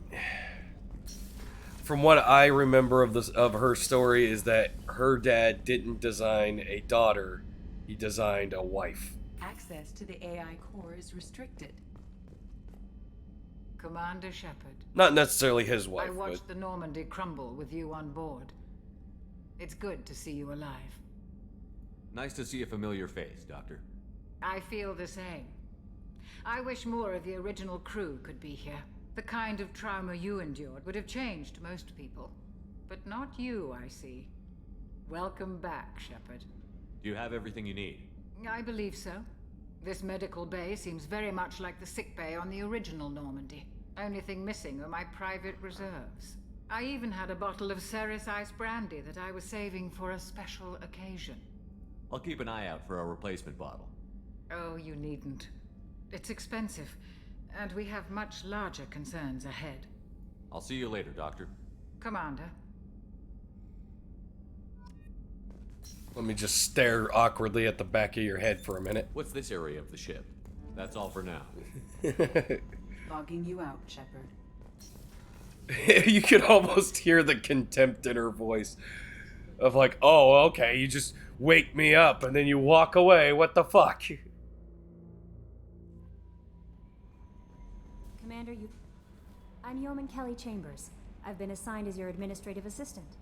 From what I remember of her story is that her dad didn't design a daughter, he designed a wife. Access to the AI core is restricted. Commander Shepard. Not necessarily his wife, I watched the Normandy crumble with you on board. It's good to see you alive. Nice to see a familiar face, Doctor. I feel the same. I wish more of the original crew could be here. The kind of trauma you endured would have changed most people. But not you, I see. Welcome back, Shepard. Do you have everything you need? I believe so. This medical bay seems very much like the sick bay on the original Normandy. Only thing missing are my private reserves. I even had a bottle of Ceres Ice brandy that I was saving for a special occasion. I'll keep an eye out for a replacement bottle. Oh, you needn't. It's expensive, and we have much larger concerns ahead. I'll see you later, Doctor. Commander. Let me just stare awkwardly at the back of your head for a minute. What's this area of the ship? That's all for now. Logging you out, Shepard. You could almost hear the contempt in her voice. Of like, oh, okay, you just wake me up and then you walk away. What the fuck? Commander, I'm Yeoman Kelly Chambers. I've been assigned as your administrative assistant.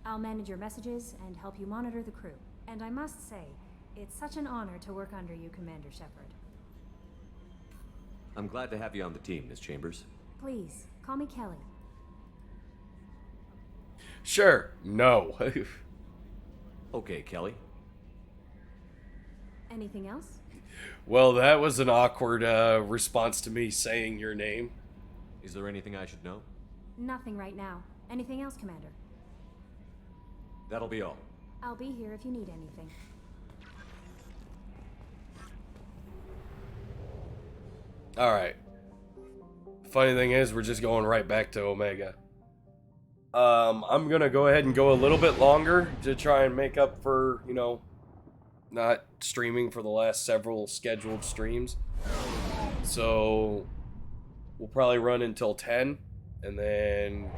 I'll manage your messages and help you monitor the crew. And I must say, it's such an honor to work under you, Commander Shepard. I'm glad to have you on the team, Miss Chambers. Please, call me Kelly. Sure. No. Okay, Kelly. Anything else? Well, that was an awkward response to me saying your name. Is there anything I should know? Nothing right now. Anything else, Commander? That'll be all. I'll be here if you need anything. Alright. Funny thing is, we're just going right back to Omega. I'm gonna go ahead and go a little bit longer to try and make up for, you know, not streaming for the last several scheduled streams. So we'll probably run until 10 and then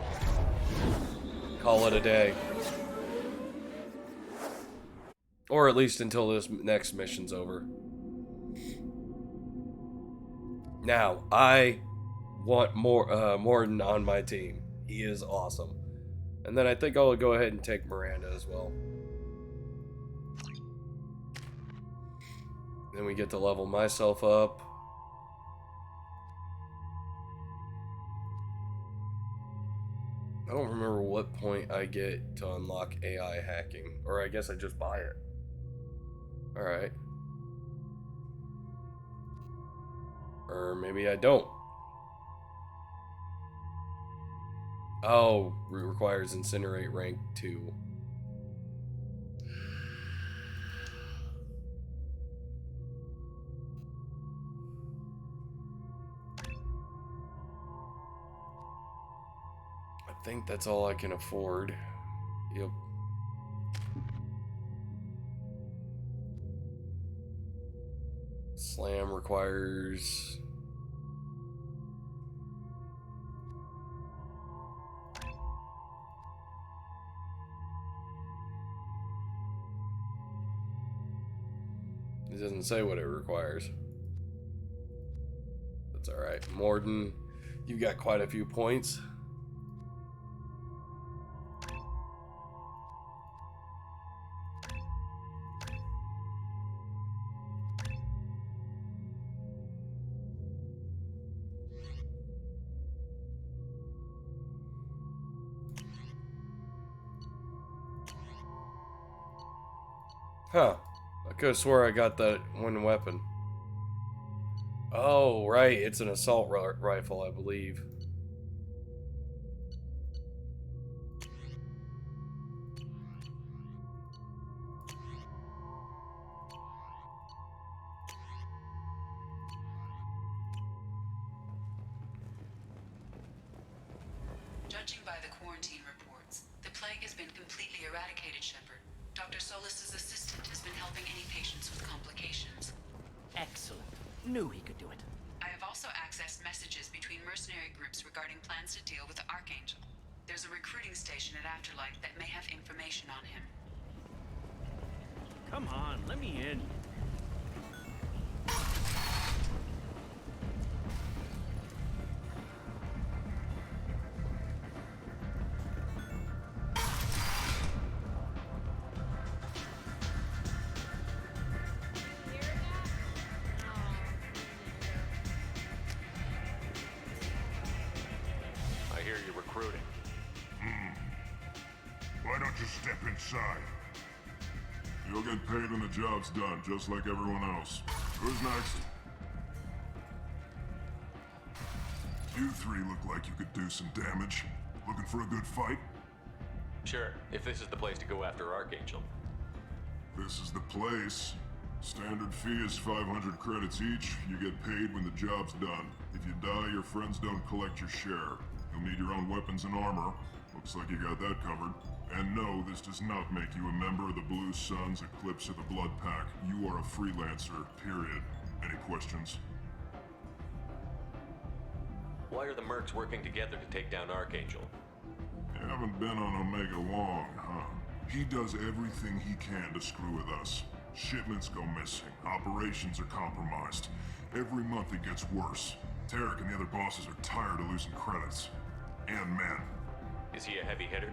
call it a day. Or at least until this next mission's over. Now, I want Morden on my team. He is awesome. And then I think I'll go ahead and take Miranda as well. Then we get to level myself up. I don't remember what point I get to unlock AI hacking. Or I guess I just buy it. Alright. Or maybe I don't. Oh, requires Incinerate rank 2. I think that's all I can afford. Yep. Slam requires... It doesn't say what it requires. That's alright. Morden, you've got quite a few points. Huh. I could have swore I got that one weapon. Oh, right. It's an assault rifle, I believe. Judging by the quarantine reports, the plague has been completely eradicated, Shepard. Dr. Solis's assistant has been helping any patients with complications. Excellent. Knew he could do it. I have also accessed messages between mercenary groups regarding plans to deal with the Archangel. There's a recruiting station at Afterlife that may have information on him. Come on, let me in. Why don't you step inside? You'll get paid when the job's done, just like everyone else. Who's next? You three look like you could do some damage. Looking for a good fight? Sure, if this is the place to go after Archangel. This is the place. Standard fee is 500 credits each. You get paid when the job's done. If you die, your friends don't collect your share. You'll need your own weapons and armor. Looks like you got that covered. And no, this does not make you a member of the Blue Suns, Eclipse, or the Blood Pack. You are a freelancer, period. Any questions? Why are the mercs working together to take down Archangel? You haven't been on Omega long, huh? He does everything he can to screw with us. Shipments go missing. Operations are compromised. Every month it gets worse. Tarek and the other bosses are tired of losing credits. And men. Is he a heavy hitter?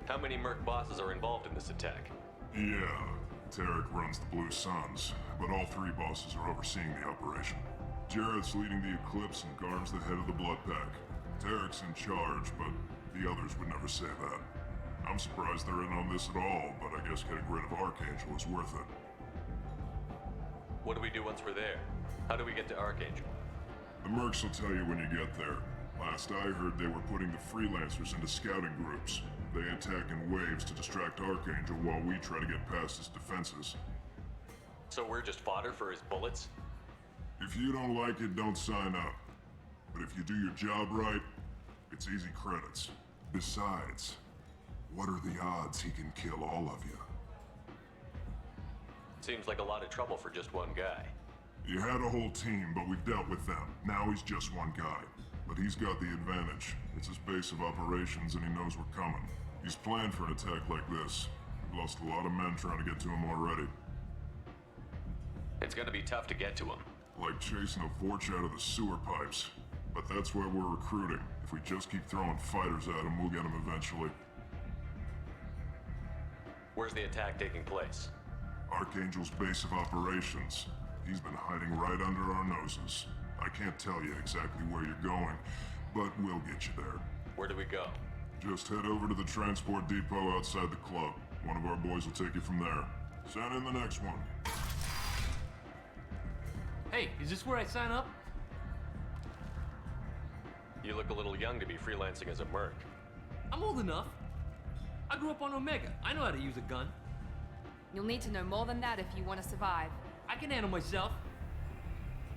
How many merc bosses are involved in this attack? Yeah, Tarek runs the Blue Suns, but all three bosses are overseeing the operation. Jarrett's leading the Eclipse and Garm's the head of the Blood Pack. Tarek's in charge, but the others would never say that. I'm surprised they're in on this at all, but I guess getting rid of Archangel is worth it. What do we do once we're there? How do we get to Archangel? The mercs will tell you when you get there. Last I heard, they were putting the freelancers into scouting groups. They attack in waves to distract Archangel while we try to get past his defenses. So we're just fodder for his bullets? If you don't like it, don't sign up. But if you do your job right, it's easy credits. Besides, what are the odds he can kill all of you? Seems like a lot of trouble for just one guy. You had a whole team, but we've dealt with them. Now he's just one guy. But he's got the advantage. It's his base of operations and he knows we're coming. He's planned for an attack like this. We've lost a lot of men trying to get to him already. It's gonna be tough to get to him. Like chasing a Vorch out of the sewer pipes. But that's why we're recruiting. If we just keep throwing fighters at him, we'll get him eventually. Where's the attack taking place? Archangel's base of operations. He's been hiding right under our noses. I can't tell you exactly where you're going, but we'll get you there. Where do we go? Just head over to the transport depot outside the club. One of our boys will take you from there. Send in the next one. Hey, is this where I sign up? You look a little young to be freelancing as a merc. I'm old enough. I grew up on Omega. I know how to use a gun. You'll need to know more than that if you want to survive. I can handle myself.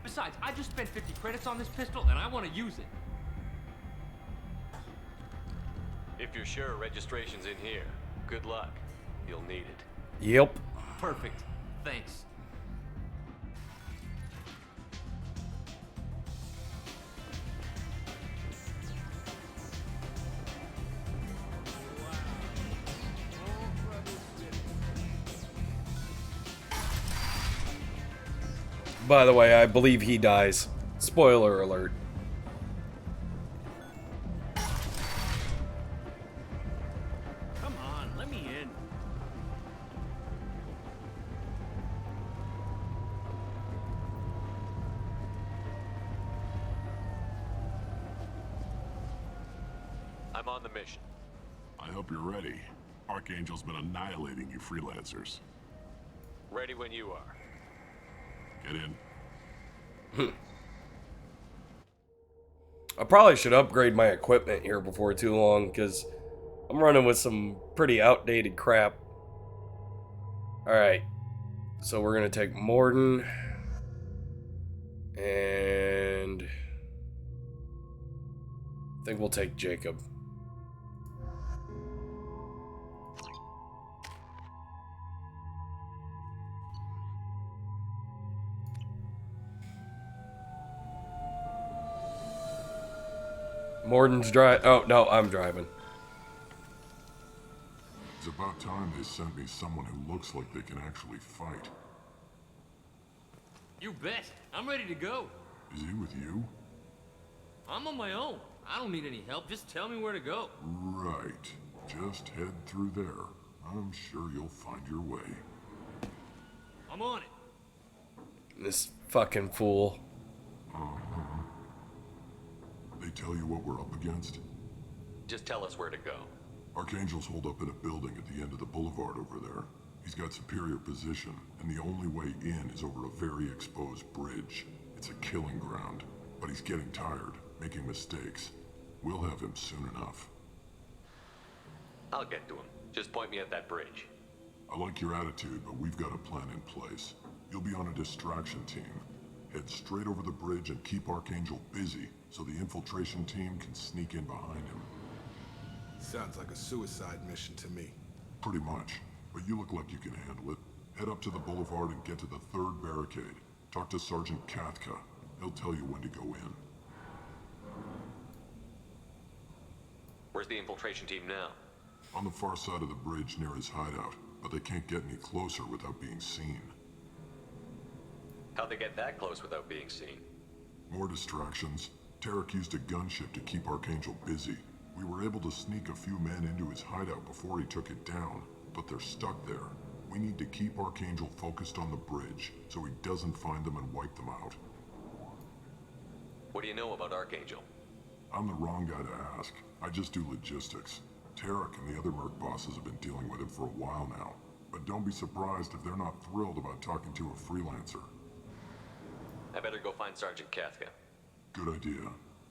Besides, I just spent 50 credits on this pistol and I want to use it. If you're sure registration's in here, good luck. You'll need it. Yep. Perfect. Thanks. By the way, I believe he dies. Spoiler alert. Come on, let me in. I'm on the mission. I hope you're ready. Archangel's been annihilating you freelancers. Ready when you are. Get in. I probably should upgrade my equipment here before too long, because I'm running with some pretty outdated crap. Alright. So we're going to take Morden. And I think we'll take Jacob. Morden's drive. Oh, no, I'm driving. It's about time they sent me someone who looks like they can actually fight. You bet. I'm ready to go. Is he with you? I'm on my own. I don't need any help. Just tell me where to go. Right. Just head through there. I'm sure you'll find your way. I'm on it. This fucking fool. They tell you what we're up against? Just tell us where to go. Archangel's holed up in a building at the end of the boulevard over there. He's got superior position, and the only way in is over a very exposed bridge. It's a killing ground, but he's getting tired, making mistakes. We'll have him soon enough. I'll get to him. Just point me at that bridge. I like your attitude, but we've got a plan in place. You'll be on a distraction team. Head straight over the bridge and keep Archangel busy, so the infiltration team can sneak in behind him. Sounds like a suicide mission to me. Pretty much, but you look like you can handle it. Head up to the boulevard and get to the third barricade. Talk to Sergeant Katka. He'll tell you when to go in. Where's the infiltration team now? On the far side of the bridge near his hideout, but they can't get any closer without being seen. How'd they get that close without being seen? More distractions. Tarek used a gunship to keep Archangel busy. We were able to sneak a few men into his hideout before he took it down, but they're stuck there. We need to keep Archangel focused on the bridge, so he doesn't find them and wipe them out. What do you know about Archangel? I'm the wrong guy to ask. I just do logistics. Tarek and the other merc bosses have been dealing with him for a while now, but don't be surprised if they're not thrilled about talking to a freelancer. I better go find Sergeant Katka. Good idea.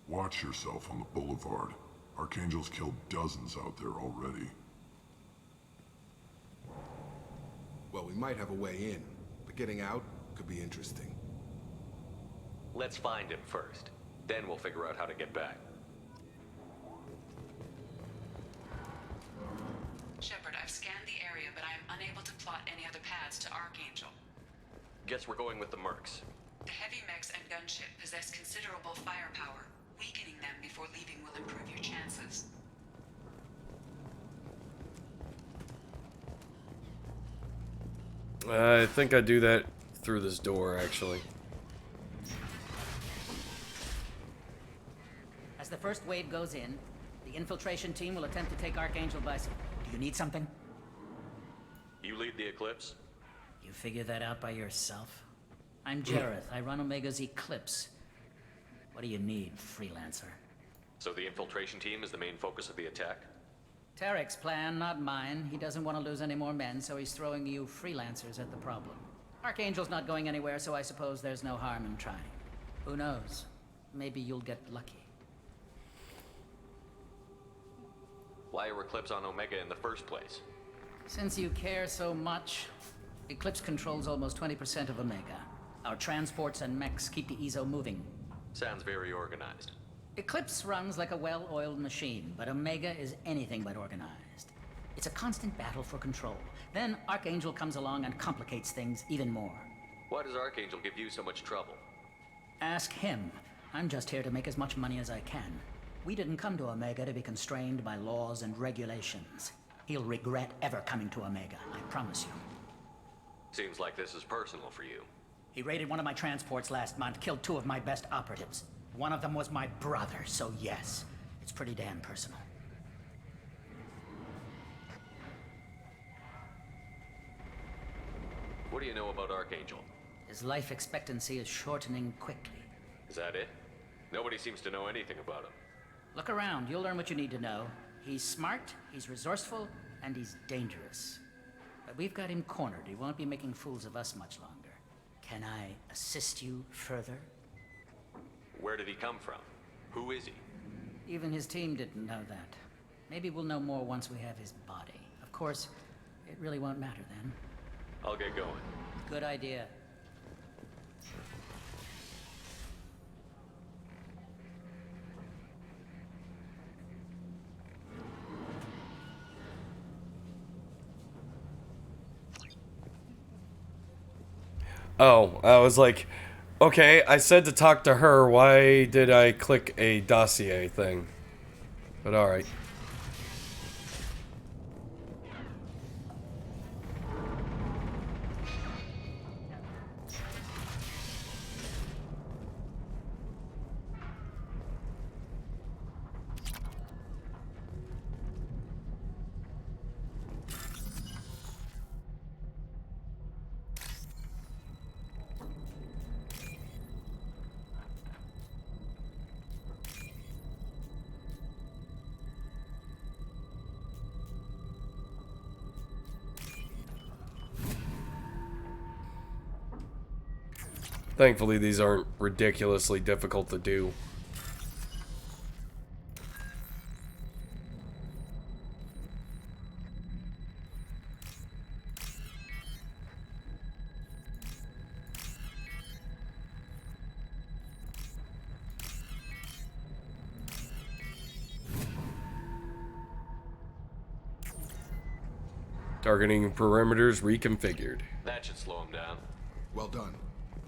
Watch yourself on the boulevard. Archangel's killed dozens out there already. Well, we might have a way in, but getting out could be interesting. Let's find him first. Then we'll figure out how to get back. Shepard, I've scanned the area, but I am unable to plot any other paths to Archangel. Guess we're going with the mercs. The heavy mechs and gunship possess considerable firepower. Weakening them before leaving will improve your chances. I think I do that through this door, actually. As the first wave goes in, the infiltration team will attempt to take Archangel by surprise. Do you need something? You lead the Eclipse? You figure that out by yourself? I'm Jareth. I run Omega's Eclipse. What do you need, freelancer? So the infiltration team is the main focus of the attack? Tarek's plan, not mine. He doesn't want to lose any more men, so he's throwing you freelancers at the problem. Archangel's not going anywhere, so I suppose there's no harm in trying. Who knows? Maybe you'll get lucky. Why are Eclipse on Omega in the first place? Since you care so much, Eclipse controls almost 20% of Omega. Our transports and mechs keep the EZO moving. Sounds very organized. Eclipse runs like a well-oiled machine, but Omega is anything but organized. It's a constant battle for control. Then Archangel comes along and complicates things even more. Why does Archangel give you so much trouble? Ask him. I'm just here to make as much money as I can. We didn't come to Omega to be constrained by laws and regulations. He'll regret ever coming to Omega, I promise you. Seems like this is personal for you. He raided one of my transports last month, killed 2 of my best operatives. One of them was my brother, so yes, it's pretty damn personal. What do you know about Archangel? His life expectancy is shortening quickly. Is that it? Nobody seems to know anything about him. Look around, you'll learn what you need to know. He's smart, he's resourceful, and he's dangerous. But we've got him cornered. He won't be making fools of us much longer. Can I assist you further? Where did he come from? Who is he? Even his team didn't know that. Maybe we'll know more once we have his body. Of course, it really won't matter then. I'll get going. Good idea. Oh, I was like, okay, I said to talk to her, why did I click a dossier thing? But alright. Thankfully, these aren't ridiculously difficult to do. Targeting perimeters reconfigured. That should slow him down. Well done.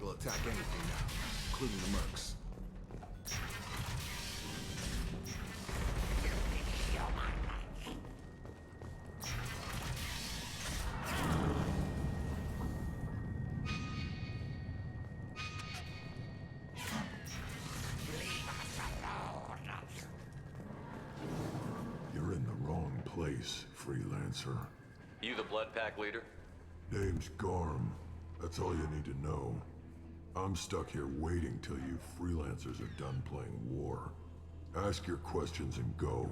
We'll attack anything now, including the mercs. You're in the wrong place, freelancer. You the Blood Pack leader? Name's Garm. That's all you need to know. I'm stuck here waiting till you freelancers are done playing war. Ask your questions and go.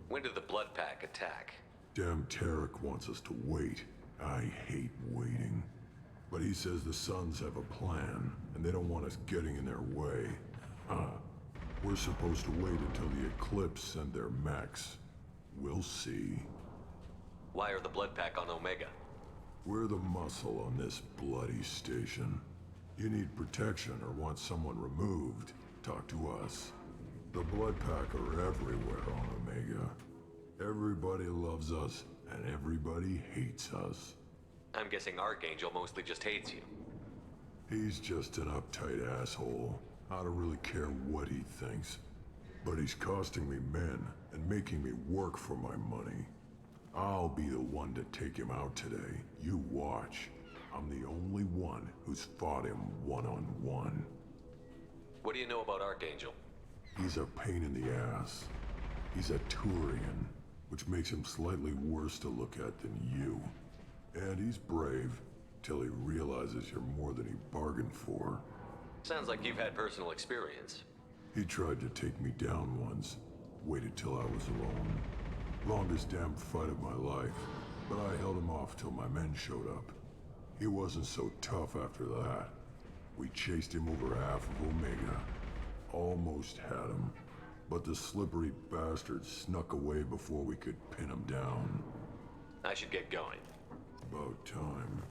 When did the Blood Pack attack? Damn Tarek wants us to wait. I hate waiting. But he says the Sons have a plan, and they don't want us getting in their way. Huh. We're supposed to wait until the Eclipse send their mechs. We'll see. Why are the Blood Pack on Omega? We're the muscle on this bloody station. You need protection or want someone removed, talk to us. The Blood Pack are everywhere on Omega. Everybody loves us, and everybody hates us. I'm guessing Archangel mostly just hates you. He's just an uptight asshole. I don't really care what he thinks. But he's costing me men and making me work for my money. I'll be the one to take him out today. You watch. I'm the only one who's fought him one-on-one. What do you know about Archangel? He's a pain in the ass. He's a Turian, which makes him slightly worse to look at than you. And he's brave, till he realizes you're more than he bargained for. Sounds like you've had personal experience. He tried to take me down once. Waited till I was alone. Longest damn fight of my life, but I held him off till my men showed up. He wasn't so tough after that. We chased him over half of Omega. Almost had him, but the slippery bastard snuck away before we could pin him down. I should get going. About time.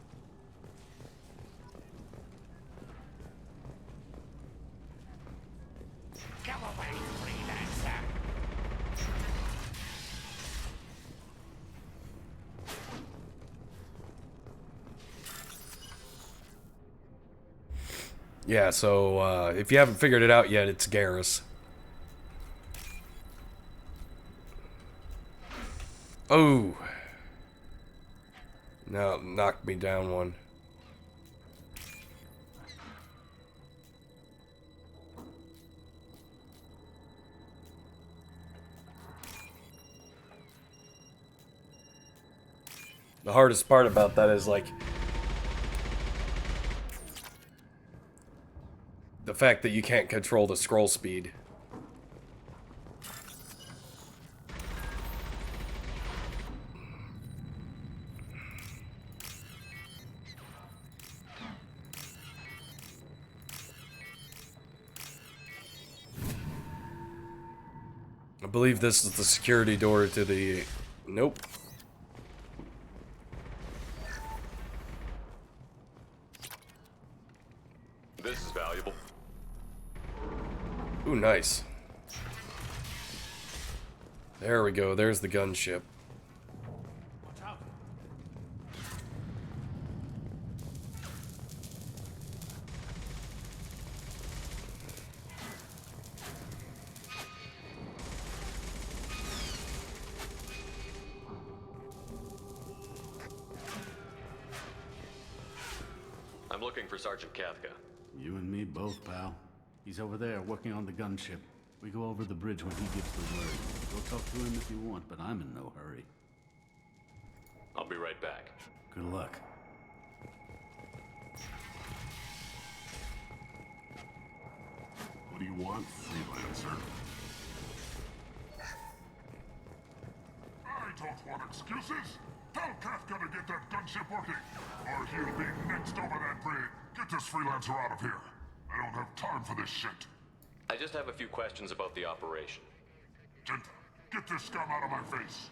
Go away, freelancer! Yeah, so if you haven't figured it out yet, it's Garrus. Oh! Now knocked me down one. The hardest part about that is like the fact that you can't control the scroll speed. I believe this is the security door to the... Nope. This is valuable. Ooh, nice. There we go. There's the gunship. Watch out. I'm looking for Sergeant Kafka. You and me both, pal. He's over there working on the gunship. We go over the bridge when he gives the word. Go talk to him if you want, but I'm in no hurry. I'll be right back. Good luck. What do you want, freelancer? I don't want excuses! Tell Kafka to get that gunship working, or he'll be next over that bridge. Get this freelancer out of here. I don't have time for this shit. I just have a few questions about the operation. Chitten, get this scum out of my face.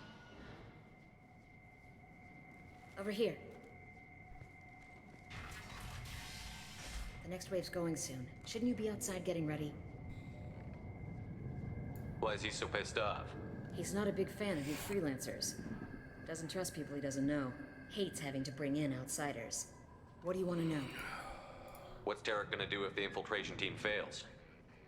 Over here. The next wave's going soon. Shouldn't you be outside getting ready? Why is he so pissed off? He's not a big fan of you freelancers. Doesn't trust people he doesn't know. Hates having to bring in outsiders. What do you want to know? What's Tarek gonna do if the infiltration team fails?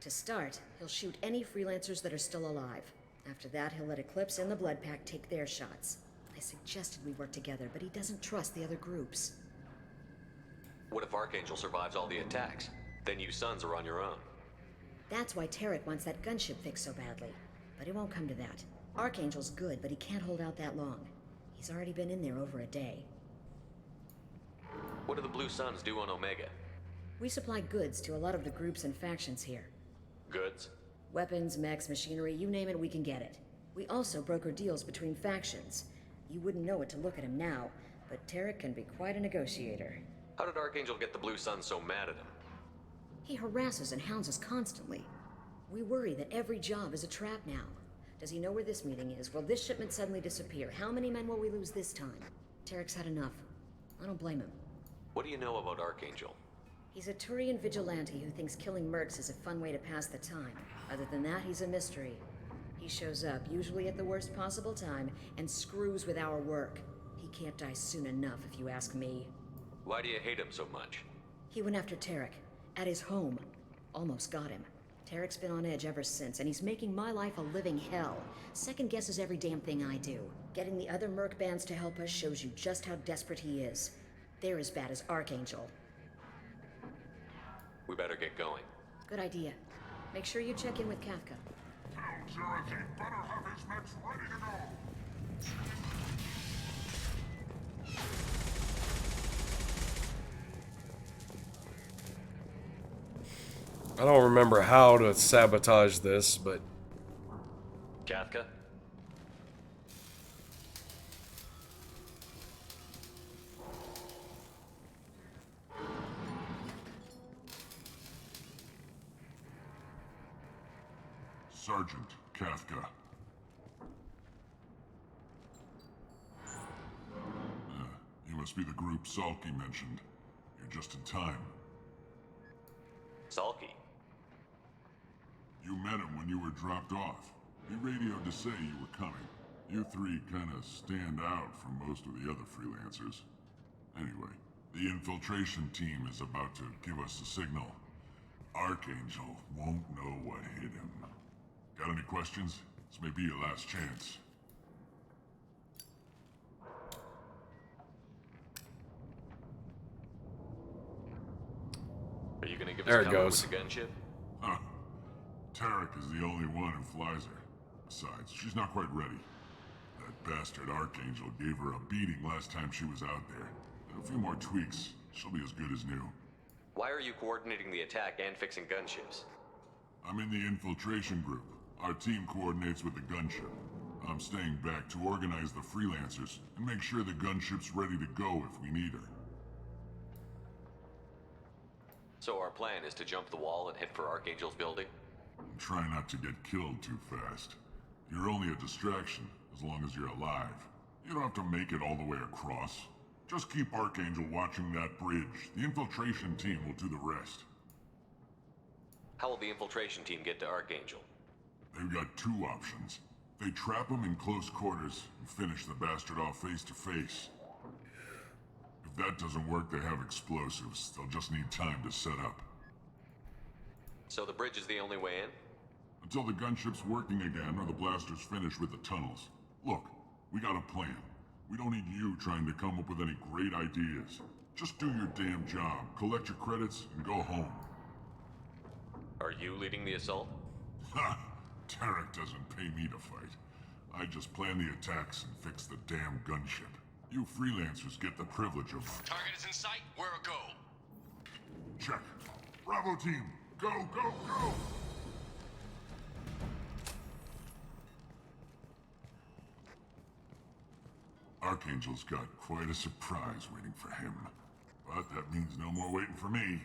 To start, he'll shoot any freelancers that are still alive. After that, he'll let Eclipse and the Blood Pack take their shots. I suggested we work together, but he doesn't trust the other groups. What if Archangel survives all the attacks? Then you sons are on your own. That's why Tarek wants that gunship fixed so badly. But it won't come to that. Archangel's good, but he can't hold out that long. He's already been in there over a day. What do the Blue Suns do on Omega? We supply goods to a lot of the groups and factions here. Goods? Weapons, mechs, machinery, you name it, we can get it. We also broker deals between factions. You wouldn't know it to look at him now, but Tarek can be quite a negotiator. How did Archangel get the Blue Suns so mad at him? He harasses and hounds us constantly. We worry that every job is a trap now. Does he know where this meeting is? Will this shipment suddenly disappear? How many men will we lose this time? Tarek's had enough. I don't blame him. What do you know about Archangel? He's a Turian vigilante who thinks killing mercs is a fun way to pass the time. Other than that, he's a mystery. He shows up, usually at the worst possible time, and screws with our work. He can't die soon enough, if you ask me. Why do you hate him so much? He went after Tarek, at his home. Almost got him. Tarek's been on edge ever since, and he's making my life a living hell. Second guesses every damn thing I do. Getting the other merc bands to help us shows you just how desperate he is. They're as bad as Archangel. We better get going. Good idea. Make sure you check in with Kafka. Tell Jareth he better have his mechs ready to go. I don't remember how to sabotage this, but... Kafka? Sergeant Kafka. You must be the group Salky mentioned. You're just in time. Salky? You met him when you were dropped off. He radioed to say you were coming. You three kind of stand out from most of the other freelancers. Anyway, the infiltration team is about to give us the signal. Archangel won't know what hit him. Got any questions? This may be your last chance. Are you gonna give There us it cover goes. with the gunship? Huh. Tarek is the only one who flies her. Besides, she's not quite ready. That bastard Archangel gave her a beating last time she was out there. A few more tweaks, she'll be as good as new. Why are you coordinating the attack and fixing gunships? I'm in the infiltration group. Our team coordinates with the gunship. I'm staying back to organize the freelancers and make sure the gunship's ready to go if we need her. So our plan is to jump the wall and head for Archangel's building? Try not to get killed too fast. You're only a distraction, as long as you're alive. You don't have to make it all the way across. Just keep Archangel watching that bridge. The infiltration team will do the rest. How will the infiltration team get to Archangel? They've got two options. They trap him in close quarters and finish the bastard off face to face. If that doesn't work, they have explosives. They'll just need time to set up. So the bridge is the only way in? Until the gunship's working again or the blasters finish with the tunnels. Look, we got a plan. We don't need you trying to come up with any great ideas. Just do your damn job, collect your credits, and go home. Are you leading the assault? Ha! Tarek doesn't pay me to fight. I just plan the attacks and fix the damn gunship. You freelancers get the privilege of... Target is in sight. Where a go? Check. Bravo team, go, go, go! Archangel's got quite a surprise waiting for him. But that means no more waiting for me.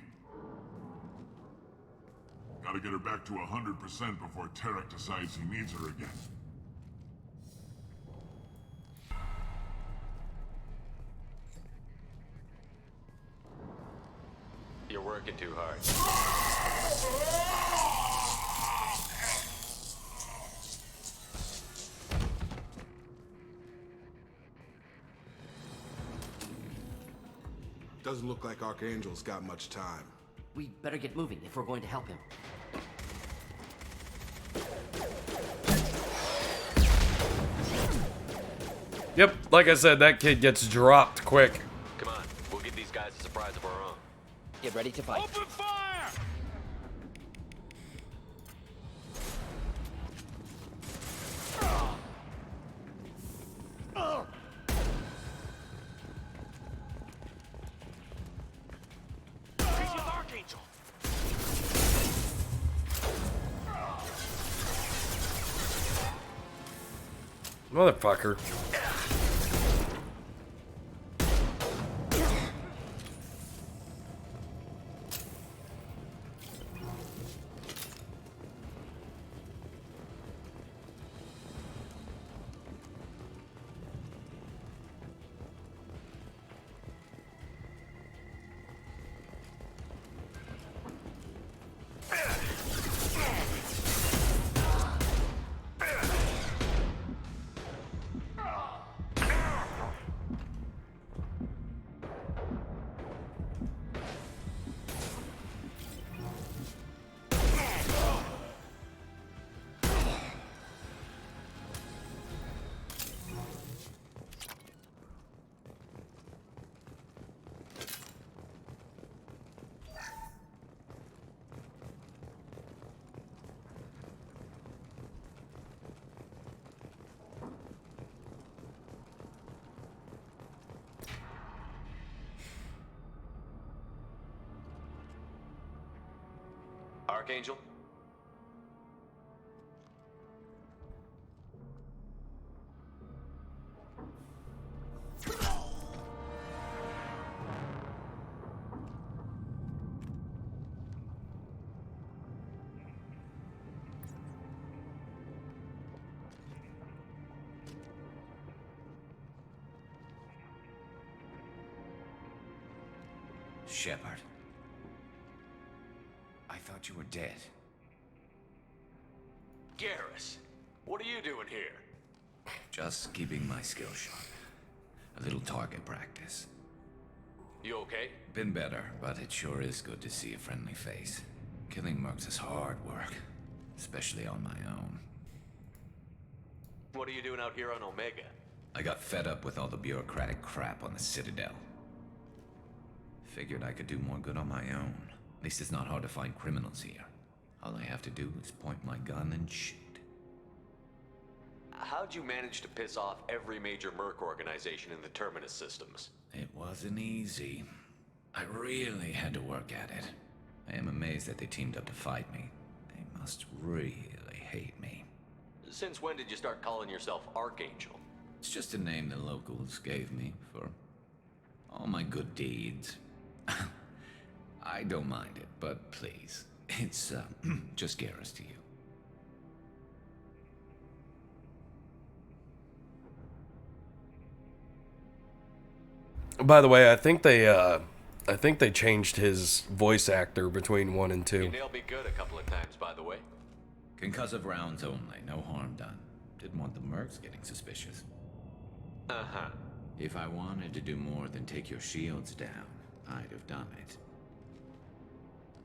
Gotta get her back to 100% before Tarek decides he needs her again. You're working too hard. Doesn't look like Archangel's got much time. We better get moving if we're going to help him. Yep, like I said, that kid gets dropped quick. Come on, we'll give these guys a surprise of our own. Get ready to fight. Open fire! He's with Archangel. Motherfucker. Archangel? Shepard. I thought you were dead. Garrus, what are you doing here? Just keeping my skill sharp. A little target practice. You okay? Been better, but it sure is good to see a friendly face. Killing mercs is hard work, especially on my own. What are you doing out here on Omega? I got fed up with all the bureaucratic crap on the Citadel. Figured I could do more good on my own. At least it's not hard to find criminals here. All I have to do is point my gun and shoot. How'd you manage to piss off every major merc organization in the Terminus systems? It wasn't easy. I really had to work at it. I am amazed that they teamed up to fight me. They must really hate me. Since when did you start calling yourself Archangel? It's just a name the locals gave me for all my good deeds. I don't mind it, but please, it's just Garrus to you. By the way, I think they changed his voice actor between 1 and 2. You nailed me good a couple of times, by the way. Concussive rounds only, no harm done. Didn't want the mercs getting suspicious. Uh-huh. If I wanted to do more than take your shields down, I'd have done it.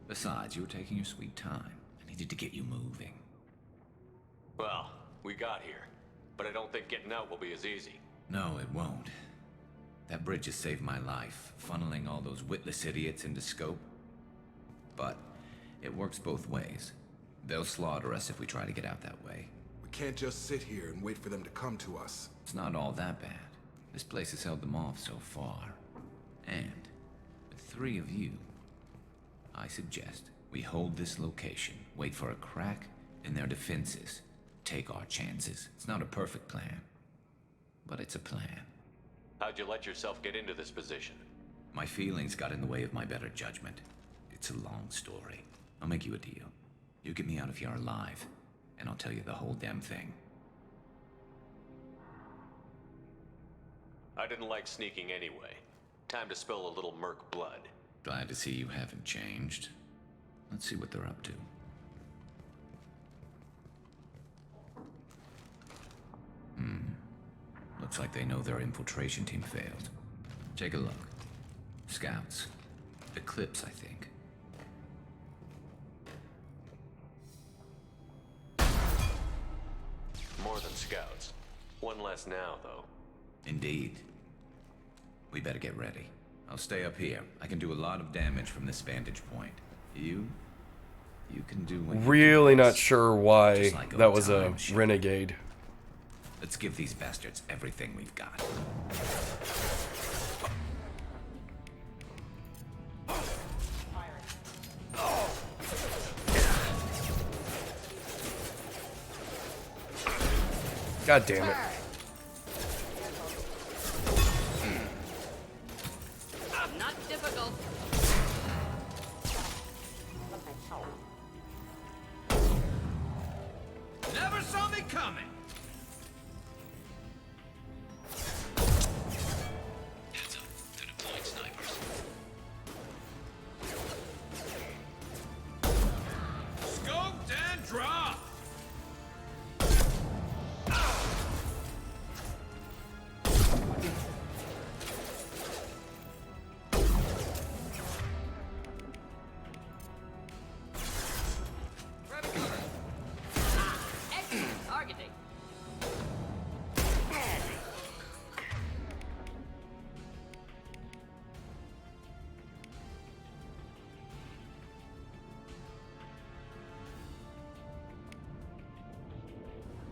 Besides, you were taking your sweet time. I needed to get you moving. Well, we got here, but I don't think getting out will be as easy. No, it won't. That bridge has saved my life, funneling all those witless idiots into scope. But it works both ways. They'll slaughter us if we try to get out that way. We can't just sit here and wait for them to come to us. It's not all that bad. This place has held them off so far. And with 3 of you, I suggest we hold this location, wait for a crack in their defenses, take our chances. It's not a perfect plan, but it's a plan. How'd you let yourself get into this position? My feelings got in the way of my better judgment. It's a long story. I'll make you a deal. You get me out of here alive, and I'll tell you the whole damn thing. I didn't like sneaking anyway. Time to spill a little merc blood. Glad to see you haven't changed. Let's see what they're up to. Looks like they know their infiltration team failed. Take a look. Scouts. Eclipse, I think. More than scouts. One less now, though. Indeed. We better get ready. I'll stay up here. I can do a lot of damage from this vantage point. You can do what Really you do not best. sure why Just like that old was a times. renegade. Let's give these bastards everything we've got. God damn it. Not difficult. Never saw me coming. Heads up to deploying snipers. Scoped and dropped. Excellent targeting.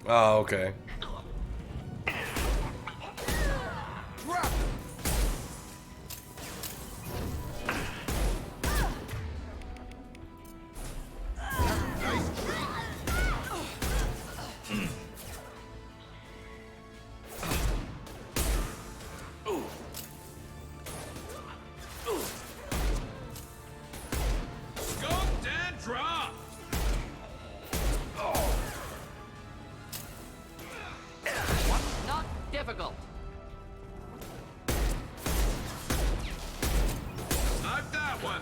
Oh, okay. difficult. Snipe that one.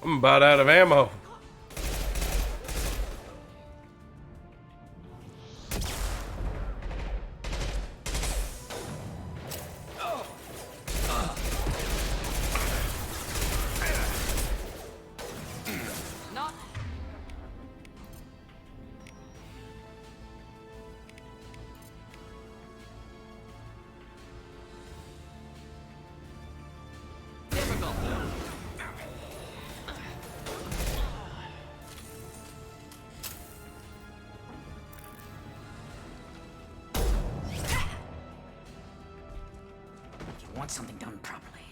I'm about out of ammo. Want something done properly.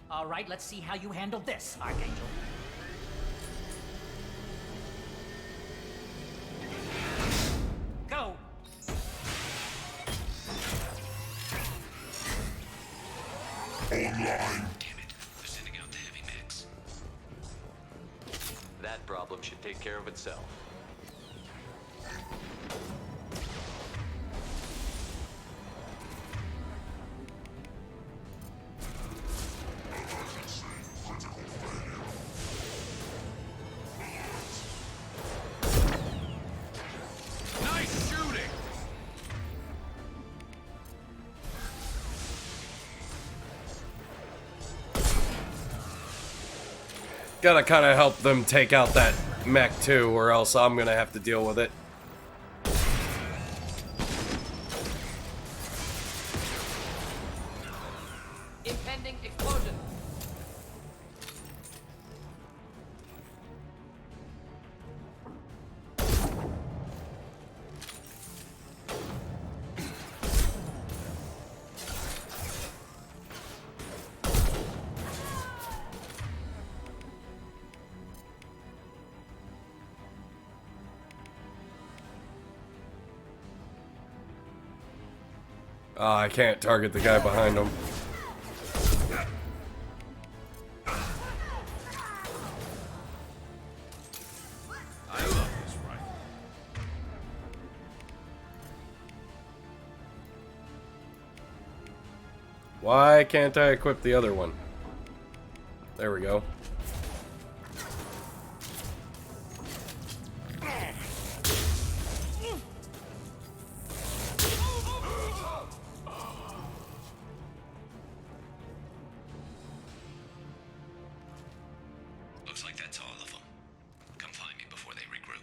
All right, let's see how you handle this, Archangel. Go! Online. Damn it, they're sending out the heavy mechs. That problem should take care of itself. Nice shooting. Gotta kind of help them take out that mech too, or else I'm gonna have to deal with it. Impending explosion. I can't target the guy behind him. I love this rifle. Why can't I equip the other one? There we go. Looks like that's all of them. Come find me before they regroup.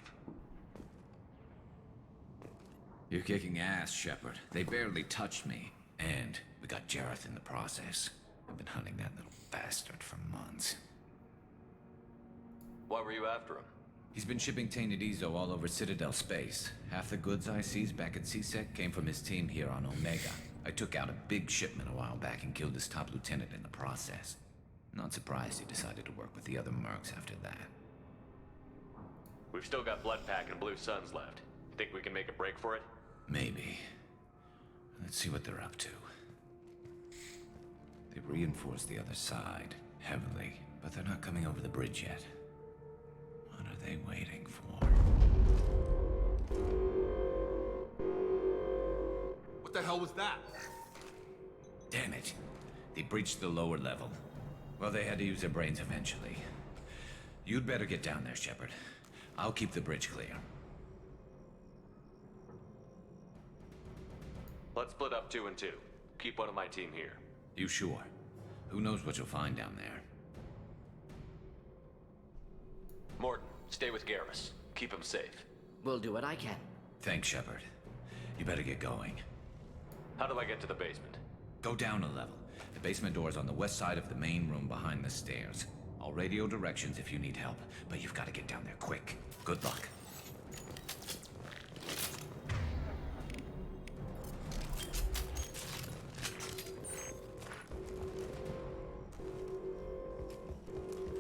You're kicking ass, Shepard. They barely touched me. And we got Jareth in the process. I've been hunting that little bastard for months. Why were you after him? He's been shipping tainted Ezo all over Citadel space. Half the goods I seized back at CSEC came from his team here on Omega. I took out a big shipment a while back and killed his top lieutenant in the process. Not surprised he decided to work with the other mercs after that. We've still got Bloodpack and Blue Suns left. Think we can make a break for it? Maybe. Let's see what they're up to. They've reinforced the other side, heavily, but they're not coming over the bridge yet. What are they waiting for? What the hell was that? Damn it. They breached the lower level. Well, they had to use their brains eventually. You'd better get down there, Shepard. I'll keep the bridge clear. Let's split up 2 and 2. Keep one of my team here. You sure? Who knows what you'll find down there? Morton, stay with Garrus. Keep him safe. We'll do what I can. Thanks, Shepard. You better get going. How do I get to the basement? Go down a level. The basement door is on the west side of the main room behind the stairs. I'll radio directions if you need help, but you've got to get down there quick. Good luck.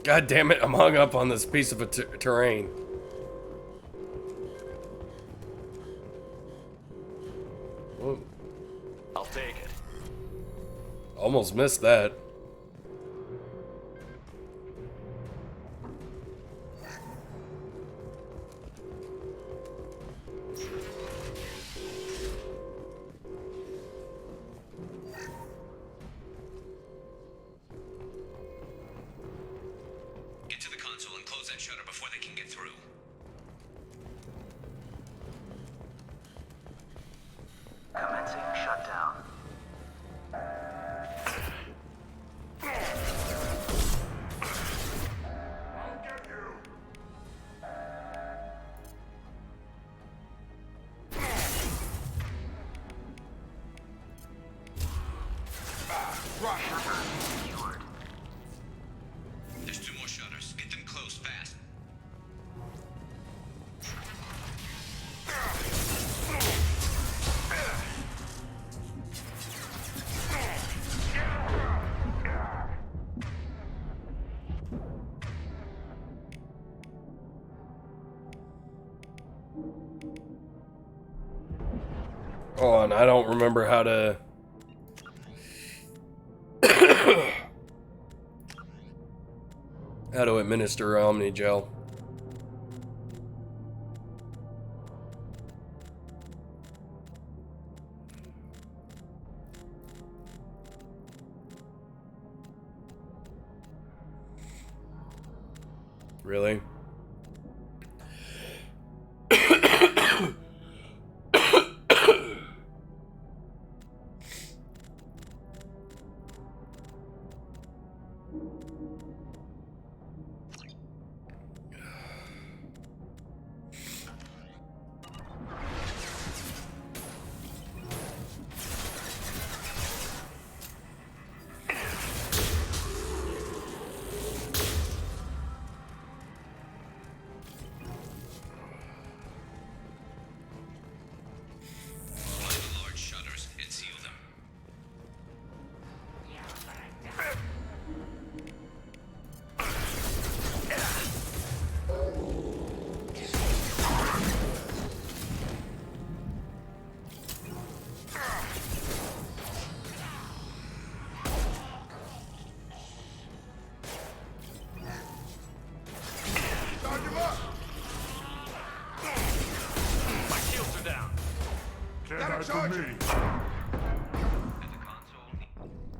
God damn it, I'm hung up on this piece of a terrain. Whoa. I'll take it. Almost missed that. Get to the console and close that shutter before they can get through. Commencing shutdown. There's 2 more shutters. Get them closed fast. Oh, and I don't remember how to... how to administer Omni Gel. Really?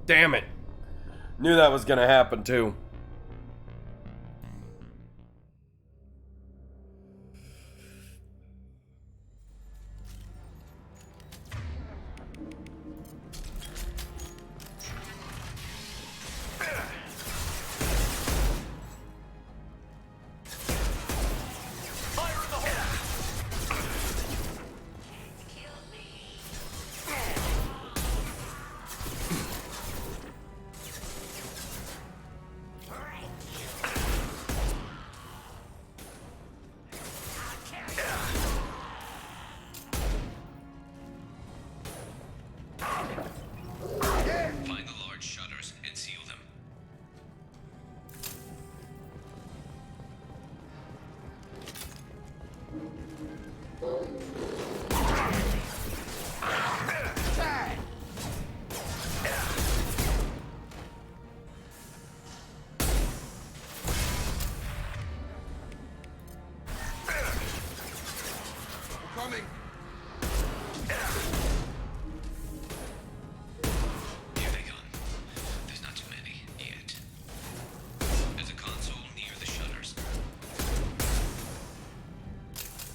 Damn it. Knew that was gonna happen too.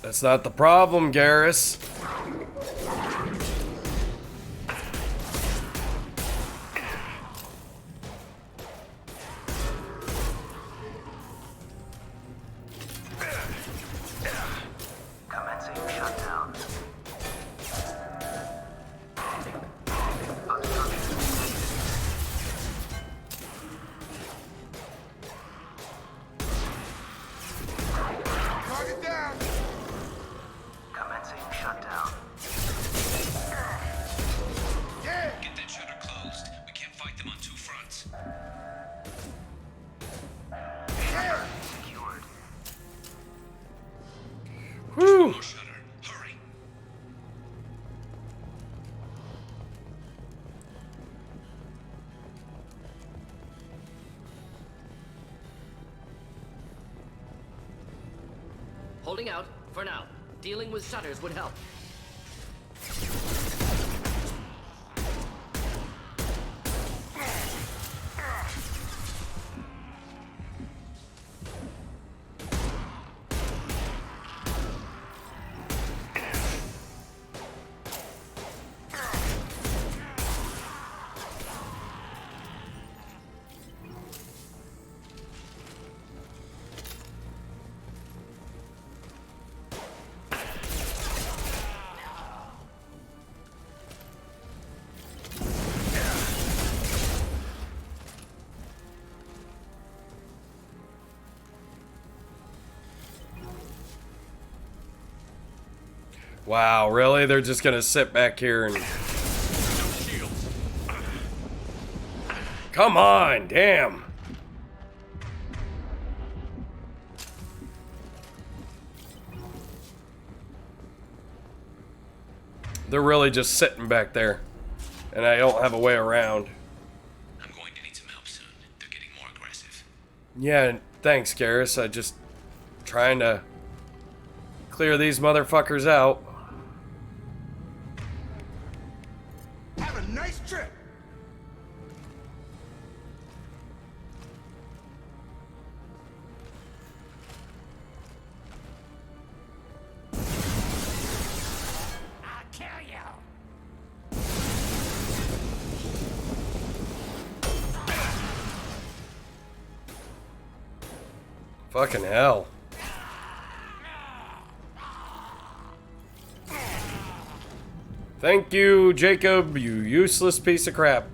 That's not the problem, Garrus. Holding out, for now. Dealing with shutters would help. Wow, really? They're just gonna sit back here and... Come on, damn! They're really just sitting back there. And I don't have a way around. I'm going to need some help soon. They're getting more aggressive. Yeah, thanks, Garrus. I just... trying to... clear these motherfuckers out. Have a nice trip. I'll kill you. Fucking hell. Thank you, Jacob, you useless piece of crap.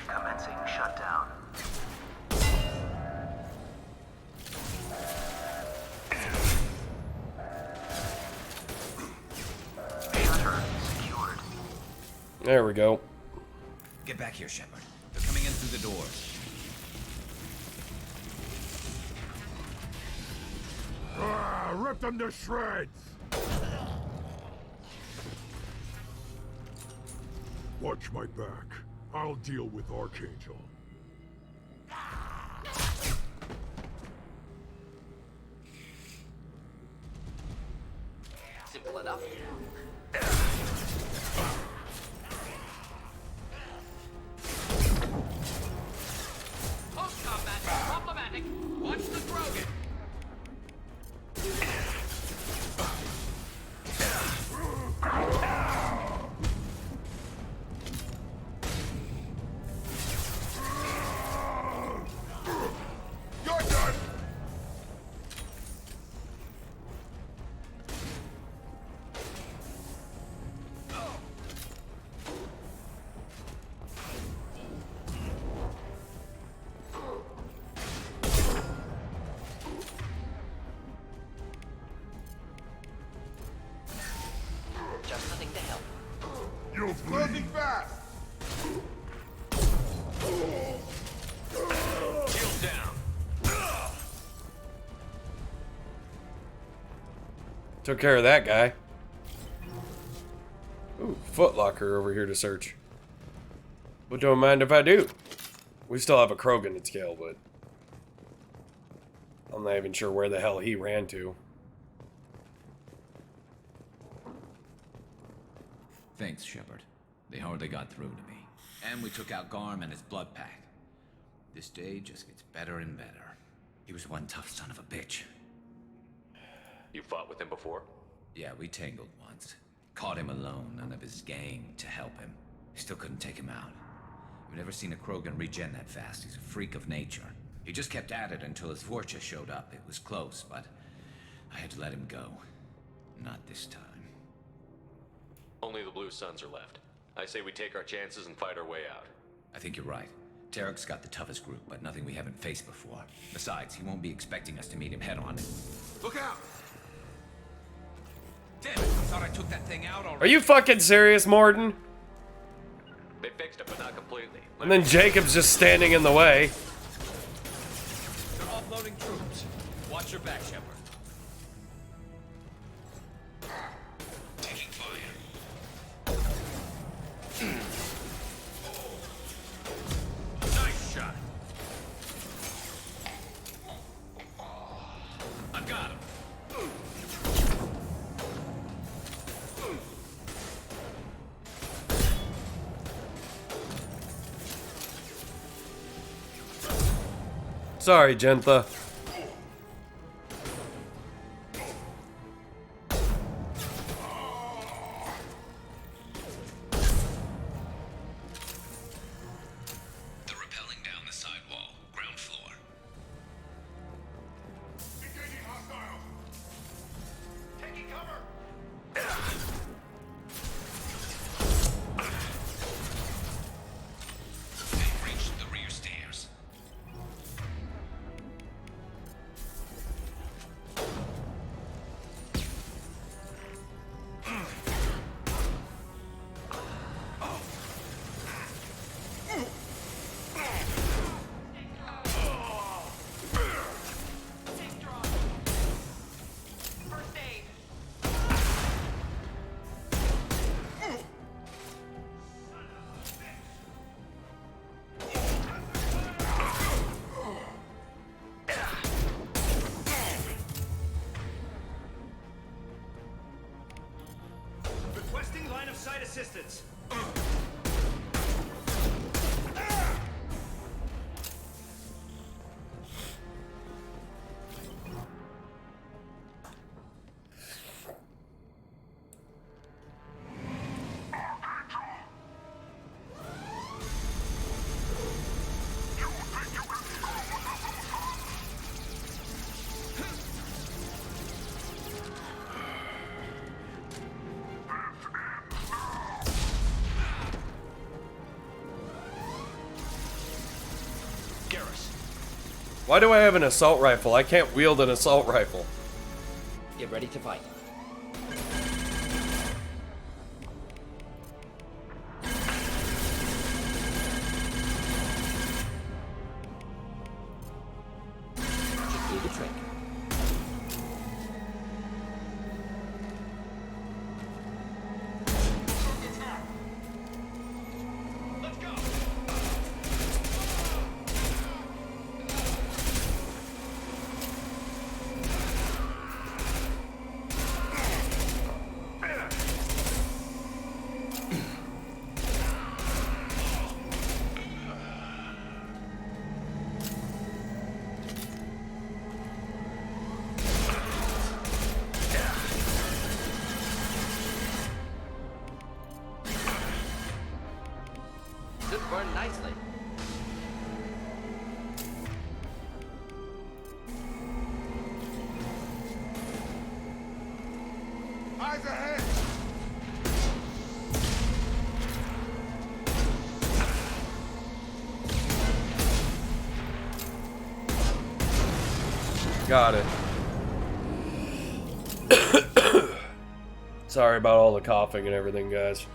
Commencing shutdown. Shutter secured. There we go. Get back here, Shepard. They're coming in through the doors. Rip them to shreds! Watch my back. I'll deal with Archangel. Simple enough. Post-combat, problematic. Watch the Grogan. You're done. Just nothing to help. You'll Closing fast. Shield down. Took care of that guy. Ooh, footlocker over here to search. But don't mind if I do. We still have a Krogan to kill, but I'm not even sure where the hell he ran to. Thanks, Shepard. They hardly got through to me. And we took out Garm and his blood pack. This day just gets better and better. He was one tough son of a bitch. You fought with him before? Yeah, we tangled once. Caught him alone, none of his gang to help him. Still couldn't take him out. I've never seen a Krogan regen that fast. He's a freak of nature. He just kept at it until his Vorcha showed up. It was close, but I had to let him go. Not this time. Only the Blue Suns are left. I say we take our chances and fight our way out. I think you're right. Tarek's got the toughest group, but nothing we haven't faced before. Besides, he won't be expecting us to meet him head-on. Look out! Damn it, I thought I took that thing out already. Are you fucking serious, Morden? They fixed it, but not completely. And then Jacob's just standing in the way. They're offloading troops. Watch your back, Shepard. Taking fire. Sorry, Gentha. They're rappelling down the sidewall, ground floor. Engaging hostiles. Taking cover. They've reached the rear stairs. First aid. Requesting line of sight assistance. Why do I have an assault rifle? I can't wield an assault rifle. Get ready to fight. Just do the trick. Should burn nicely. Eyes ahead. Got it. Sorry about all the coughing and everything, guys.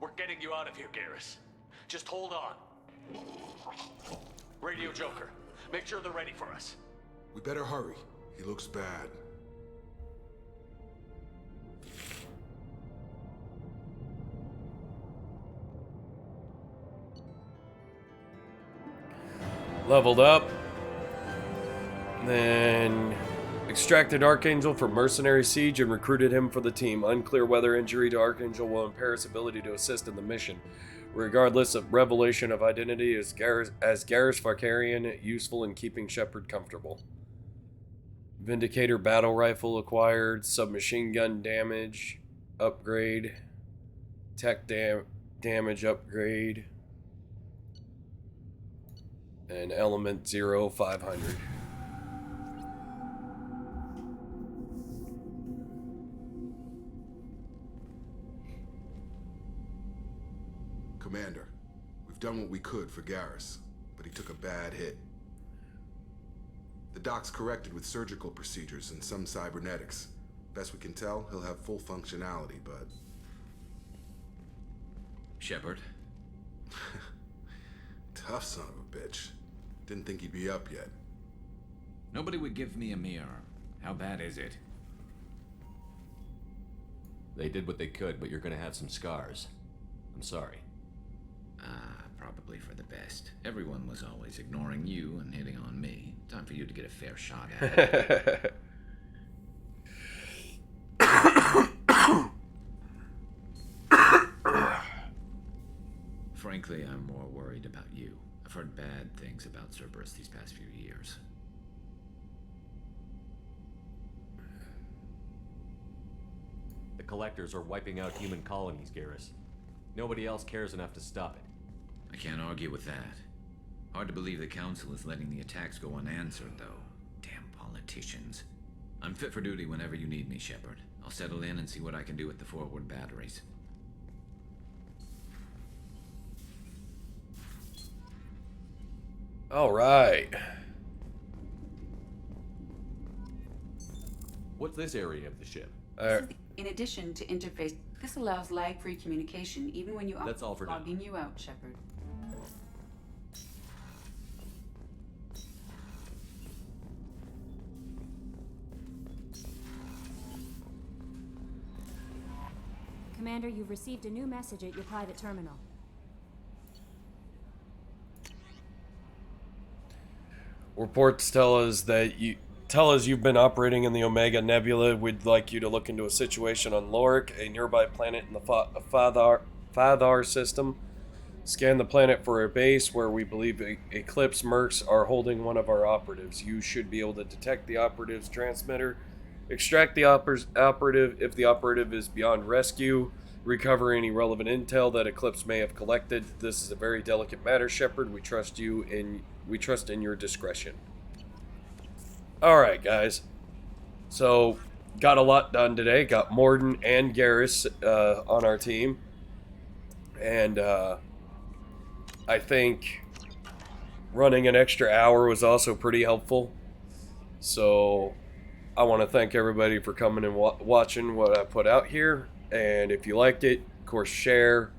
We're getting you out of here, Garrus. Just hold on. Radio Joker, make sure they're ready for us. We better hurry. He looks bad. Leveled up. Then extracted Archangel from mercenary siege and recruited him for the team. Unclear whether injury to Archangel will impair his ability to assist in the mission. Regardless of revelation of identity, as Garrus Vakarian, useful in keeping Shepard comfortable. Vindicator battle rifle acquired. Submachine gun damage upgrade. Tech damage upgrade. And element 0 500. Commander, we've done what we could for Garrus, but he took a bad hit. The doc's corrected with surgical procedures and some cybernetics. Best we can tell, he'll have full functionality, but... Shepard? Tough son of a bitch. Didn't think he'd be up yet. Nobody would give me a mirror. How bad is it? They did what they could, but you're gonna have some scars. I'm sorry. probably for the best. Everyone was always ignoring you and hitting on me. Time for you to get a fair shot at it. Frankly, I'm more worried about you. I've heard bad things about Cerberus these past few years. The Collectors are wiping out human colonies, Garrus. Nobody else cares enough to stop it. I can't argue with that. Hard to believe the Council is letting the attacks go unanswered, though. Damn politicians. I'm fit for duty whenever you need me, Shepard. I'll settle in and see what I can do with the forward batteries. All right. What's this area of the ship? In addition to interface, this allows lag-free communication even when you That's all for now. logging you out, Shepard. Commander, you've received a new message at your private terminal. Reports tell us you've been operating in the Omega Nebula. We'd like you to look into a situation on Lorik, a nearby planet in the Fathar system. Scan the planet for a base where we believe Eclipse Mercs are holding one of our operatives. You should be able to detect the operative's transmitter, extract the operative if the operative is beyond rescue, recover any relevant intel that Eclipse may have collected. This is a very delicate matter, Shepard. We trust in your discretion. Alright, guys. So, got a lot done today. Got Morden and Garrus on our team. And I think running an extra hour was also pretty helpful. So, I want to thank everybody for coming and watching what I put out here. And if you liked it, of course, share,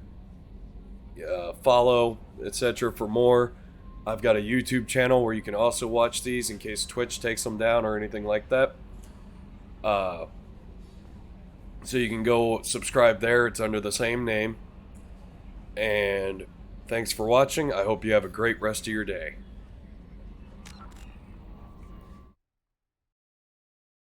follow, etc. for more. I've got a YouTube channel where you can also watch these in case Twitch takes them down or anything like that. So you can go subscribe there. It's under the same name. And thanks for watching. I hope you have a great rest of your day.